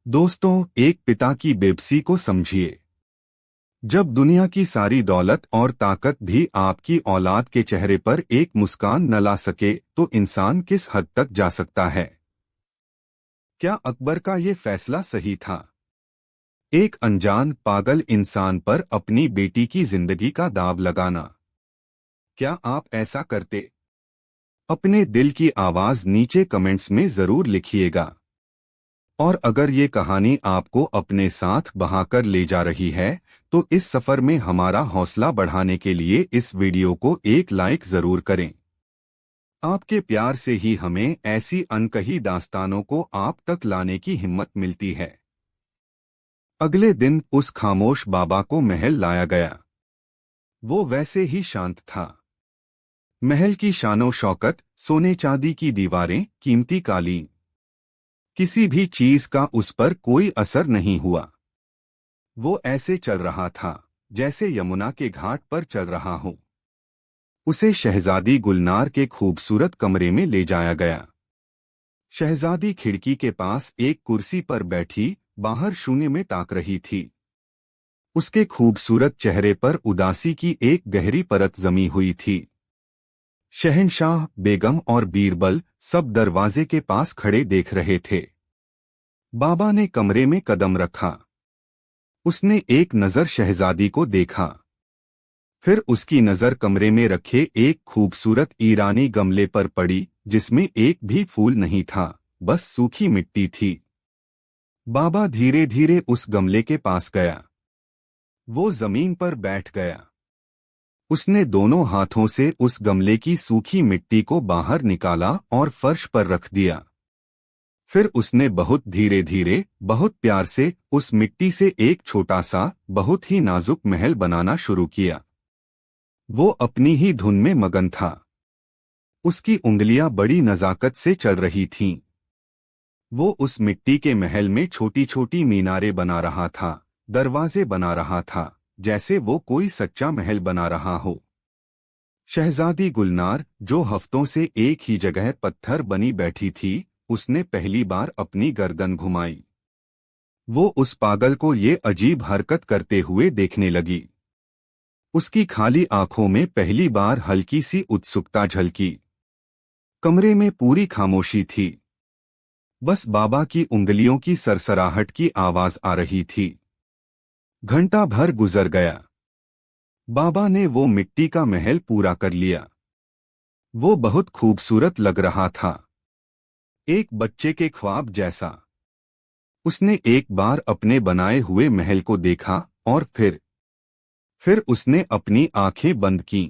दोस्तों, एक पिता की बेबसी को समझिए। जब दुनिया की सारी दौलत और ताकत भी आपकी औलाद के चेहरे पर एक मुस्कान न ला सके, तो इंसान किस हद तक जा सकता है? क्या अकबर का ये फैसला सही था? एक अनजान पागल इंसान पर अपनी बेटी की जिंदगी का दाव लगाना। क्या आप ऐसा करते? अपने दिल की आवाज नीचे कमेंट्स में जरूर लिखिएगा। और अगर ये कहानी आपको अपने साथ बहाकर ले जा रही है, तो इस सफर में हमारा हौसला बढ़ाने के लिए इस वीडियो को एक लाइक जरूर करें। आपके प्यार से ही हमें ऐसी अनकही दास्तानों को आप तक लाने की हिम्मत मिलती है। अगले दिन उस खामोश बाबा को महल लाया गया। वो वैसे ही शांत था। महल की शानो शौकत, सोने चांदी की दीवारें, कीमती कालीन, किसी भी चीज का उस पर कोई असर नहीं हुआ। वो ऐसे चल रहा था जैसे यमुना के घाट पर चल रहा हो। उसे शहजादी गुलनार के खूबसूरत कमरे में ले जाया गया। शहजादी खिड़की के पास एक कुर्सी पर बैठी बाहर शून्य में ताक रही थी। उसके खूबसूरत चेहरे पर उदासी की एक गहरी परत जमी हुई थी। शहंशाह, बेगम और बीरबल सब दरवाजे के पास खड़े देख रहे थे। बाबा ने कमरे में कदम रखा। उसने एक नजर शहजादी को देखा। फिर उसकी नजर कमरे में रखे एक खूबसूरत ईरानी गमले पर पड़ी, जिसमें एक भी फूल नहीं था, बस सूखी मिट्टी थी। बाबा धीरे धीरे उस गमले के पास गया। वो जमीन पर बैठ गया। उसने दोनों हाथों से उस गमले की सूखी मिट्टी को बाहर निकाला और फर्श पर रख दिया। फिर उसने बहुत धीरे धीरे, बहुत प्यार से उस मिट्टी से एक छोटा सा, बहुत ही नाजुक महल बनाना शुरू किया। वो अपनी ही धुन में मगन था। उसकी उंगलियां बड़ी नजाकत से चल रही थीं। वो उस मिट्टी के महल में छोटी छोटी मीनारें बना रहा था, दरवाजे बना रहा था, जैसे वो कोई सच्चा महल बना रहा हो। शहजादी गुलनार, जो हफ्तों से एक ही जगह पत्थर बनी बैठी थी, उसने पहली बार अपनी गर्दन घुमाई। वो उस पागल को ये अजीब हरकत करते हुए देखने लगी। उसकी खाली आंखों में पहली बार हल्की सी उत्सुकता झलकी। कमरे में पूरी खामोशी थी। बस बाबा की उंगलियों की सरसराहट की आवाज आ रही थी। घंटा भर गुजर गया। बाबा ने वो मिट्टी का महल पूरा कर लिया। वो बहुत खूबसूरत लग रहा था, एक बच्चे के ख्वाब जैसा। उसने एक बार अपने बनाए हुए महल को देखा और फिर उसने अपनी आंखें बंद कीं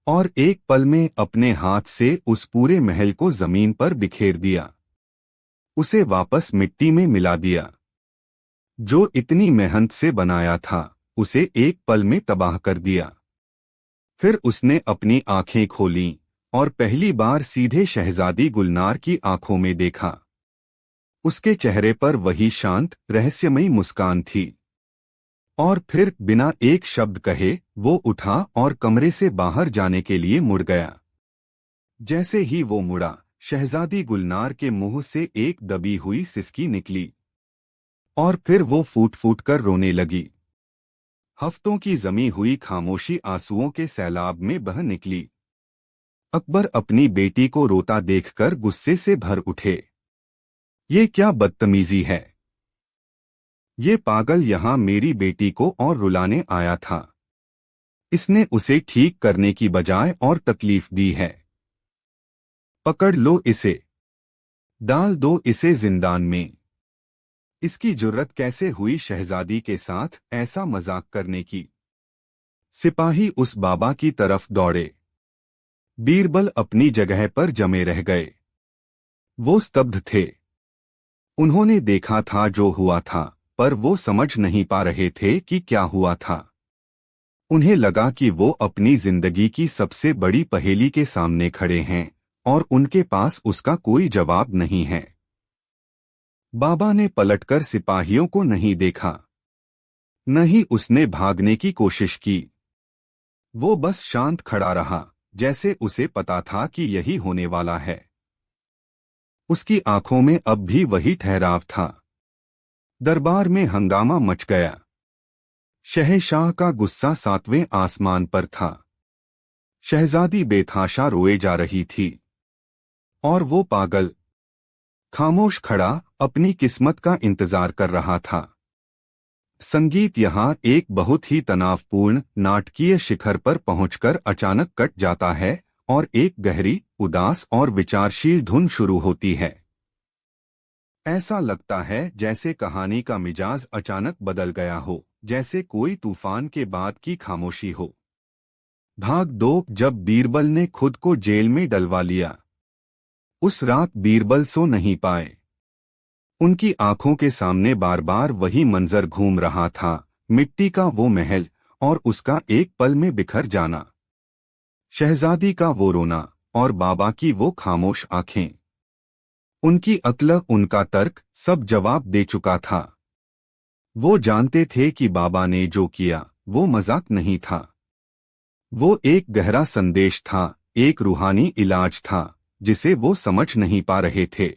और एक पल में अपने हाथ से उस पूरे महल को जमीन पर बिखेर दिया। उसे वापस मिट्टी में मिला दिया। जो इतनी मेहनत से बनाया था, उसे एक पल में तबाह कर दिया। फिर उसने अपनी आंखें खोलीं और पहली बार सीधे शहजादी गुलनार की आंखों में देखा। उसके चेहरे पर वही शांत, रहस्यमयी मुस्कान थी। और फिर बिना एक शब्द कहे वो उठा और कमरे से बाहर जाने के लिए मुड़ गया। जैसे ही वो मुड़ा, शहजादी गुलनार के मुंह से एक दबी हुई सिसकी निकली और फिर वो फूट फूट कर रोने लगी। हफ्तों की जमी हुई खामोशी आंसुओं के सैलाब में बह निकली। अकबर अपनी बेटी को रोता देखकर गुस्से से भर उठे। ये क्या बदतमीजी है! ये पागल यहाँ मेरी बेटी को और रुलाने आया था। इसने उसे ठीक करने की बजाय और तकलीफ दी है। पकड़ लो इसे, डाल दो इसे जिंदान में। इसकी जुर्रत कैसे हुई शहजादी के साथ ऐसा मजाक करने की। सिपाही उस बाबा की तरफ दौड़े। बीरबल अपनी जगह पर जमे रह गए। वो स्तब्ध थे। उन्होंने देखा था जो हुआ था, पर वो समझ नहीं पा रहे थे कि क्या हुआ था। उन्हें लगा कि वो अपनी जिंदगी की सबसे बड़ी पहेली के सामने खड़े हैं और उनके पास उसका कोई जवाब नहीं है। बाबा ने पलटकर सिपाहियों को नहीं देखा, न ही उसने भागने की कोशिश की। वो बस शांत खड़ा रहा, जैसे उसे पता था कि यही होने वाला है। उसकी आंखों में अब भी वही ठहराव था। दरबार में हंगामा मच गया। शहंशाह का गुस्सा 7वें आसमान पर था। शहजादी बेतहाशा रोए जा रही थी और वो पागल खामोश खड़ा अपनी किस्मत का इंतजार कर रहा था। संगीत यहाँ एक बहुत ही तनावपूर्ण नाटकीय शिखर पर पहुंचकर अचानक कट जाता है और एक गहरी, उदास और विचारशील धुन शुरू होती है। ऐसा लगता है जैसे कहानी का मिजाज अचानक बदल गया हो, जैसे कोई तूफान के बाद की खामोशी हो। भाग 2। जब बीरबल ने खुद को जेल में डलवा लिया। उस रात बीरबल सो नहीं पाए। उनकी आंखों के सामने बार बार वही मंजर घूम रहा था, मिट्टी का वो महल और उसका एक पल में बिखर जाना। शहजादी का वो रोना और बाबा की वो खामोश आंखें। उनकी अक्ल, उनका तर्क सब जवाब दे चुका था। वो जानते थे कि बाबा ने जो किया वो मजाक नहीं था। वो एक गहरा संदेश था, एक रूहानी इलाज था जिसे वो समझ नहीं पा रहे थे।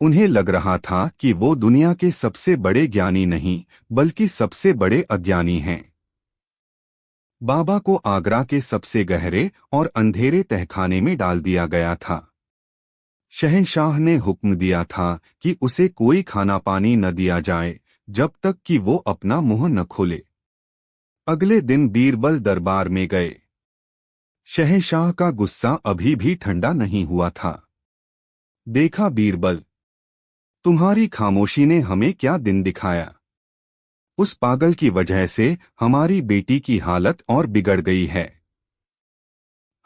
उन्हें लग रहा था कि वो दुनिया के सबसे बड़े ज्ञानी नहीं, बल्कि सबसे बड़े अज्ञानी हैं। बाबा को आगरा के सबसे गहरे और अंधेरे तहखाने में डाल दिया गया था। शहंशाह ने हुक्म दिया था कि उसे कोई खाना पानी न दिया जाए जब तक कि वो अपना मुंह न खोले। अगले दिन बीरबल दरबार में गए। शहंशाह का गुस्सा अभी भी ठंडा नहीं हुआ था। देखा बीरबल, तुम्हारी खामोशी ने हमें क्या दिन दिखाया। उस पागल की वजह से हमारी बेटी की हालत और बिगड़ गई है।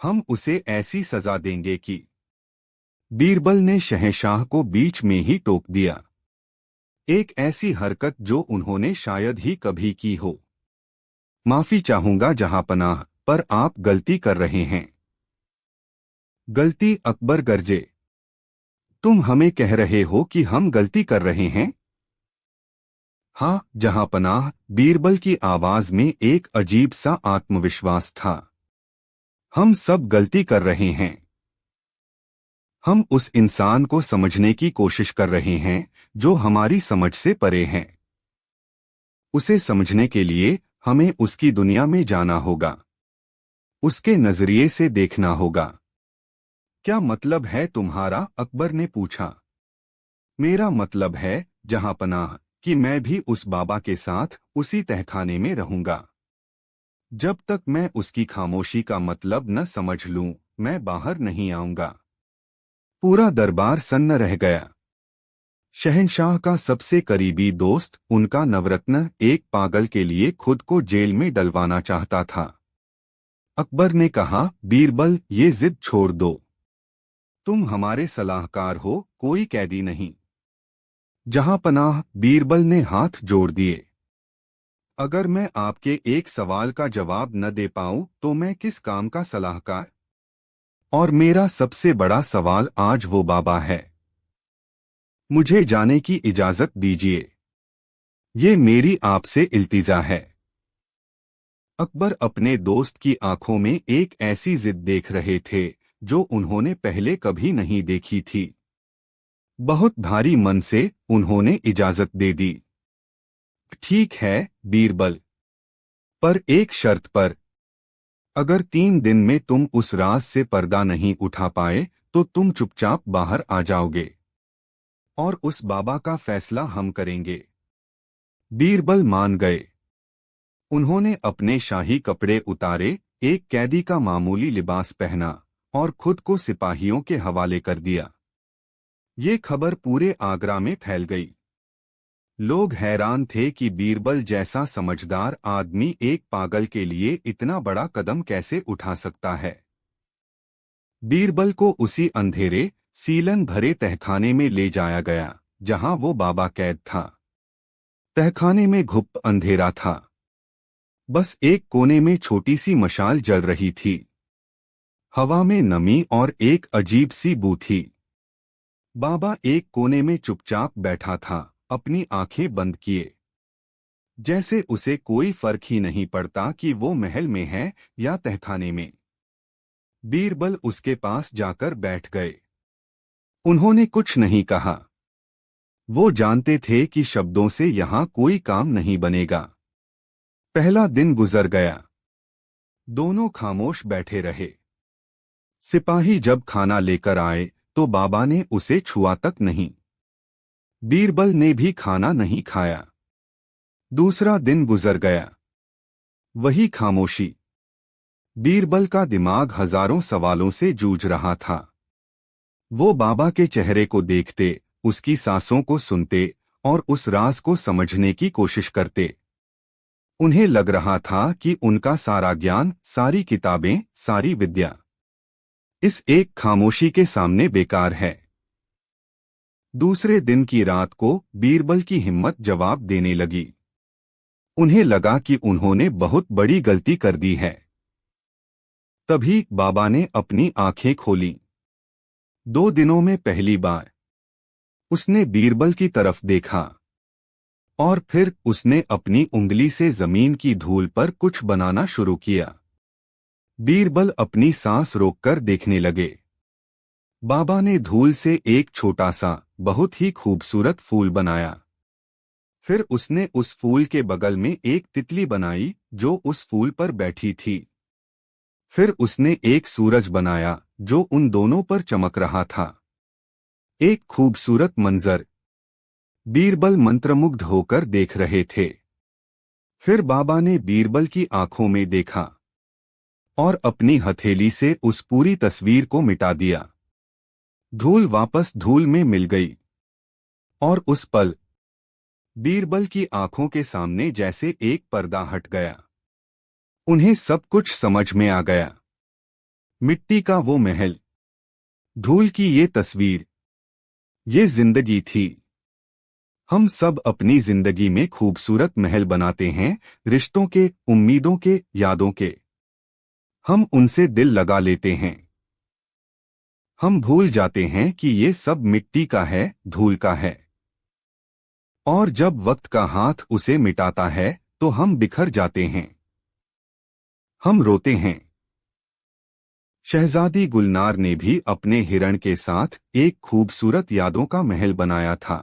हम उसे ऐसी सजा देंगे कि बीरबल ने शहंशाह को बीच में ही टोक दिया। एक ऐसी हरकत जो उन्होंने शायद ही कभी की हो। माफी चाहूंगा जहांपनाह, पर आप गलती कर रहे हैं। गलती? अकबर गरजे। तुम हमें कह रहे हो कि हम गलती कर रहे हैं? हाँ जहांपनाह, बीरबल की आवाज में एक अजीब सा आत्मविश्वास था। हम सब गलती कर रहे हैं। हम उस इंसान को समझने की कोशिश कर रहे हैं जो हमारी समझ से परे है। उसे समझने के लिए हमें उसकी दुनिया में जाना होगा, उसके नजरिए से देखना होगा। क्या मतलब है तुम्हारा? अकबर ने पूछा। मेरा मतलब है जहांपनाह कि मैं भी उस बाबा के साथ उसी तहखाने में रहूंगा। जब तक मैं उसकी खामोशी का मतलब न समझ लूं, मैं बाहर नहीं आऊंगा। पूरा दरबार सन्न रह गया। शहंशाह का सबसे करीबी दोस्त, उनका नवरत्न, एक पागल के लिए खुद को जेल में डलवाना चाहता था। अकबर ने कहा, बीरबल, ये जिद छोड़ दो। तुम हमारे सलाहकार हो, कोई कैदी नहीं। जहांपनाह, बीरबल ने हाथ जोड़ दिए। अगर मैं आपके एक सवाल का जवाब न दे पाऊं तो मैं किस काम का सलाहकार? और मेरा सबसे बड़ा सवाल आज वो बाबा है। मुझे जाने की इजाजत दीजिए। ये मेरी आपसे इल्तिजा है। अकबर अपने दोस्त की आंखों में एक ऐसी जिद देख रहे थे जो उन्होंने पहले कभी नहीं देखी थी। बहुत भारी मन से उन्होंने इजाजत दे दी। ठीक है बीरबल, पर एक शर्त पर। अगर 3 दिन में तुम उस राज से पर्दा नहीं उठा पाए तो तुम चुपचाप बाहर आ जाओगे और उस बाबा का फैसला हम करेंगे। बीरबल मान गए। उन्होंने अपने शाही कपड़े उतारे, एक कैदी का मामूली लिबास पहना और खुद को सिपाहियों के हवाले कर दिया। ये खबर पूरे आगरा में फैल गई। लोग हैरान थे कि बीरबल जैसा समझदार आदमी एक पागल के लिए इतना बड़ा कदम कैसे उठा सकता है। बीरबल को उसी अंधेरे, सीलन भरे तहखाने में ले जाया गया जहां वो बाबा कैद था। तहखाने में घुप अंधेरा था। बस एक कोने में छोटी सी मशाल जल रही थी। हवा में नमी और एक अजीब सी बू थी। बाबा एक कोने में चुपचाप बैठा था, अपनी आंखें बंद किए, जैसे उसे कोई फर्क ही नहीं पड़ता कि वो महल में है या तहखाने में। बीरबल उसके पास जाकर बैठ गए। उन्होंने कुछ नहीं कहा। वो जानते थे कि शब्दों से यहां कोई काम नहीं बनेगा। पहला दिन गुजर गया। दोनों खामोश बैठे रहे। सिपाही जब खाना लेकर आए तो बाबा ने उसे छुआ तक नहीं। बीरबल ने भी खाना नहीं खाया। दूसरा दिन गुजर गया। वही खामोशी। बीरबल का दिमाग हजारों सवालों से जूझ रहा था। वो बाबा के चेहरे को देखते, उसकी सांसों को सुनते और उस राज को समझने की कोशिश करते। उन्हें लग रहा था कि उनका सारा ज्ञान, सारी किताबें, सारी विद्या इस एक खामोशी के सामने बेकार है। दूसरे दिन की रात को बीरबल की हिम्मत जवाब देने लगी। उन्हें लगा कि उन्होंने बहुत बड़ी गलती कर दी है। तभी बाबा ने अपनी आंखें खोलीं। 2 दिनों में पहली बार उसने बीरबल की तरफ देखा और फिर उसने अपनी उंगली से जमीन की धूल पर कुछ बनाना शुरू किया। बीरबल अपनी सांस रोककर देखने लगे। बाबा ने धूल से एक छोटा सा, बहुत ही खूबसूरत फूल बनाया। फिर उसने उस फूल के बगल में एक तितली बनाई जो उस फूल पर बैठी थी। फिर उसने एक सूरज बनाया जो उन दोनों पर चमक रहा था। एक खूबसूरत मंजर। बीरबल मंत्रमुग्ध होकर देख रहे थे। फिर बाबा ने बीरबल की आंखों में देखा और अपनी हथेली से उस पूरी तस्वीर को मिटा दिया। धूल वापस धूल में मिल गई और उस पल बीरबल की आंखों के सामने जैसे एक पर्दा हट गया। उन्हें सब कुछ समझ में आ गया। मिट्टी का वो महल, धूल की ये तस्वीर, ये जिंदगी थी। हम सब अपनी जिंदगी में खूबसूरत महल बनाते हैं, रिश्तों के, उम्मीदों के, यादों के। हम उनसे दिल लगा लेते हैं। हम भूल जाते हैं कि ये सब मिट्टी का है, धूल का है। और जब वक्त का हाथ उसे मिटाता है तो हम बिखर जाते हैं। हम रोते हैं। शहजादी गुलनार ने भी अपने हिरण के साथ एक खूबसूरत यादों का महल बनाया था।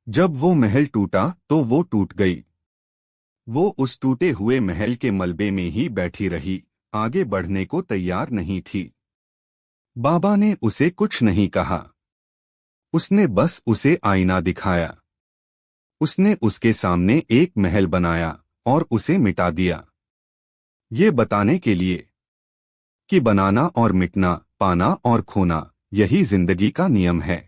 जब वो महल टूटा तो वो टूट गई। वो उस टूटे हुए महल के मलबे में ही बैठी रही, आगे बढ़ने को तैयार नहीं थी। बाबा ने उसे कुछ नहीं कहा। उसने बस उसे आईना दिखाया। उसने उसके सामने एक महल बनाया और उसे मिटा दिया। ये बताने के लिए कि बनाना और मिटना, पाना और खोना, यही जिंदगी का नियम है।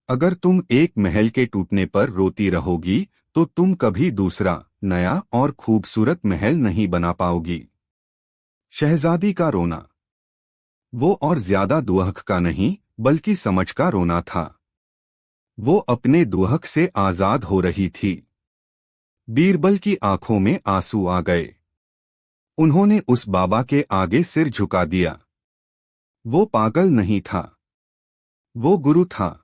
अगर तुम एक महल के टूटने पर रोती रहोगी तो तुम कभी दूसरा, नया और खूबसूरत महल नहीं बना पाओगी। शहजादी का रोना, वो और ज्यादा दुहक का नहीं बल्कि समझ का रोना था। वो अपने दुहक से आजाद हो रही थी। बीरबल की आंखों में आंसू आ गए। उन्होंने उस बाबा के आगे सिर झुका दिया। वो पागल नहीं था, वो गुरु था।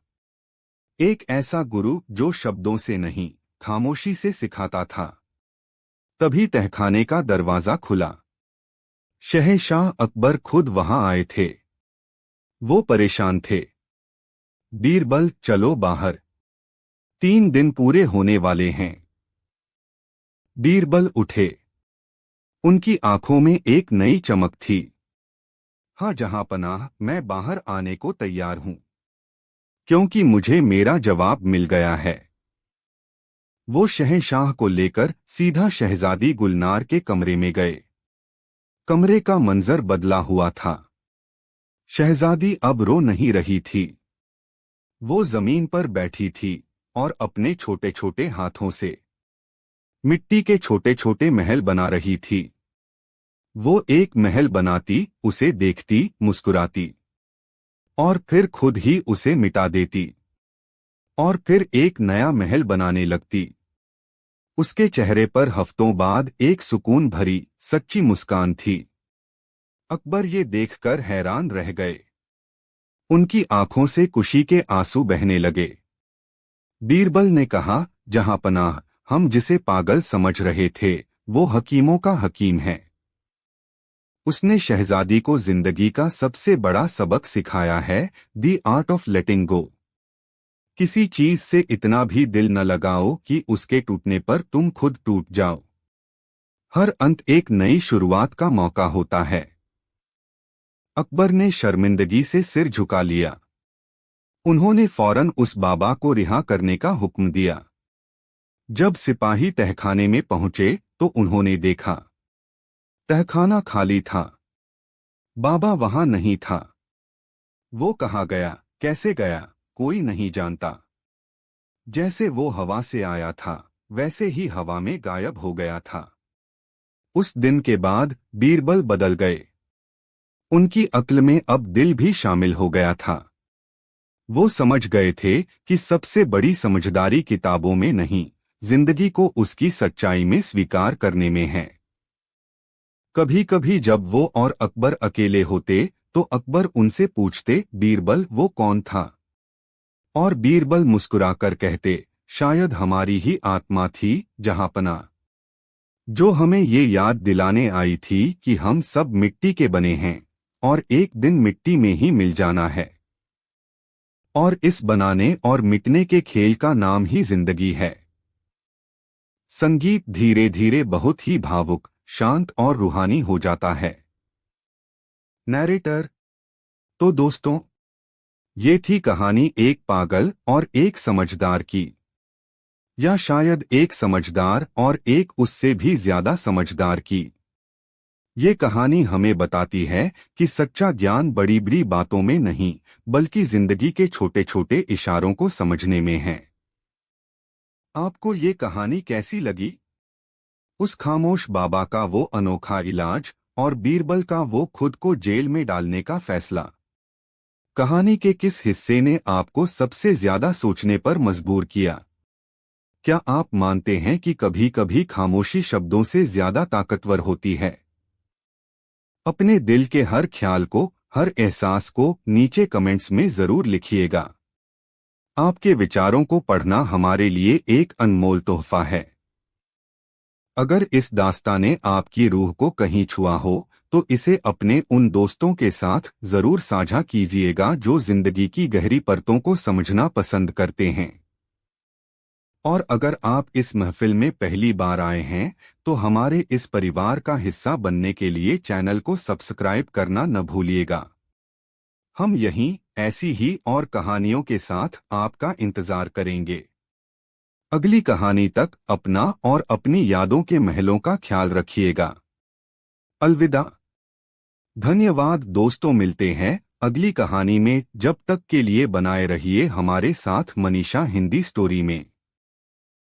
एक ऐसा गुरु जो शब्दों से नहीं, खामोशी से सिखाता था। तभी तहखाने का दरवाजा खुला। शहंशाह अकबर खुद वहां आए थे। वो परेशान थे। बीरबल, चलो बाहर, 3 दिन पूरे होने वाले हैं। बीरबल उठे। उनकी आंखों में एक नई चमक थी। हाँ जहांपनाह, मैं बाहर आने को तैयार हूं, क्योंकि मुझे मेरा जवाब मिल गया है। वो शहंशाह को लेकर सीधा शहजादी गुलनार के कमरे में गए। कमरे का मंजर बदला हुआ था। शहजादी अब रो नहीं रही थी। वो जमीन पर बैठी थी और अपने छोटे छोटे हाथों से मिट्टी के छोटे छोटे महल बना रही थी। वो एक महल बनाती, उसे देखती, मुस्कुराती, और फिर खुद ही उसे मिटा देती, और फिर एक नया महल बनाने लगती। उसके चेहरे पर हफ्तों बाद एक सुकून भरी, सच्ची मुस्कान थी। अकबर ये देखकर हैरान रह गए। उनकी आंखों से खुशी के आंसू बहने लगे। बीरबल ने कहा, जहांपनाह, हम जिसे पागल समझ रहे थे वो हकीमों का हकीम है। उसने शहजादी को जिंदगी का सबसे बड़ा सबक सिखाया है, द आर्ट ऑफ लेटिंग गो। किसी चीज से इतना भी दिल न लगाओ कि उसके टूटने पर तुम खुद टूट जाओ। हर अंत एक नई शुरुआत का मौका होता है। अकबर ने शर्मिंदगी से सिर झुका लिया। उन्होंने फौरन उस बाबा को रिहा करने का हुक्म दिया। जब सिपाही तहखाने में पहुंचे तो उन्होंने देखा तहखाना खाली था। बाबा वहां नहीं था। वो कहाँ गया, कैसे गया, कोई नहीं जानता। जैसे वो हवा से आया था वैसे ही हवा में गायब हो गया था। उस दिन के बाद बीरबल बदल गए। उनकी अक्ल में अब दिल भी शामिल हो गया था। वो समझ गए थे कि सबसे बड़ी समझदारी किताबों में नहीं, जिंदगी को उसकी सच्चाई में स्वीकार करने में है। कभी कभी जब वो और अकबर अकेले होते तो अकबर उनसे पूछते, बीरबल वो कौन था? और बीरबल मुस्कुराकर कहते, शायद हमारी ही आत्मा थी, जहांपना, जो हमें ये याद दिलाने आई थी कि हम सब मिट्टी के बने हैं और एक दिन मिट्टी में ही मिल जाना है। और इस बनाने और मिटने के खेल का नाम ही जिंदगी है। संगीत धीरे धीरे बहुत ही भावुक, शांत और रूहानी हो जाता है। नैरेटर। तो दोस्तों, ये थी कहानी एक पागल और एक समझदार की, या शायद एक समझदार और एक उससे भी ज्यादा समझदार की। ये कहानी हमें बताती है कि सच्चा ज्ञान बड़ी बड़ी बातों में नहीं बल्कि जिंदगी के छोटे छोटे इशारों को समझने में है। आपको ये कहानी कैसी लगी? उस खामोश बाबा का वो अनोखा इलाज और बीरबल का वो खुद को जेल में डालने का फैसला। कहानी के किस हिस्से ने आपको सबसे ज्यादा सोचने पर मजबूर किया? क्या आप मानते हैं कि कभी-कभी खामोशी शब्दों से ज्यादा ताकतवर होती है? अपने दिल के हर ख्याल को, हर एहसास को नीचे कमेंट्स में जरूर लिखिएगा। आपके विचारों को पढ़ना हमारे लिए एक अनमोल तोहफा है। अगर इस दास्तान ने आपकी रूह को कहीं छुआ हो, तो इसे अपने उन दोस्तों के साथ जरूर साझा कीजिएगा जो जिंदगी की गहरी परतों को समझना पसंद करते हैं। और अगर आप इस महफिल में पहली बार आए हैं, तो हमारे इस परिवार का हिस्सा बनने के लिए चैनल को सब्सक्राइब करना न भूलिएगा। हम यहीं ऐसी ही और कहानियों के साथ आपका इंतजार करेंगे। अगली कहानी तक अपना और अपनी यादों के महलों का ख्याल रखिएगा। अलविदा। धन्यवाद दोस्तों, मिलते हैं अगली कहानी में। जब तक के लिए बनाए रहिए हमारे साथ मनीषा हिंदी स्टोरी में।